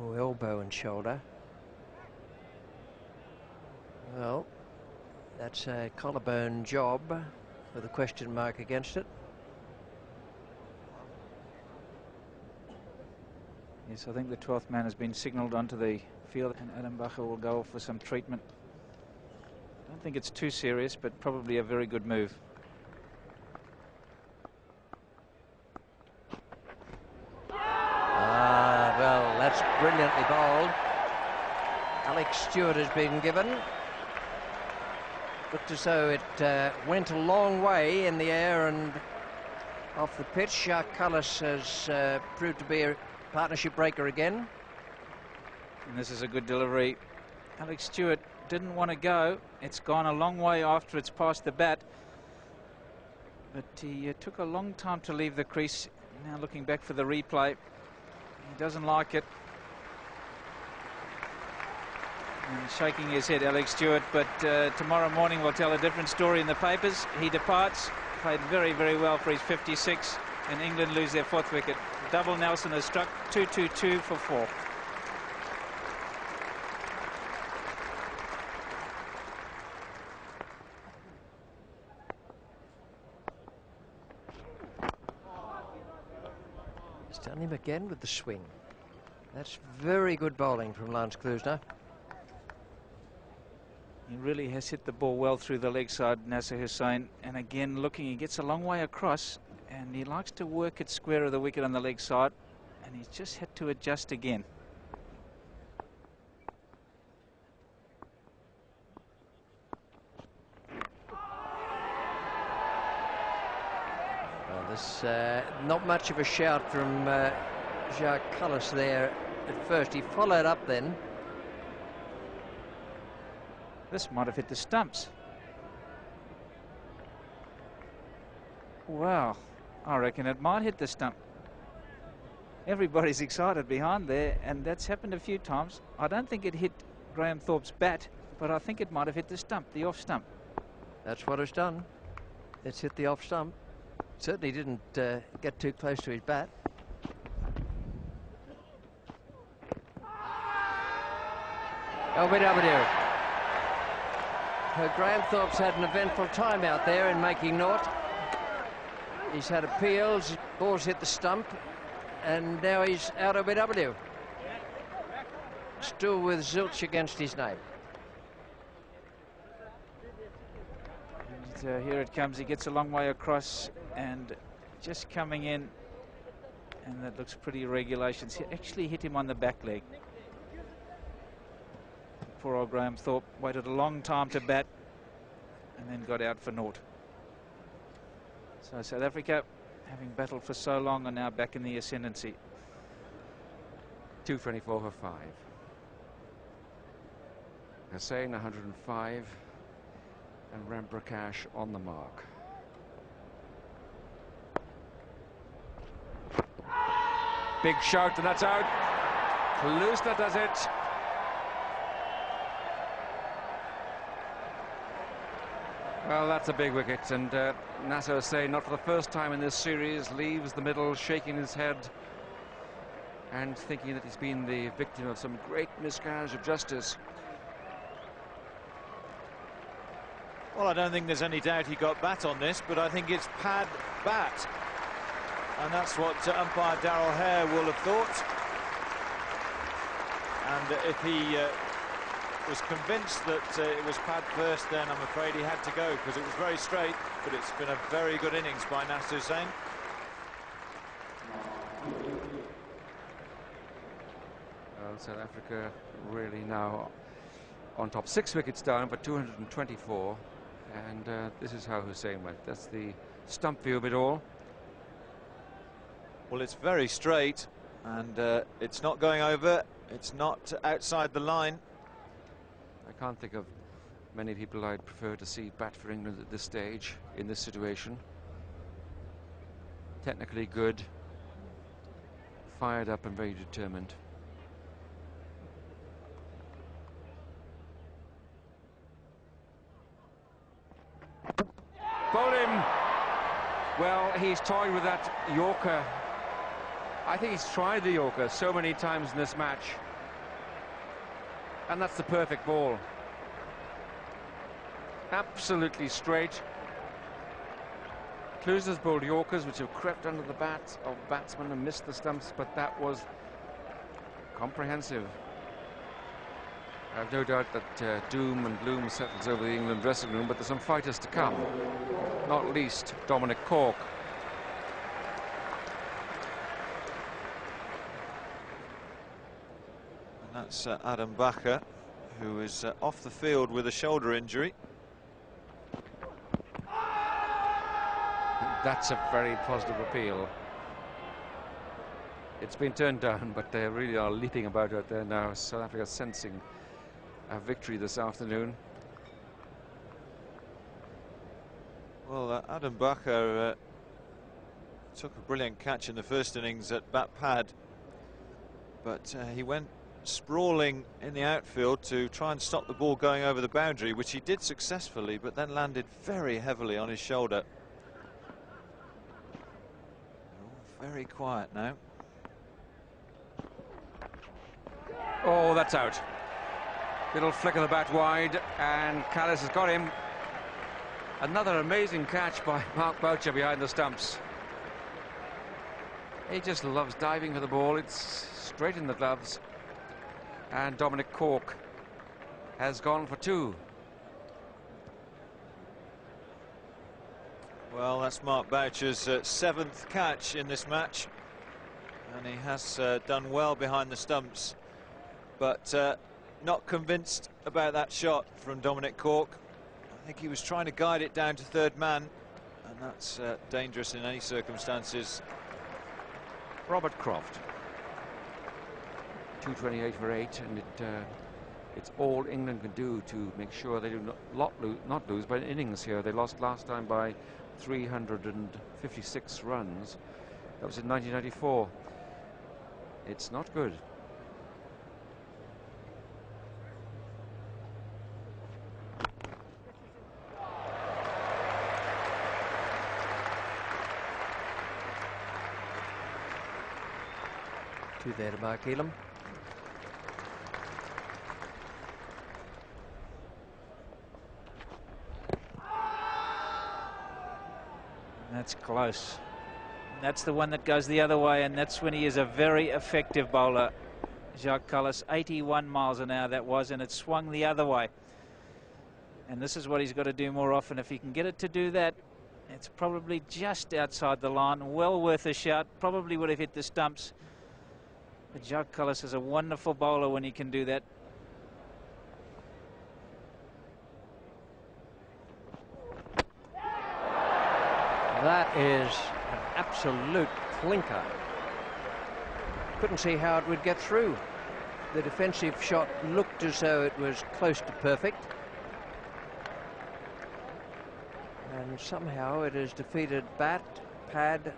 Or elbow and shoulder. Well, that's a collarbone job with a question mark against it. Yes, I think the 12th man has been signalled onto the field, and Adam Barker will go for some treatment. I don't think it's too serious, but probably a very good move. Well, that's brilliantly bowled. Alex Stewart has been given. Looked as though it went a long way in the air and off the pitch. Jacques Kallis has proved to be a partnership breaker again. And this is a good delivery. Alex Stewart didn't want to go. It's gone a long way after it's passed the bat. But he took a long time to leave the crease. Now looking back for the replay. He doesn't like it. And shaking his head, Alex Stewart. But tomorrow morning we'll tell a different story in the papers. He departs. Played very, very well for his 56. And England lose their 4th wicket. Double Nelson has struck. 2-2-2 for 4. Done him again with the swing. That's very good bowling from Lance Klusener. He really has hit the ball well through the leg side, Nasser Hussain. And again, looking, he gets a long way across, and he likes to work it square of the wicket on the leg side, and he's just had to adjust again. Not much of a shout from Jacques Kallis there at first. He followed up then. This might have hit the stumps. Wow, I reckon it might hit the stump. Everybody's excited behind there, and that's happened a few times. I don't think it hit Graham Thorpe's bat, but I think it might have hit the stump, the off stump. That's what it's done. It's hit the off stump. Certainly didn't get too close to his bat. LBW. Graham Thorpe's had an eventful time out there in making naught. He's had appeals, balls hit the stump, and now he's out of LBW. Still with zilch against his name. And, here it comes. He gets a long way across and just coming in, and that looks pretty regulations. He actually hit him on the back leg. Poor old Graham Thorpe waited a long time to bat and then got out for naught. So South Africa, having battled for so long, are now back in the ascendancy. 224 for 5. Hussain 105 and Ram Prakash on the mark. Big shout, and that's out. Klusener does it. Well, that's a big wicket, and Nasser Hussain, not for the first time in this series, leaves the middle shaking his head and thinking that he's been the victim of some great miscarriage of justice. Well, I don't think there's any doubt he got bat on this, but I think it's pad bat. And that's what umpire Darryl Hare will have thought. And if he was convinced that it was pad first, then I'm afraid he had to go, because it was very straight, but it's been a very good innings by Nasser Hussain. Well, South Africa really now on top. 6 wickets down for 224, and this is how Hussain went. That's the stump view of it all. Well, it's very straight, and it's not going over, it's not outside the line. I can't think of many people I'd prefer to see bat for England at this stage, in this situation. technically good, fired up and very determined. Bowl him! Well, he's toyed with that Yorker. I think he's tried the Yorker so many times in this match. And that's the perfect ball. Absolutely straight. Kluse has bowled Yorkers which have crept under the bats of batsmen and missed the stumps, but that was comprehensive. I have no doubt that doom and gloom settles over the England dressing room, but there's some fighters to come, not least Dominic Cork. And that's Adam Bacher, who is off the field with a shoulder injury. That's a very positive appeal. It's been turned down, but they really are leaping about out there now. South Africa sensing a victory this afternoon. Well, Adam Bacher took a brilliant catch in the first innings at bat pad, but he went sprawling in the outfield to try and stop the ball going over the boundary, which he did successfully, but then landed very heavily on his shoulder. Very quiet now. Oh, that's out. Little flick of the bat wide, and Kallis has got him. Another amazing catch by Mark Boucher behind the stumps. He just loves diving for the ball. It's straight in the gloves. And Dominic Cork has gone for 2. Well, that's Mark Boucher's 7th catch in this match, and he has done well behind the stumps, but not convinced about that shot from Dominic Cork. I think he was trying to guide it down to third man, and that's dangerous in any circumstances. Robert Croft, 228 for 8, and it's all England can do to make sure they do not lose by innings here. They lost last time by 356 runs. That was in 1994. It's not good. Two there to Mark Elam. That's close. That's the one that goes the other way, and that's when he is a very effective bowler. Jacques Kallis, 81 miles an hour that was, and it swung the other way. And this is what he's got to do more often. If he can get it to do that, it's probably just outside the line. Well worth a shot. Probably would have hit the stumps. But Jacques Kallis is a wonderful bowler when he can do that. That is an absolute clinker. Couldn't see how it would get through. The defensive shot looked as though it was close to perfect. And somehow it has defeated bat, pad,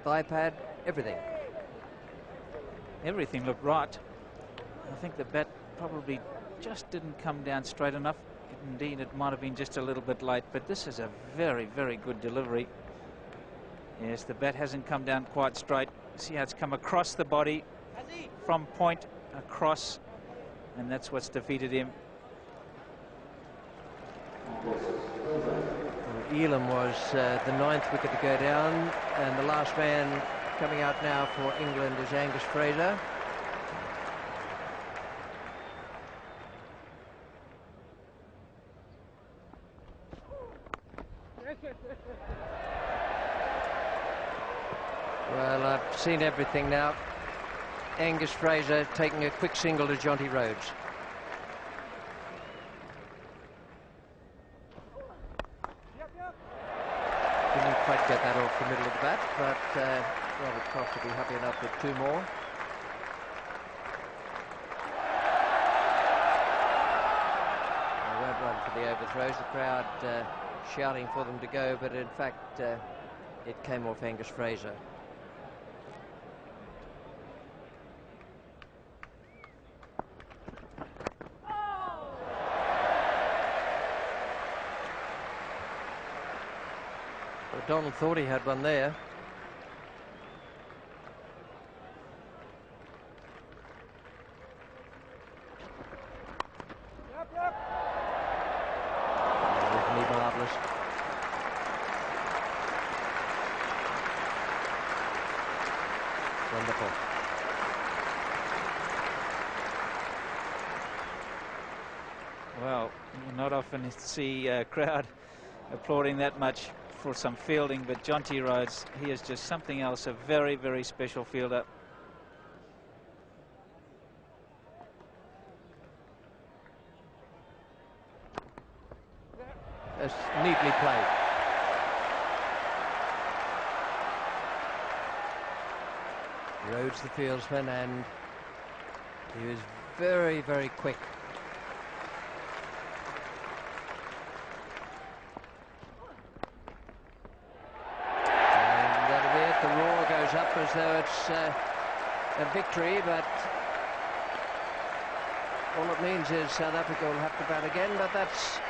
thigh pad, everything. Everything looked right. I think the bat probably just didn't come down straight enough. Indeed, it might have been just a little bit late, but this is a very, very good delivery. Yes, the bat hasn't come down quite straight. See how it's come across the body, from point across, and that's what's defeated him. Well, Elam was the 9th wicket to go down, and the last man coming out now for England is Angus Fraser. Well, I've seen everything now. Angus Fraser taking a quick single to Jonty Rhodes. Didn't quite get that off the middle of the bat, but Robert Croft will be happy enough with 2 more. They won't run for the overthrows. The crowd shouting for them to go, but in fact it came off Angus Fraser. Well, Donald thought he had one there. Marvellous. Wonderful. Well, you not often see a crowd applauding that much for some fielding, but Jonty Rhodes, he is just something else, a very, very special fielder. That's neatly played. Rhodes the fieldsman, and he was very, very quick. And that'll be it. The roar goes up as though it's a victory, but all it means is South Africa will have to bat again, but that's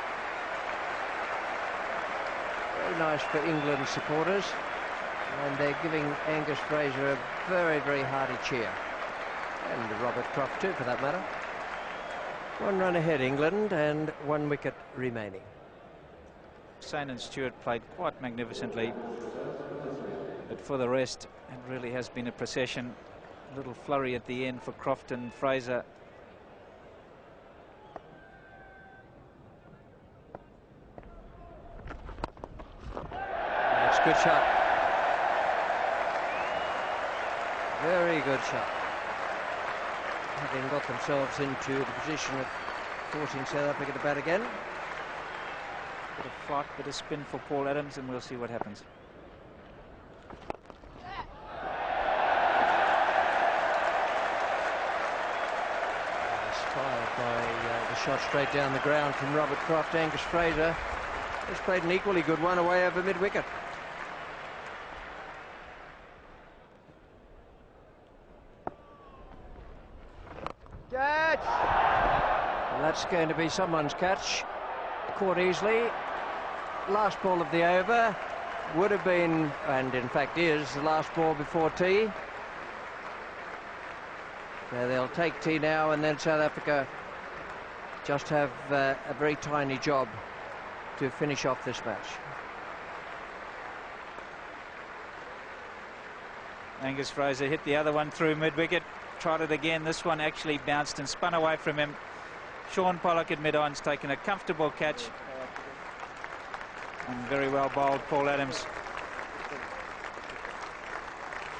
very nice for England supporters, and they're giving Angus Fraser a very, very hearty cheer, and Robert Croft too for that matter. 1 run ahead England and 1 wicket remaining. Sain and Stewart played quite magnificently, but for the rest it really has been a procession. A little flurry at the end for Croft and Fraser. Good shot. Very good shot. Having got themselves into the position of forcing South Africa to bat again. Bit of flight, bit of spin for Paul Adams, and we'll see what happens. Inspired by the shot straight down the ground from Robert Croft. Angus Fraser has played an equally good one away over mid-wicket. That's going to be someone's catch. Caught easily. Last ball of the over. Would have been, and in fact is, the last ball before tea. So they'll take tea now, and then South Africa just have a very tiny job to finish off this match. Angus Fraser hit the other one through mid-wicket. Tried it again. This one actually bounced and spun away from him. Sean Pollock at mid-on's taken a comfortable catch. And very well bowled, Paul Adams.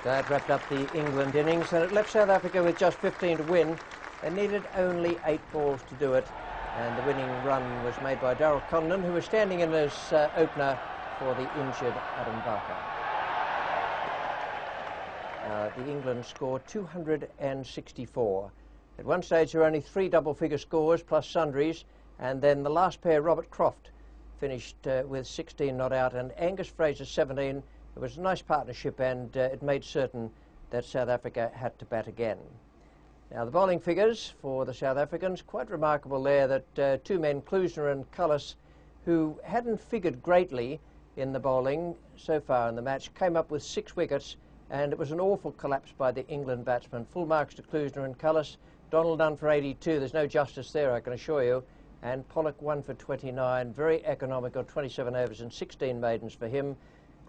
That wrapped up the England innings, and it left South Africa with just 15 to win. They needed only 8 balls to do it, and the winning run was made by Darryl Conlon, who was standing in as opener for the injured Adam Barker. The England scored 264. At one stage there were only 3 double-figure scores plus sundries, and then the last pair, Robert Croft, finished with 16 not out, and Angus Fraser 17. It was a nice partnership, and it made certain that South Africa had to bat again. Now the bowling figures for the South Africans, quite remarkable there that 2 men, Klusener and Cullis, who hadn't figured greatly in the bowling so far in the match, came up with 6 wickets, and it was an awful collapse by the England batsmen. Full marks to Klusener and Cullis. Donald Dunn for 82, there's no justice there, I can assure you. And Pollock 1 for 29, very economical, 27 overs and 16 maidens for him.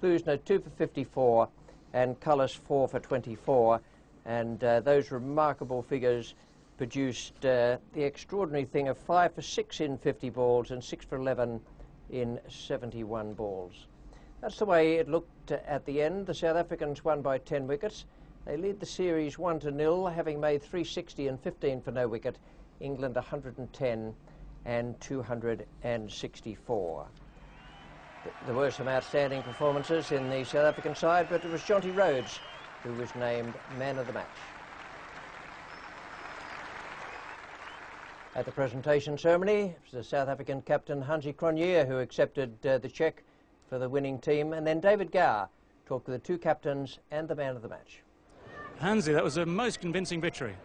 Klusener 2 for 54, and Cullis 4 for 24. And those remarkable figures produced the extraordinary thing of 5 for 6 in 50 balls and 6 for 11 in 71 balls. That's the way it looked at the end. The South Africans won by 10 wickets. They lead the series 1-0, having made 360 and 15 for no wicket. England 110 and 264. There were some outstanding performances in the South African side, but it was Jonty Rhodes who was named man of the match. At the presentation ceremony, it was the South African captain Hansie Cronje who accepted the cheque for the winning team, and then David Gower, talked with the two captains and the man of the match. Hansi, that was a most convincing victory.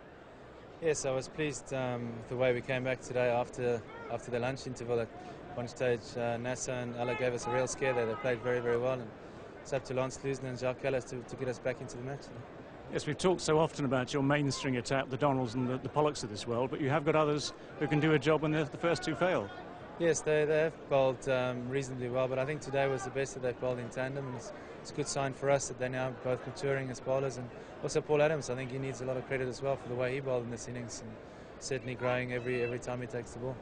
Yes, I was pleased with the way we came back today after the lunch interval. At one stage, Nasser and Allah gave us a real scare there. They played very, very well, and it's up to Lance Lusner and Jacques Callas to get us back into the match. Yes, we've talked so often about your mainstream attack, the Donalds and the Pollocks of this world, but you have got others who can do a job when the first two fail. Yes, they have bowled reasonably well, but I think today was the best that they've bowled in tandem, and it's a good sign for us that they're now both maturing as bowlers. And also Paul Adams, I think he needs a lot of credit as well for the way he bowled in this innings, and certainly growing every time he takes the ball.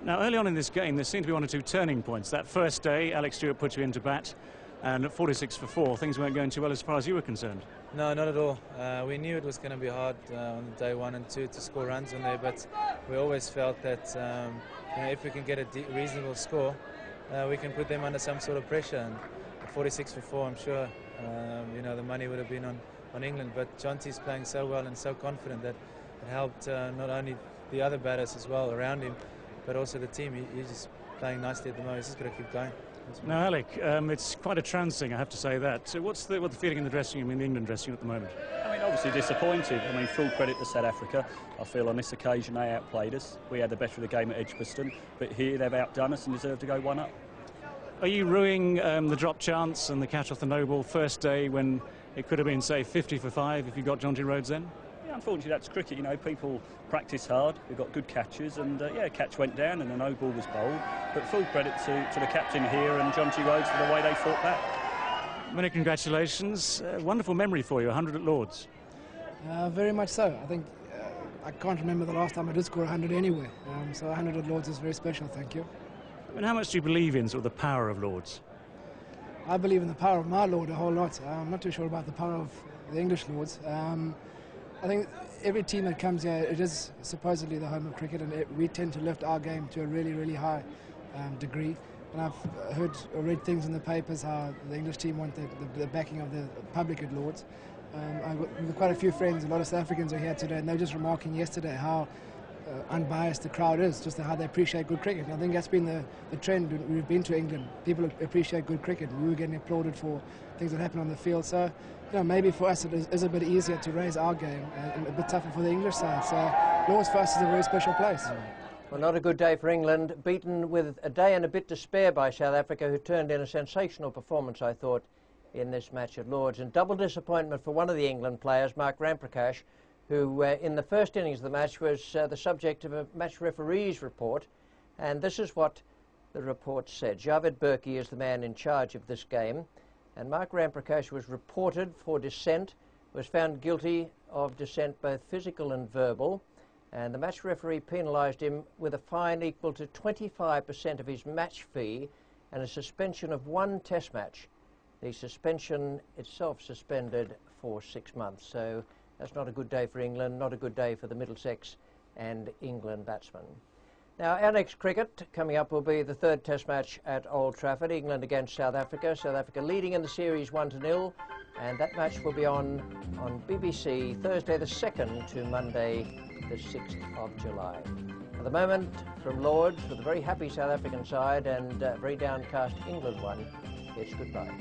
Now, early on in this game, there seemed to be one or two turning points. That first day, Alex Stewart put you into bat, and at 46 for 4, things weren't going too well as far as you were concerned. No, not at all. We knew it was going to be hard on day 1 and 2 to score runs on there, but we always felt that if we can get a reasonable score, we can put them under some sort of pressure. And at 46 for 4, I'm sure the money would have been on England, but Jonty's playing so well and so confident that it helped not only the other batters as well around him, but also the team. He's just playing nicely at the moment. He's just got to keep going. Now, Alec, it's quite a trouncing, I have to say that. So what's the feeling in the dressing room, in the England dressing room at the moment? I mean, obviously disappointed. I mean, full credit to South Africa. I feel on this occasion they outplayed us. We had the better of the game at Edgbaston, but here they've outdone us and deserve to go 1 up. Are you ruining the drop chance and the catch off the no ball first day when it could have been, say, 50 for 5 if you got Jonty Rhodes then? Yeah, unfortunately, that's cricket. You know, people practice hard. We've got good catches, and catch went down and the no ball was bowled. But full credit to the captain here and Jonty Rhodes for the way they fought back. Many congratulations. Wonderful memory for you, 100 at Lords. Very much so. I think I can't remember the last time I did score 100 anywhere. So 100 at Lords is very special, thank you. And how much do you believe in sort of the power of Lords? I believe in the power of my Lord a whole lot. I'm not too sure about the power of the English Lords. I think every team that comes here, it is supposedly the home of cricket, and we tend to lift our game to a really, really high degree. And I've heard or read things in the papers how the English team want the backing of the public at Lords. I've got quite a few friends, a lot of South Africans are here today, and they were just remarking yesterday how unbiased the crowd is, just how they appreciate good cricket. And I think that's been the trend when we've been to England. People appreciate good cricket. We were getting applauded for things that happen on the field. So, maybe for us it is a bit easier to raise our game and a bit tougher for the English side. So Lords for us is a very special place. Well, not a good day for England, beaten with a day and a bit to spare by South Africa, who turned in a sensational performance, I thought, in this match at Lords. And double disappointment for one of the England players, Mark Ramprakash, who in the first innings of the match was the subject of a match referee's report. And this is what the report said. Javed Burki is the man in charge of this game. And Mark Ramprakash was reported for dissent, was found guilty of dissent both physical and verbal. And the match referee penalised him with a fine equal to 25% of his match fee and a suspension of 1 test match. The suspension itself suspended for 6 months. So that's not a good day for England, not a good day for the Middlesex and England batsmen. Now, our next cricket coming up will be the 3rd test match at Old Trafford, England against South Africa. South Africa leading in the series 1-0, and that match will be on BBC Thursday the 2nd to Monday the 6th of July. At the moment, from Lords, with a very happy South African side and very downcast England one, it's goodbye.